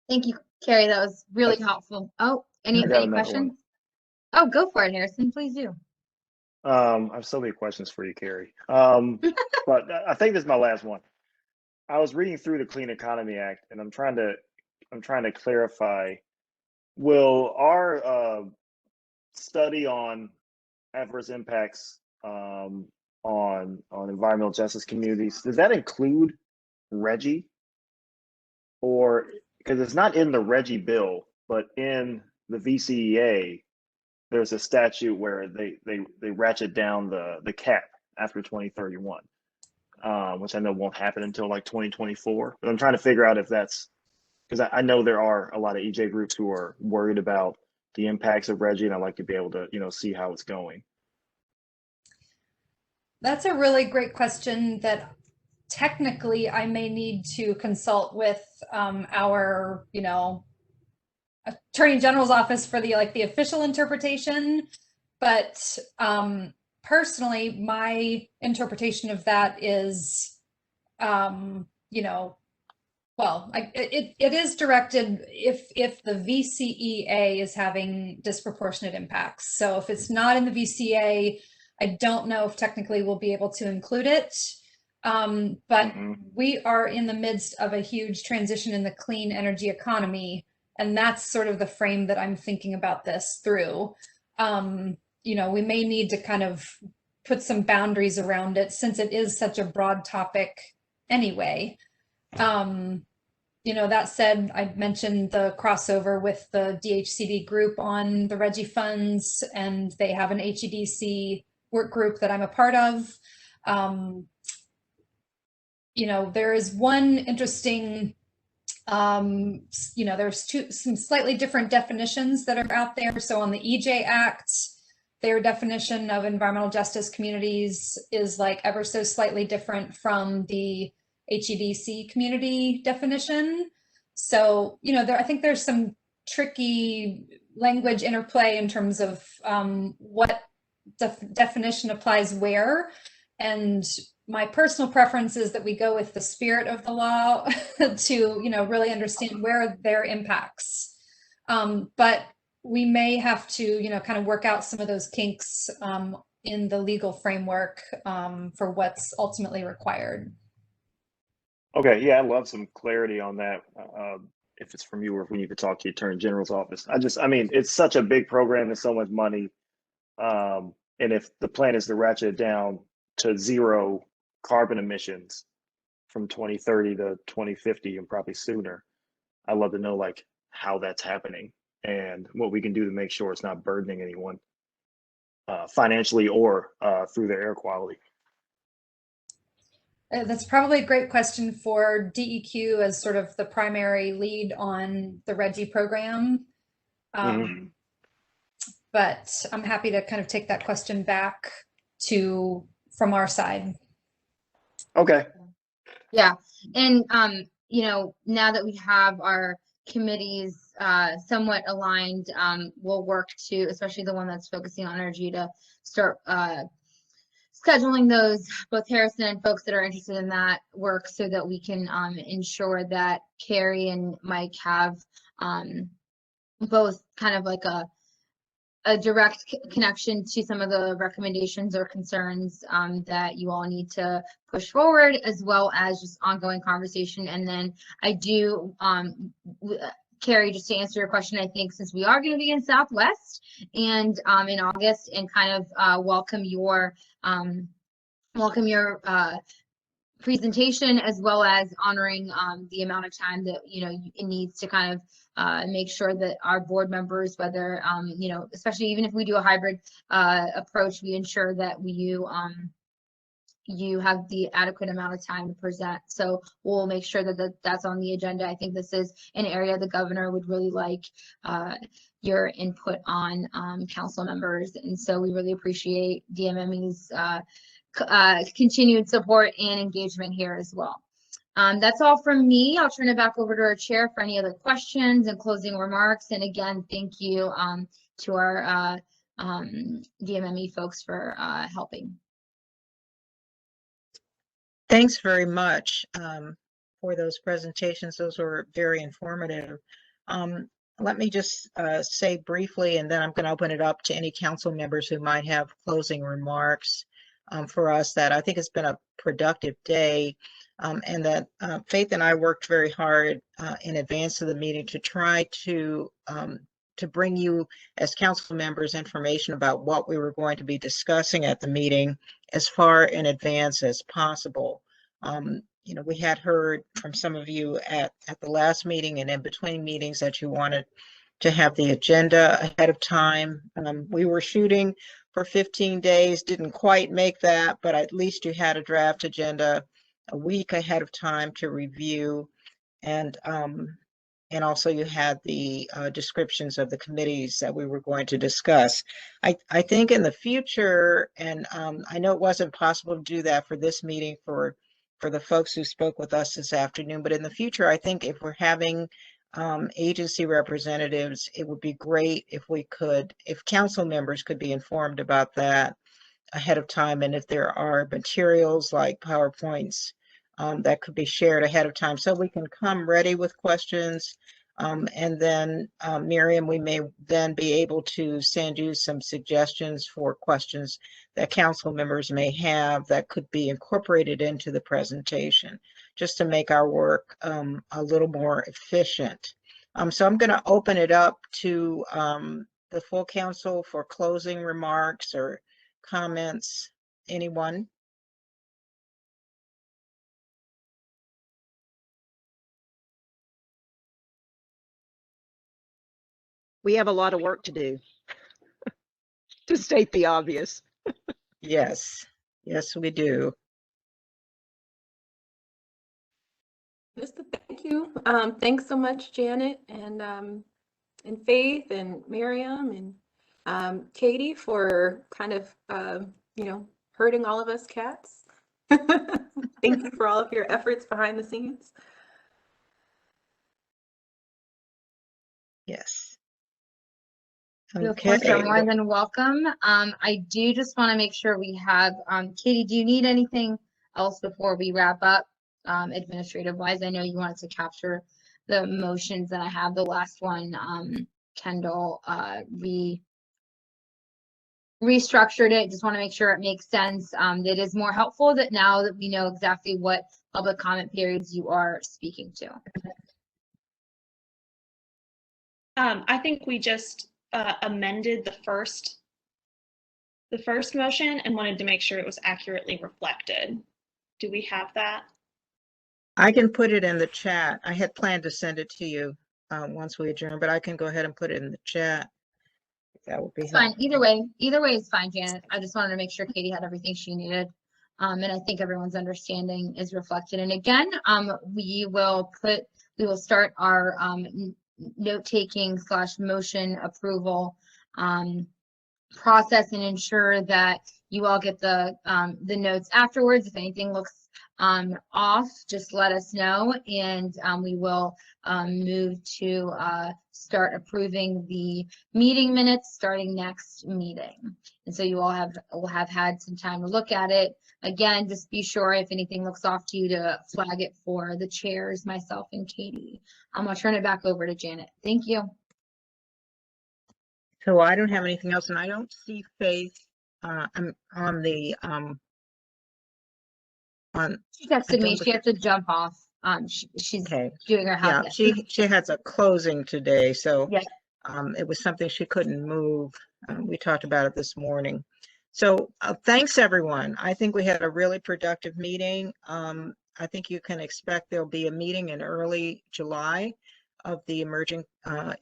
Thank you, Carrie. That was really helpful. Oh, any questions? Oh, go for it, Harrison. Please do. I have so many questions for you, Carrie. But I think this is my last one. I was reading through the Clean Economy Act, and I'm trying to clarify. Will our study on adverse impacts on environmental justice communities, does that include RGGI? Or because it's not in the RGGI bill, but in the VCEA, there's a statute where they ratchet down the cap after 2031, which I know won't happen until like 2024. But I'm trying to figure out if that's, because I know there are a lot of EJ groups who are worried about the impacts of RGGI, and I'd like to be able to, you know, see how it's going. That's a really great question that technically I may need to consult with our, Attorney General's office for the official interpretation. But personally, my interpretation of that is, it is directed if the VCEA is having disproportionate impacts. So if it's not in the VCA, I don't know if technically we'll be able to include it. But we are in the midst of a huge transition in the clean energy economy. And that's sort of the frame that I'm thinking about this through. We may need to kind of put some boundaries around it since it is such a broad topic anyway. That said, I mentioned the crossover with the DHCD group on the RGGI funds, and they have an HEDC work group that I'm a part of. There is one interesting, there's some slightly different definitions that are out there. So on the EJ Act, their definition of environmental justice communities is ever so slightly different from the HEDC community definition. So, I think there's some tricky language interplay in terms of what definition applies where. And my personal preference is that we go with the spirit of the law to, really understand where there are impacts. But we may have to, kind of work out some of those kinks in the legal framework for what's ultimately required. Okay, yeah, I'd love some clarity on that. If it's from you or if we need to talk to the Attorney General's office. It's such a big program and so much money. And if the plan is to ratchet it down to 0 carbon emissions from 2030 to 2050 and probably sooner, I'd love to know how that's happening and what we can do to make sure it's not burdening anyone financially or through their air quality. That's probably a great question for DEQ as sort of the primary lead on the RGGI program. But I'm happy to kind of take that question back from our side. Okay. Yeah. And, now that we have our committees somewhat aligned, we'll work to, especially the one that's focusing on energy, to start scheduling those, both Harrison and folks that are interested in that work, so that we can ensure that Carrie and Mike have both kind of a direct connection to some of the recommendations or concerns that you all need to push forward, as well as just ongoing conversation. And then I do, Carrie, just to answer your question, I think since we are going to be in Southwest and in August, and kind of welcome your presentation, as well as honoring the amount of time that it needs to kind of make sure that our board members, whether especially even if we do a hybrid approach, we ensure that you have the adequate amount of time to present. So we'll make sure that that's on the agenda. I think this is an area the governor would really like your input on, council members. And so we really appreciate DMME's continued support and engagement here as well. That's all from me. I'll turn it back over to our chair for any other questions and closing remarks. And again, thank you to our DMME folks for helping. Thanks very much for those presentations. Those were very informative. Let me just say briefly, and then I'm going to open it up to any council members who might have closing remarks for us, that I think it's been a productive day, and that Faith and I worked very hard in advance of the meeting to try to bring you as council members information about what we were going to be discussing at the meeting as far in advance as possible. We had heard from some of you at the last meeting and in between meetings that you wanted to have the agenda ahead of time. We were shooting for 15 days, didn't quite make that, but at least you had a draft agenda a week ahead of time to review. And also you had the descriptions of the committees that we were going to discuss. I think in the future, and I know it wasn't possible to do that for this meeting for for the folks who spoke with us this afternoon. But in the future, I think if we're having agency representatives, it would be great if council members could be informed about that ahead of time. And if there are materials like PowerPoints that could be shared ahead of time so we can come ready with questions. And then Miriam, we may then be able to send you some suggestions for questions that council members may have that could be incorporated into the presentation, just to make our work a little more efficient. So I'm going to open it up to the full council for closing remarks or comments. Anyone? We have a lot of work to do, to state the obvious. Yes, yes, we do. Thank you. Thanks so much, Janet and Faith and Miriam and Katie for kind of herding all of us cats. Thank you for all of your efforts behind the scenes. Yes. You, of course, are more than welcome. I do just want to make sure we have, Katie, do you need anything else before we wrap up, administrative wise? I know you wanted to capture the motions and I have the last one, Kendall, restructured it. Just want to make sure it makes sense. It is more helpful that now that we know exactly what public comment periods you are speaking to. I think we just amended the first motion and wanted to make sure it was accurately reflected. Do we have that? I can put it in the chat. I had planned to send it to you once we adjourn, but I can go ahead and put it in the chat. That would be fine. Either way is fine, Janet. I just wanted to make sure Katie had everything she needed. And I think everyone's understanding is reflected. And again, we will start our note-taking / motion approval process and ensure that you all get the notes afterwards. If anything looks off, just let us know, and we will move to start approving the meeting minutes starting next meeting. And so you all will have had some time to look at it. Again, just be sure if anything looks off to you to flag it for the chairs, myself and Katie. I'll turn it back over to Janet. Thank you. So I don't have anything else, and I don't see Faith. I'm on the She texted me. She has to jump off. She's okay. Doing her house. Yeah, she has a closing today, so yes. It was something she couldn't move. We talked about it this morning. So thanks everyone. I think we had a really productive meeting. I think you can expect there'll be a meeting in early July of the Emerging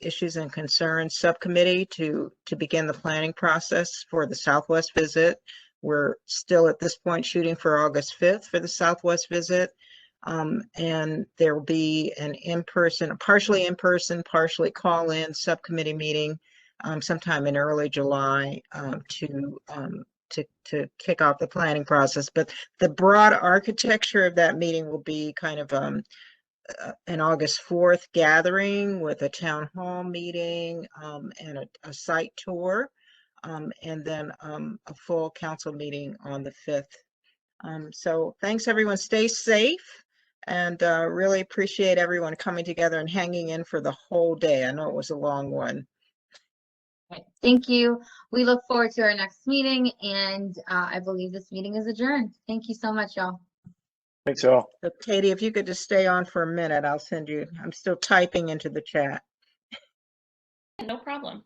Issues and Concerns Subcommittee to begin the planning process for the Southwest visit. We're still at this point shooting for August 5th for the Southwest visit. And there will be a partially in-person, partially call-in subcommittee meeting sometime in early July to kick off the planning process. But the broad architecture of that meeting will be kind of an August 4th gathering with a town hall meeting and a site tour, and then a full council meeting on the 5th. So thanks everyone, stay safe, and really appreciate everyone coming together and hanging in for the whole day. I know it was a long one. Thank you. We look forward to our next meeting, and I believe this meeting is adjourned. Thank you so much, y'all. Thanks, y'all. So Katie, if you could just stay on for a minute, I'll send you, I'm still typing into the chat. No problem.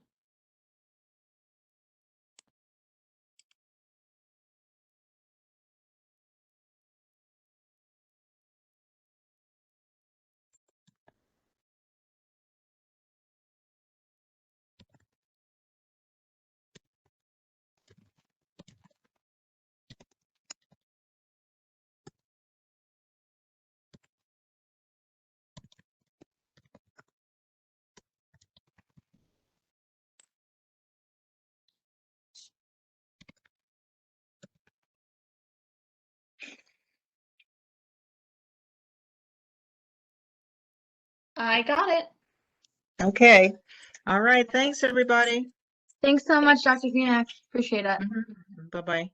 I got it. Okay. All right. Thanks, everybody. Thanks so much, Dr. Phoenix. Appreciate it. Bye-bye.